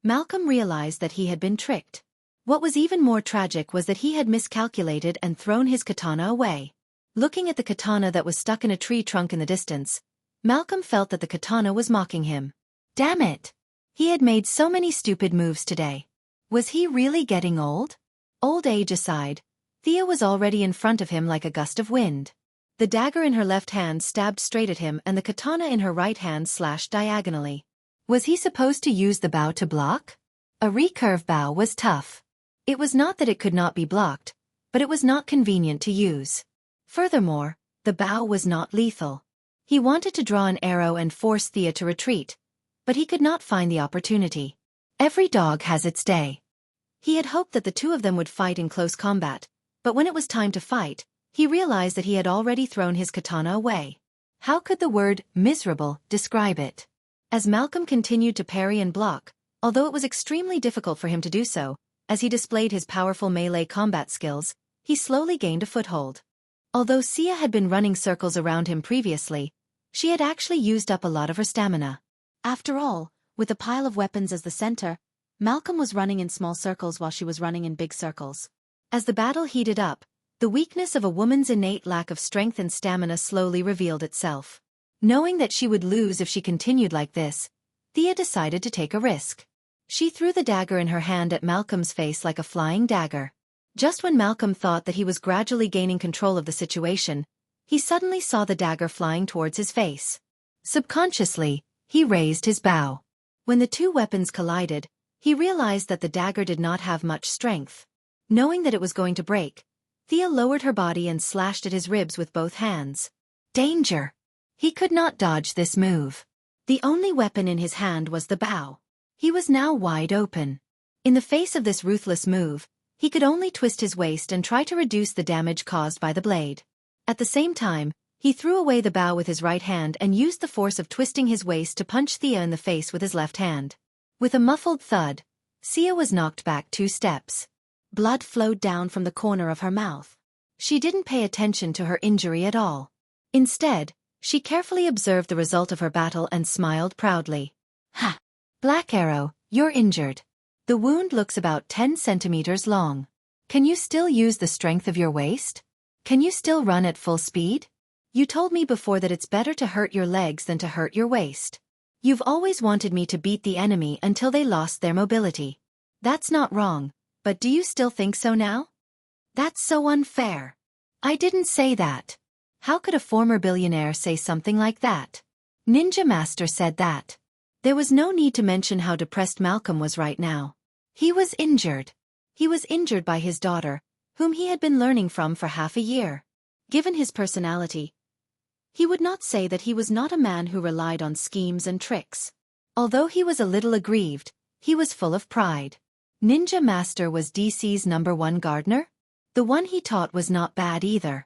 Malcolm realized that he had been tricked. What was even more tragic was that he had miscalculated and thrown his katana away. Looking at the katana that was stuck in a tree trunk in the distance, Malcolm felt that the katana was mocking him. Damn it! He had made so many stupid moves today. Was he really getting old? Old age aside, Thea was already in front of him like a gust of wind. The dagger in her left hand stabbed straight at him and the katana in her right hand slashed diagonally. Was he supposed to use the bow to block? A recurve bow was tough. It was not that it could not be blocked, but it was not convenient to use. Furthermore, the bow was not lethal. He wanted to draw an arrow and force Thea to retreat, but he could not find the opportunity. Every dog has its day. He had hoped that the two of them would fight in close combat, but when it was time to fight, he realized that he had already thrown his katana away. How could the word miserable describe it? As Malcolm continued to parry and block, although it was extremely difficult for him to do so, as he displayed his powerful melee combat skills, he slowly gained a foothold. Although Sia had been running circles around him previously, she had actually used up a lot of her stamina. After all, with a pile of weapons as the center, Malcolm was running in small circles while she was running in big circles. As the battle heated up, the weakness of a woman's innate lack of strength and stamina slowly revealed itself. Knowing that she would lose if she continued like this, Thea decided to take a risk. She threw the dagger in her hand at Malcolm's face like a flying dagger. Just when Malcolm thought that he was gradually gaining control of the situation, he suddenly saw the dagger flying towards his face. Subconsciously, he raised his bow. When the two weapons collided, he realized that the dagger did not have much strength. Knowing that it was going to break, Thea lowered her body and slashed at his ribs with both hands. Danger! He could not dodge this move. The only weapon in his hand was the bow. He was now wide open. In the face of this ruthless move, he could only twist his waist and try to reduce the damage caused by the blade. At the same time, he threw away the bow with his right hand and used the force of twisting his waist to punch Thea in the face with his left hand. With a muffled thud, Xia was knocked back 2 steps. Blood flowed down from the corner of her mouth. She didn't pay attention to her injury at all. Instead, she carefully observed the result of her battle and smiled proudly. Ha! Black Arrow, you're injured. The wound looks about 10 centimeters long. Can you still use the strength of your waist? Can you still run at full speed? You told me before that it's better to hurt your legs than to hurt your waist. You've always wanted me to beat the enemy until they lost their mobility. That's not wrong, but do you still think so now? That's so unfair. I didn't say that. How could a former billionaire say something like that? Ninja Master said that. There was no need to mention how depressed Malcolm was right now. He was injured. He was injured by his daughter, whom he had been learning from for half a year. Given his personality, he would not say that he was not a man who relied on schemes and tricks. Although he was a little aggrieved, he was full of pride. Ninja Master was DC's #1 gardener? The one he taught was not bad either.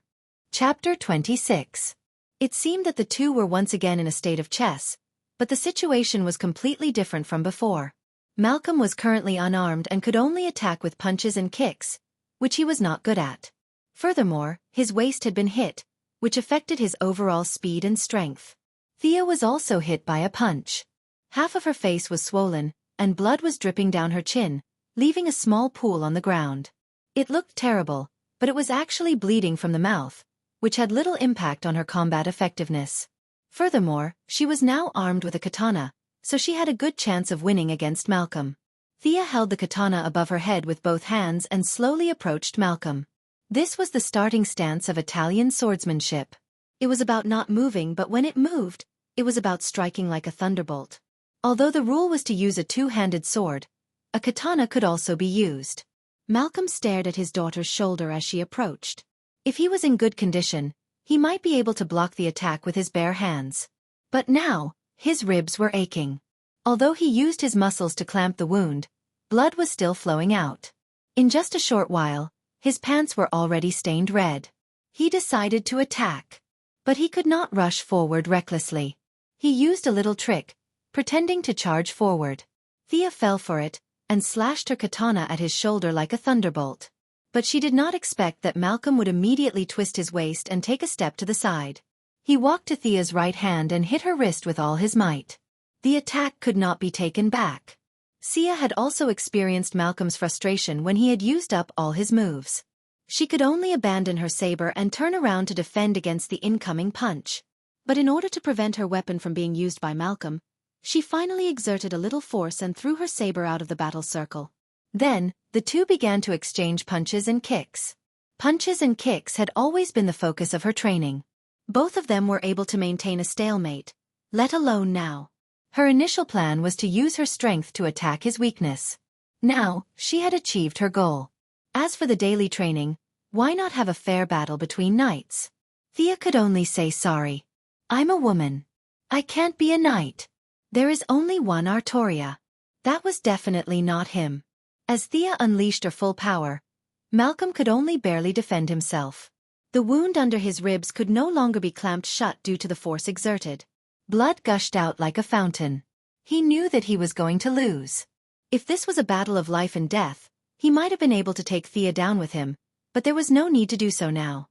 Chapter 26. It seemed that the two were once again in a state of chess, but the situation was completely different from before. Malcolm was currently unarmed and could only attack with punches and kicks, which he was not good at. Furthermore, his waist had been hit, which affected his overall speed and strength. Thea was also hit by a punch. Half of her face was swollen, and blood was dripping down her chin, leaving a small pool on the ground. It looked terrible, but it was actually bleeding from the mouth, which had little impact on her combat effectiveness. Furthermore, she was now armed with a katana, so she had a good chance of winning against Malcolm. Thea held the katana above her head with both hands and slowly approached Malcolm. This was the starting stance of Italian swordsmanship. It was about not moving, but when it moved, it was about striking like a thunderbolt. Although the rule was to use a 2-handed sword, a katana could also be used. Malcolm stared at his daughter's shoulder as she approached. If he was in good condition, he might be able to block the attack with his bare hands. But now, his ribs were aching. Although he used his muscles to clamp the wound, blood was still flowing out. In just a short while, his pants were already stained red. He decided to attack. But he could not rush forward recklessly. He used a little trick, pretending to charge forward. Thea fell for it, and slashed her katana at his shoulder like a thunderbolt. But she did not expect that Malcolm would immediately twist his waist and take a step to the side. He walked to Thea's right hand and hit her wrist with all his might. The attack could not be taken back. Xia had also experienced Malcolm's frustration when he had used up all his moves. She could only abandon her saber and turn around to defend against the incoming punch. But in order to prevent her weapon from being used by Malcolm, she finally exerted a little force and threw her saber out of the battle circle. Then, the two began to exchange punches and kicks. Punches and kicks had always been the focus of her training. Both of them were able to maintain a stalemate, let alone now. Her initial plan was to use her strength to attack his weakness. Now, she had achieved her goal. As for the daily training, why not have a fair battle between knights? Thea could only say sorry. I'm a woman. I can't be a knight. There is only one Artoria. That was definitely not him. As Thea unleashed her full power, Malcolm could only barely defend himself. The wound under his ribs could no longer be clamped shut due to the force exerted. Blood gushed out like a fountain. He knew that he was going to lose. If this was a battle of life and death, he might have been able to take Thea down with him, but there was no need to do so now.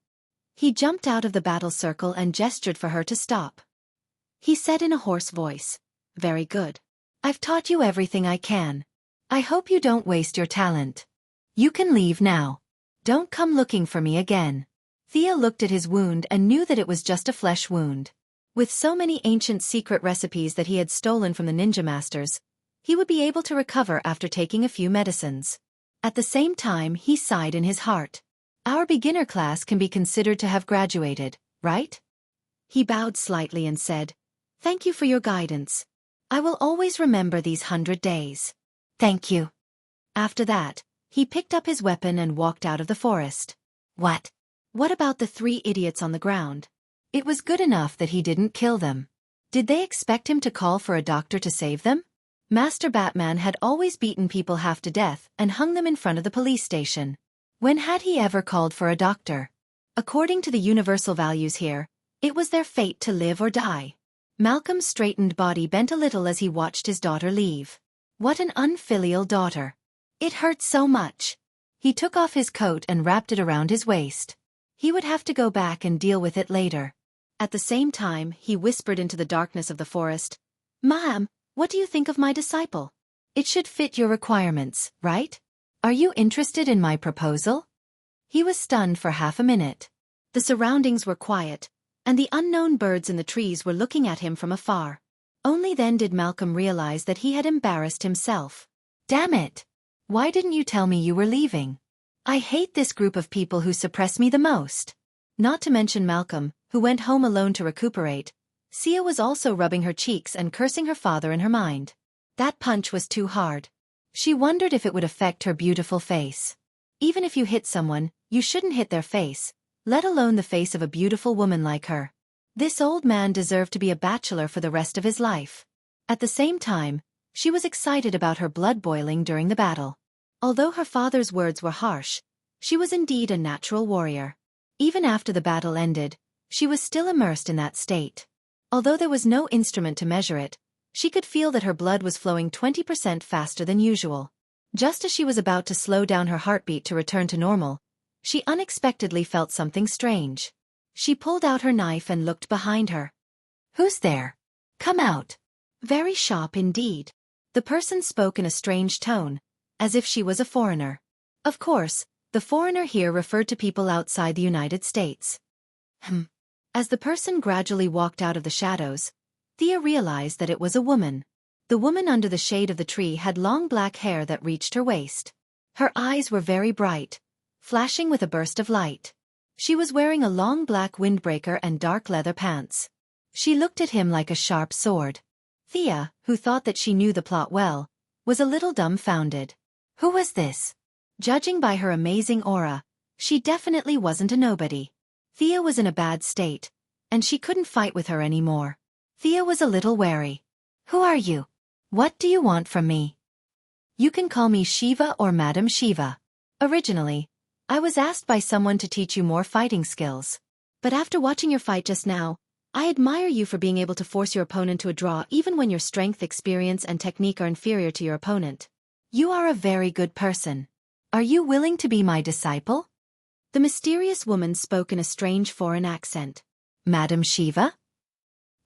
He jumped out of the battle circle and gestured for her to stop. He said in a hoarse voice, "Very good. I've taught you everything I can. I hope you don't waste your talent. You can leave now. Don't come looking for me again." Thea looked at his wound and knew that it was just a flesh wound. With so many ancient secret recipes that he had stolen from the ninja masters, he would be able to recover after taking a few medicines. At the same time, he sighed in his heart. Our beginner class can be considered to have graduated, right? He bowed slightly and said, "Thank you for your guidance. I will always remember these 100 days. Thank you." After that, he picked up his weapon and walked out of the forest. What? What about the 3 idiots on the ground? It was good enough that he didn't kill them. Did they expect him to call for a doctor to save them? Master Batman had always beaten people half to death and hung them in front of the police station. When had he ever called for a doctor? According to the universal values here, it was their fate to live or die. Malcolm's straightened body bent a little as he watched his daughter leave. What an unfilial daughter. It hurt so much. He took off his coat and wrapped it around his waist. He would have to go back and deal with it later. At the same time, he whispered into the darkness of the forest, "Ma'am, what do you think of my disciple? It should fit your requirements, right? Are you interested in my proposal?" He was stunned for half a minute. The surroundings were quiet, and the unknown birds in the trees were looking at him from afar. Only then did Malcolm realize that he had embarrassed himself. Damn it! Why didn't you tell me you were leaving? I hate this group of people who suppress me the most. Not to mention Malcolm, who went home alone to recuperate. Xianxia was also rubbing her cheeks and cursing her father in her mind. That punch was too hard. She wondered if it would affect her beautiful face. Even if you hit someone, you shouldn't hit their face, let alone the face of a beautiful woman like her. This old man deserved to be a bachelor for the rest of his life. At the same time, she was excited about her blood boiling during the battle. Although her father's words were harsh, she was indeed a natural warrior. Even after the battle ended, she was still immersed in that state. Although there was no instrument to measure it, she could feel that her blood was flowing 20% faster than usual. Just as she was about to slow down her heartbeat to return to normal, she unexpectedly felt something strange. She pulled out her knife and looked behind her. "Who's there? Come out." Very sharp indeed. The person spoke in a strange tone, as if she was a foreigner. Of course, the foreigner here referred to people outside the United States. As the person gradually walked out of the shadows, Thea realized that it was a woman. The woman under the shade of the tree had long black hair that reached her waist. Her eyes were very bright, flashing with a burst of light. She was wearing a long black windbreaker and dark leather pants. She looked at him like a sharp sword. Thea, who thought that she knew the plot well, was a little dumbfounded. Who was this? Judging by her amazing aura, she definitely wasn't a nobody. Thea was in a bad state, and she couldn't fight with her anymore. Thea was a little wary. "Who are you? What do you want from me?" "You can call me Shiva or Madam Shiva. Originally, I was asked by someone to teach you more fighting skills. But after watching your fight just now, I admire you for being able to force your opponent to a draw even when your strength, experience, and technique are inferior to your opponent. You are a very good person. Are you willing to be my disciple?" The mysterious woman spoke in a strange foreign accent. "Madam Shiva?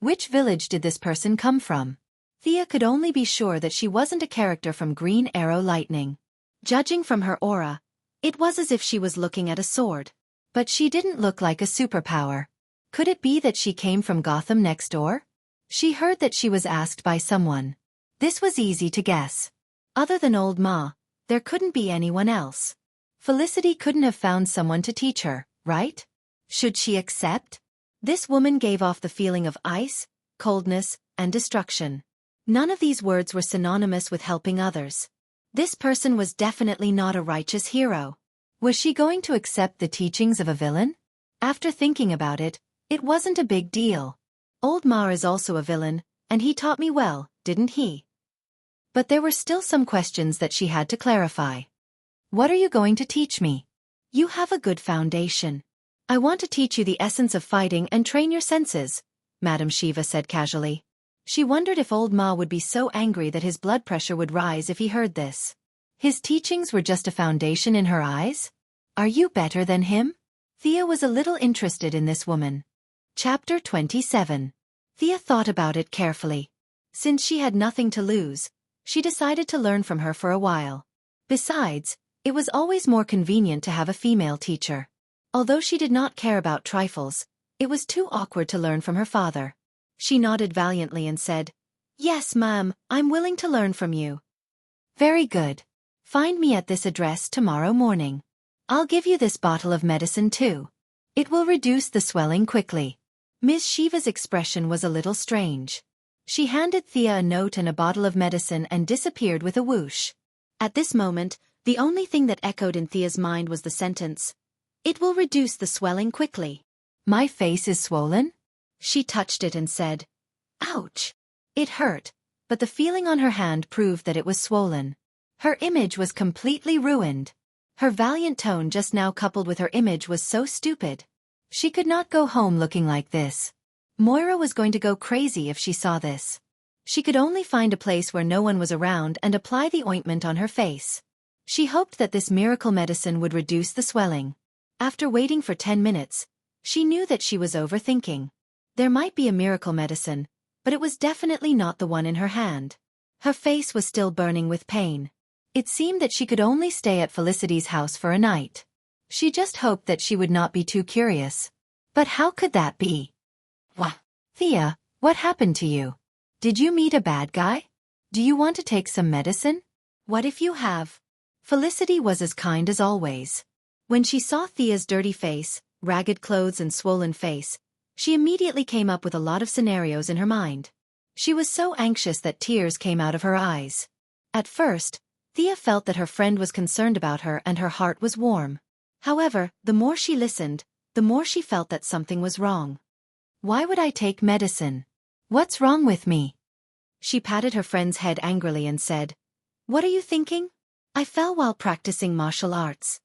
Which village did this person come from?" Thea could only be sure that she wasn't a character from Green Arrow Lightning. Judging from her aura, it was as if she was looking at a sword. But she didn't look like a superpower. Could it be that she came from Gotham next door? She heard that she was asked by someone. This was easy to guess. Other than Old Ma, there couldn't be anyone else. Felicity couldn't have found someone to teach her, right? Should she accept? This woman gave off the feeling of ice, coldness, and destruction. None of these words were synonymous with helping others. This person was definitely not a righteous hero. Was she going to accept the teachings of a villain? After thinking about it, it wasn't a big deal. Old Ma is also a villain, and he taught me well, didn't he? But there were still some questions that she had to clarify. "What are you going to teach me?" "You have a good foundation. I want to teach you the essence of fighting and train your senses," Madam Shiva said casually. She wondered if Old Ma would be so angry that his blood pressure would rise if he heard this. His teachings were just a foundation in her eyes? Are you better than him? Thea was a little interested in this woman. Chapter 27. Thea thought about it carefully. Since she had nothing to lose, she decided to learn from her for a while. Besides, it was always more convenient to have a female teacher. Although she did not care about trifles, it was too awkward to learn from her father. She nodded valiantly and said, "Yes, ma'am, I'm willing to learn from you." "Very good. Find me at this address tomorrow morning. I'll give you this bottle of medicine too. It will reduce the swelling quickly." Ms. Shiva's expression was a little strange. She handed Thea a note and a bottle of medicine and disappeared with a whoosh. At this moment, the only thing that echoed in Thea's mind was the sentence, "It will reduce the swelling quickly." "My face is swollen?" She touched it and said, "Ouch." It hurt, but the feeling on her hand proved that it was swollen. Her image was completely ruined. Her valiant tone just now coupled with her image was so stupid. She could not go home looking like this. Moira was going to go crazy if she saw this. She could only find a place where no one was around and apply the ointment on her face. She hoped that this miracle medicine would reduce the swelling. After waiting for 10 minutes, she knew that she was overthinking. There might be a miracle medicine, but it was definitely not the one in her hand. Her face was still burning with pain. It seemed that she could only stay at Felicity's house for a night. She just hoped that she would not be too curious. But how could that be? Thea, what happened to you? Did you meet a bad guy? Do you want to take some medicine? What if you have? Felicity was as kind as always. When she saw Thea's dirty face, ragged clothes and swollen face, she immediately came up with a lot of scenarios in her mind. She was so anxious that tears came out of her eyes. At first, Thea felt that her friend was concerned about her and her heart was warm. However, the more she listened, the more she felt that something was wrong. Why would I take medicine? What's wrong with me? She patted her friend's head angrily and said, "What are you thinking? I fell while practicing martial arts."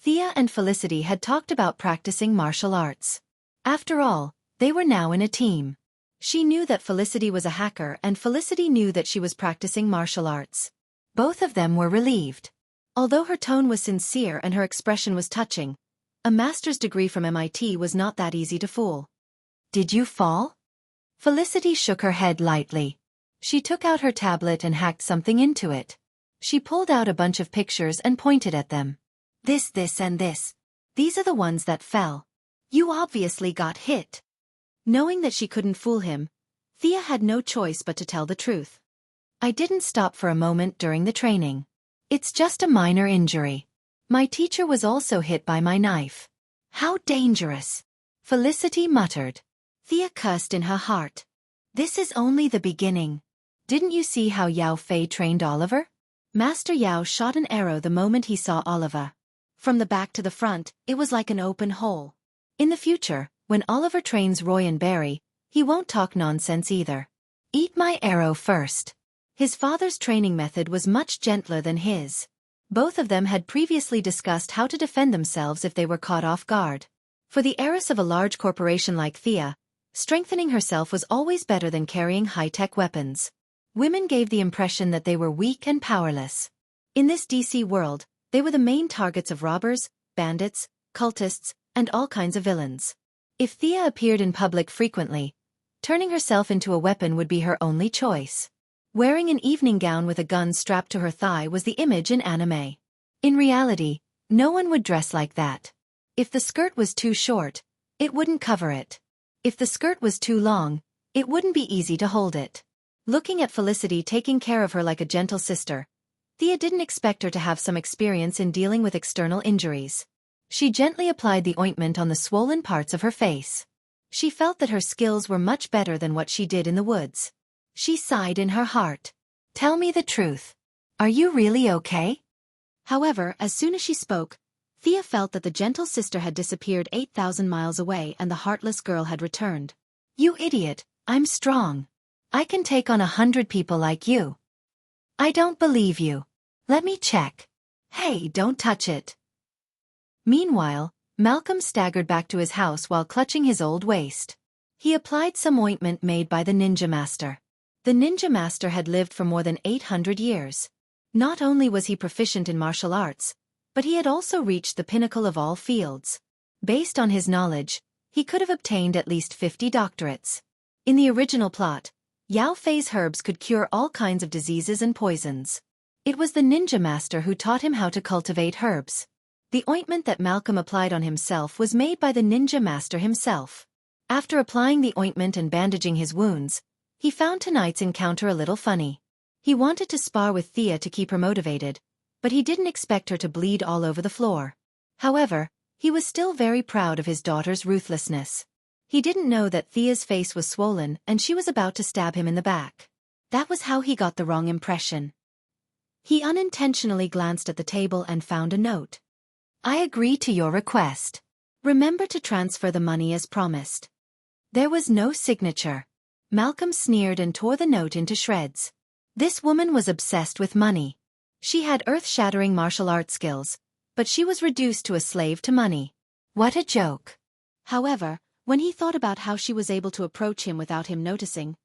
Thea and Felicity had talked about practicing martial arts. After all, they were now in a team. She knew that Felicity was a hacker and Felicity knew that she was practicing martial arts. Both of them were relieved. Although her tone was sincere and her expression was touching, a master's degree from MIT was not that easy to fool. "Did you fall?" Felicity shook her head lightly. She took out her tablet and hacked something into it. She pulled out a bunch of pictures and pointed at them. This, and this. These are the ones that fell. You obviously got hit." Knowing that she couldn't fool him, Thea had no choice but to tell the truth. "I didn't stop for a moment during the training. It's just a minor injury. My teacher was also hit by my knife." "How dangerous!" Felicity muttered. Thea cussed in her heart. "This is only the beginning. Didn't you see how Yao Fei trained Oliver?" Master Yao shot an arrow the moment he saw Oliver. From the back to the front, it was like an open hole. In the future, when Oliver trains Roy and Barry, he won't talk nonsense either. "Eat my arrow first." His father's training method was much gentler than his. Both of them had previously discussed how to defend themselves if they were caught off guard. For the heiress of a large corporation like Thea, strengthening herself was always better than carrying high-tech weapons. Women gave the impression that they were weak and powerless. In this DC world, they were the main targets of robbers, bandits, cultists, and all kinds of villains. If Thea appeared in public frequently, turning herself into a weapon would be her only choice. Wearing an evening gown with a gun strapped to her thigh was the image in anime. In reality, no one would dress like that. If the skirt was too short, it wouldn't cover it. If the skirt was too long, it wouldn't be easy to hold it. Looking at Felicity taking care of her like a gentle sister, Thea didn't expect her to have some experience in dealing with external injuries. She gently applied the ointment on the swollen parts of her face. She felt that her skills were much better than what she did in the woods. She sighed in her heart. "Tell me the truth. Are you really okay?" However, as soon as she spoke, Thea felt that the gentle sister had disappeared 8,000 miles away and the heartless girl had returned. "You idiot, I'm strong. I can take on 100 people like you." "I don't believe you. Let me check." "Hey, don't touch it." Meanwhile, Malcolm staggered back to his house while clutching his old waist. He applied some ointment made by the ninja master. The ninja master had lived for more than 800 years. Not only was he proficient in martial arts, but he had also reached the pinnacle of all fields. Based on his knowledge, he could have obtained at least 50 doctorates. In the original plot, Yao Fei's herbs could cure all kinds of diseases and poisons. It was the ninja master who taught him how to cultivate herbs. The ointment that Malcolm applied on himself was made by the ninja master himself. After applying the ointment and bandaging his wounds, he found tonight's encounter a little funny. He wanted to spar with Thea to keep her motivated, but he didn't expect her to bleed all over the floor. However, he was still very proud of his daughter's ruthlessness. He didn't know that Thea's face was swollen and she was about to stab him in the back. That was how he got the wrong impression. He unintentionally glanced at the table and found a note. "I agree to your request. Remember to transfer the money as promised." There was no signature. Malcolm sneered and tore the note into shreds. This woman was obsessed with money. She had earth-shattering martial arts skills, but she was reduced to a slave to money. What a joke. However, when he thought about how she was able to approach him without him noticing,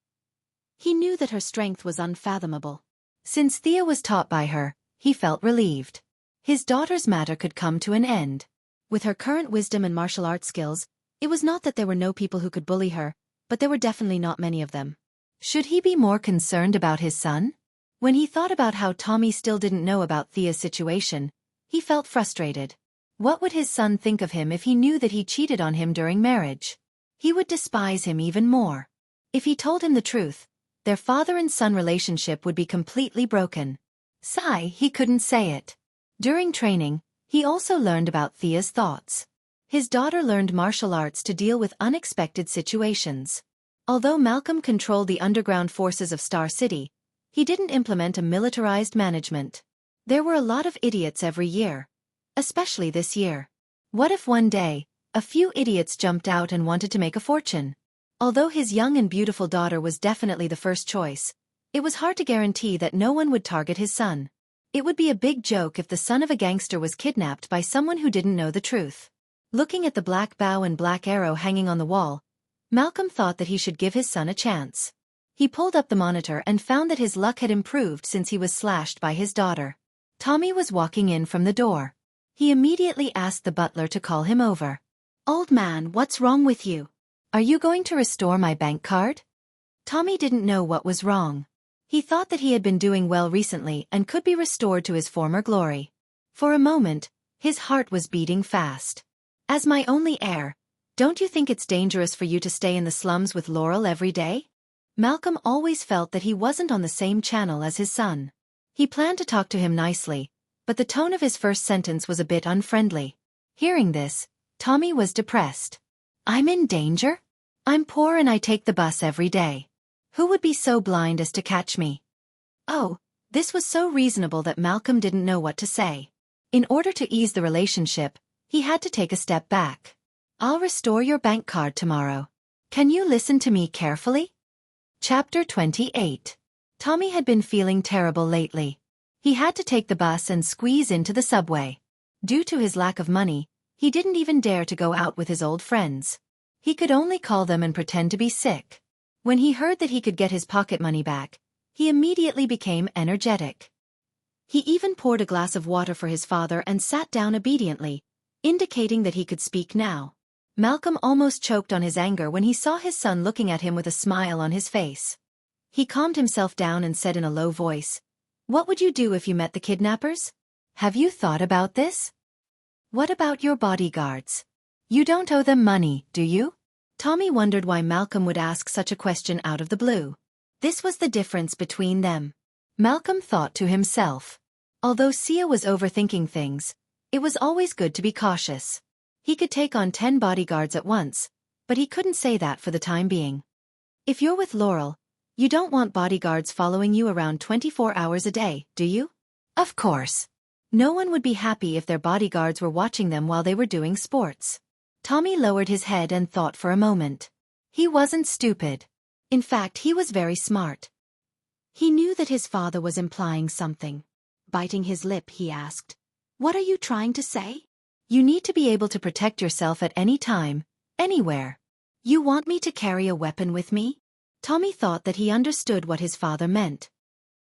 he knew that her strength was unfathomable. Since Thea was taught by her, he felt relieved. His daughter's matter could come to an end. With her current wisdom and martial arts skills, it was not that there were no people who could bully her, but there were definitely not many of them. Should he be more concerned about his son? When he thought about how Tommy still didn't know about Thea's situation, he felt frustrated. What would his son think of him if he knew that he cheated on him during marriage? He would despise him even more. If he told him the truth, their father and son relationship would be completely broken. Sigh, he couldn't say it. During training, he also learned about Thea's thoughts. His daughter learned martial arts to deal with unexpected situations. Although Malcolm controlled the underground forces of Star City, he didn't implement a militarized management. There were a lot of idiots every year, especially this year. What if one day, a few idiots jumped out and wanted to make a fortune? Although his young and beautiful daughter was definitely the first choice, it was hard to guarantee that no one would target his son. It would be a big joke if the son of a gangster was kidnapped by someone who didn't know the truth. Looking at the black bow and black arrow hanging on the wall, Malcolm thought that he should give his son a chance. He pulled up the monitor and found that his luck had improved since he was slashed by his daughter. Tommy was walking in from the door. He immediately asked the butler to call him over. "Old man, what's wrong with you? Are you going to restore my bank card?" Tommy didn't know what was wrong. He thought that he had been doing well recently and could be restored to his former glory. For a moment, his heart was beating fast. "As my only heir, don't you think it's dangerous for you to stay in the slums with Laurel every day?" Malcolm always felt that he wasn't on the same channel as his son. He planned to talk to him nicely, but the tone of his first sentence was a bit unfriendly. Hearing this, Tommy was depressed. "I'm in danger? I'm poor and I take the bus every day. Who would be so blind as to catch me?" Oh, this was so reasonable that Malcolm didn't know what to say. In order to ease the relationship, he had to take a step back. "I'll restore your bank card tomorrow. Can you listen to me carefully?" Chapter 28. Tommy had been feeling terrible lately. He had to take the bus and squeeze into the subway. Due to his lack of money, he didn't even dare to go out with his old friends. He could only call them and pretend to be sick. When he heard that he could get his pocket money back, he immediately became energetic. He even poured a glass of water for his father and sat down obediently, indicating that he could speak now. Malcolm almost choked on his anger when he saw his son looking at him with a smile on his face. He calmed himself down and said in a low voice, "What would you do if you met the kidnappers? Have you thought about this? What about your bodyguards? You don't owe them money, do you?" Tommy wondered why Malcolm would ask such a question out of the blue. This was the difference between them. Malcolm thought to himself. Although Sia was overthinking things, it was always good to be cautious. He could take on 10 bodyguards at once, but he couldn't say that for the time being. If you're with Laurel, you don't want bodyguards following you around 24 hours a day, do you? Of course. No one would be happy if their bodyguards were watching them while they were doing sports. Tommy lowered his head and thought for a moment. He wasn't stupid. In fact, he was very smart. He knew that his father was implying something. Biting his lip, he asked, "What are you trying to say?" "You need to be able to protect yourself at any time, anywhere. You want me to carry a weapon with me?" Tommy thought that he understood what his father meant.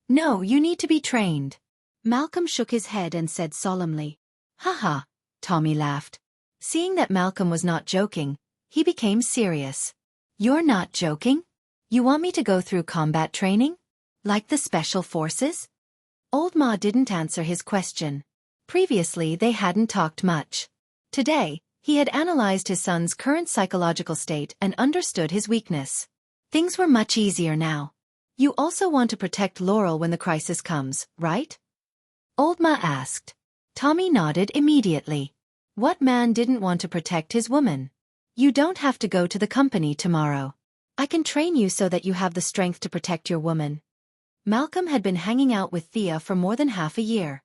"No, you need to be trained." Malcolm shook his head and said solemnly. "Haha," Tommy laughed. Seeing that Malcolm was not joking, he became serious. "You're not joking? You want me to go through combat training? Like the special forces?" Old Ma didn't answer his question. Previously they hadn't talked much. Today, he had analyzed his son's current psychological state and understood his weakness. Things were much easier now. "You also want to protect Laurel when the crisis comes, right?" Old Ma asked. Tommy nodded immediately. What man didn't want to protect his woman? "You don't have to go to the company tomorrow. I can train you so that you have the strength to protect your woman." Malcolm had been hanging out with Thea for more than half a year.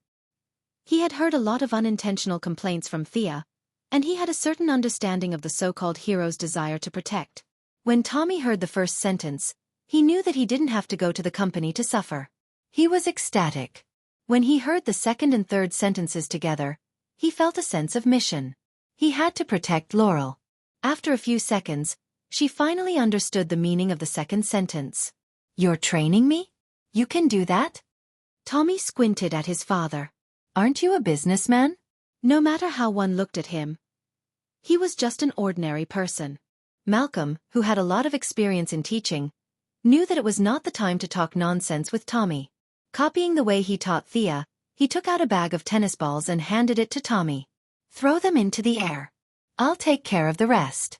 He had heard a lot of unintentional complaints from Thea, and he had a certain understanding of the so-called hero's desire to protect. When Tommy heard the first sentence, he knew that he didn't have to go to the company to suffer. He was ecstatic. When he heard the second and third sentences together, he felt a sense of mission. He had to protect Laurel. After a few seconds, she finally understood the meaning of the second sentence. You're training me? You can do that? Tommy squinted at his father. Aren't you a businessman? No matter how one looked at him, he was just an ordinary person. Malcolm, who had a lot of experience in teaching, knew that it was not the time to talk nonsense with Tommy. Copying the way he taught Thea, he took out a bag of tennis balls and handed it to Tommy. Throw them into the air. I'll take care of the rest.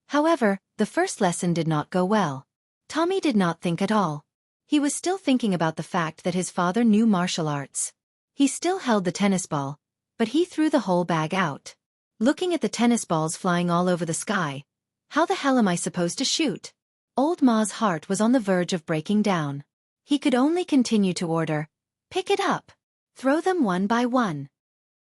However, the first lesson did not go well. Tommy did not think at all. He was still thinking about the fact that his father knew martial arts. He still held the tennis ball, but he threw the whole bag out. Looking at the tennis balls flying all over the sky, how the hell am I supposed to shoot? Old Ma's heart was on the verge of breaking down. He could only continue to order, pick it up. Throw them one by one.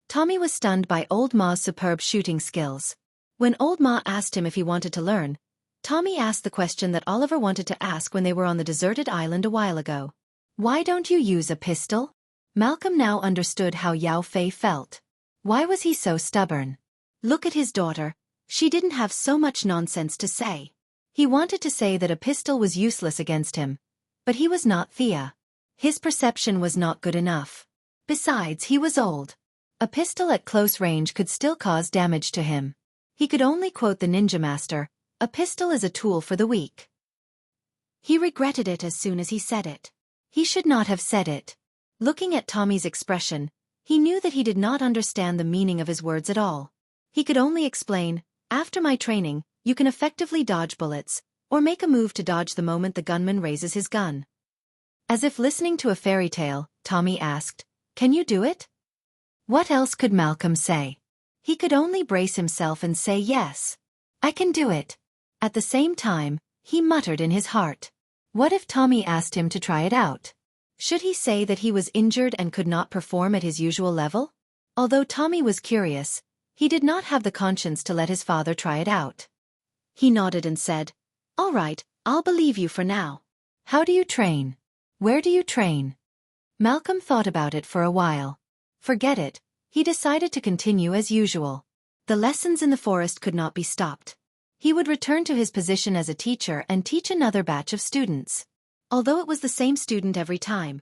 Tommy was stunned by Old Ma's superb shooting skills. When Old Ma asked him if he wanted to learn, Tommy asked the question that Oliver wanted to ask when they were on the deserted island a while ago. Why don't you use a pistol? Malcolm now understood how Yao Fei felt. Why was he so stubborn? Look at his daughter, she didn't have so much nonsense to say. He wanted to say that a pistol was useless against him, but he was not Thea. His perception was not good enough. Besides, he was old. A pistol at close range could still cause damage to him. He could only quote the ninja master, a pistol is a tool for the weak. He regretted it as soon as he said it. He should not have said it. Looking at Tommy's expression, he knew that he did not understand the meaning of his words at all. He could only explain, after my training, you can effectively dodge bullets, or make a move to dodge the moment the gunman raises his gun. As if listening to a fairy tale, Tommy asked, can you do it? What else could Malcolm say? He could only brace himself and say yes. I can do it. At the same time, he muttered in his heart. What if Tommy asked him to try it out? Should he say that he was injured and could not perform at his usual level? Although Tommy was curious, he did not have the conscience to let his father try it out. He nodded and said, all right, I'll believe you for now. How do you train? Where do you train? Malcolm thought about it for a while. Forget it, he decided to continue as usual. The lessons in the forest could not be stopped. He would return to his position as a teacher and teach another batch of students. Although it was the same student every time.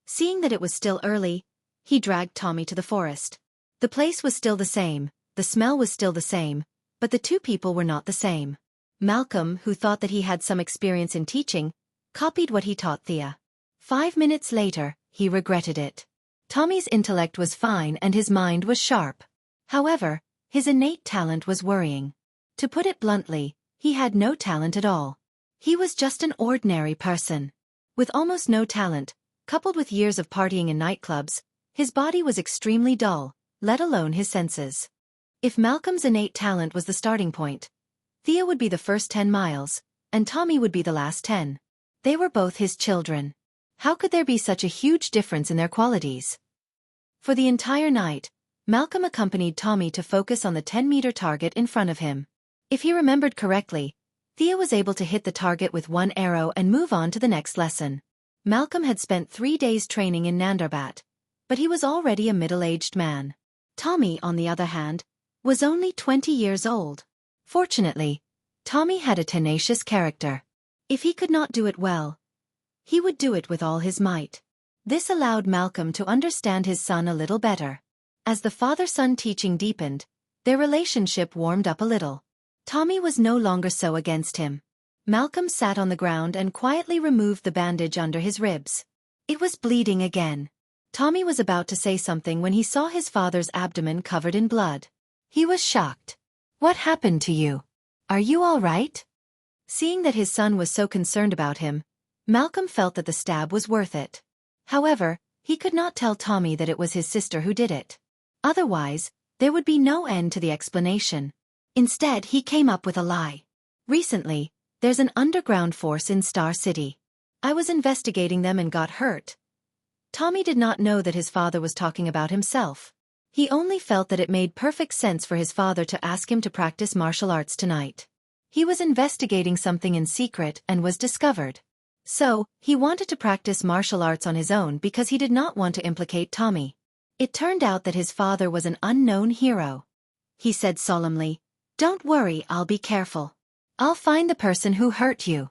Seeing that it was still early, he dragged Tommy to the forest. The place was still the same, the smell was still the same, but the two people were not the same. Malcolm, who thought that he had some experience in teaching, copied what he taught Thea. 5 minutes later, he regretted it. Tommy's intellect was fine and his mind was sharp. However, his innate talent was worrying. To put it bluntly, he had no talent at all. He was just an ordinary person. With almost no talent, coupled with years of partying in nightclubs, his body was extremely dull, let alone his senses. If Malcolm's innate talent was the starting point, Thea would be the first 10 miles, and Tommy would be the last 10. They were both his children. How could there be such a huge difference in their qualities? For the entire night, Malcolm accompanied Tommy to focus on the 10-meter target in front of him. If he remembered correctly, Thea was able to hit the target with one arrow and move on to the next lesson. Malcolm had spent 3 days training in Nandarbat, but he was already a middle-aged man. Tommy, on the other hand, was only 20 years old. Fortunately, Tommy had a tenacious character. If he could not do it well, he would do it with all his might. This allowed Malcolm to understand his son a little better. As the father-son teaching deepened, their relationship warmed up a little. Tommy was no longer so against him. Malcolm sat on the ground and quietly removed the bandage under his ribs. It was bleeding again. Tommy was about to say something when he saw his father's abdomen covered in blood. He was shocked. What happened to you? Are you all right? Seeing that his son was so concerned about him, Malcolm felt that the stab was worth it. However, he could not tell Tommy that it was his sister who did it. Otherwise, there would be no end to the explanation. Instead, he came up with a lie. Recently, there's an underground force in Star City. I was investigating them and got hurt. Tommy did not know that his father was talking about himself. He only felt that it made perfect sense for his father to ask him to practice martial arts tonight. He was investigating something in secret and was discovered. So, he wanted to practice martial arts on his own because he did not want to implicate Tommy. It turned out that his father was an unknown hero. He said solemnly, "Don't worry, I'll be careful. I'll find the person who hurt you."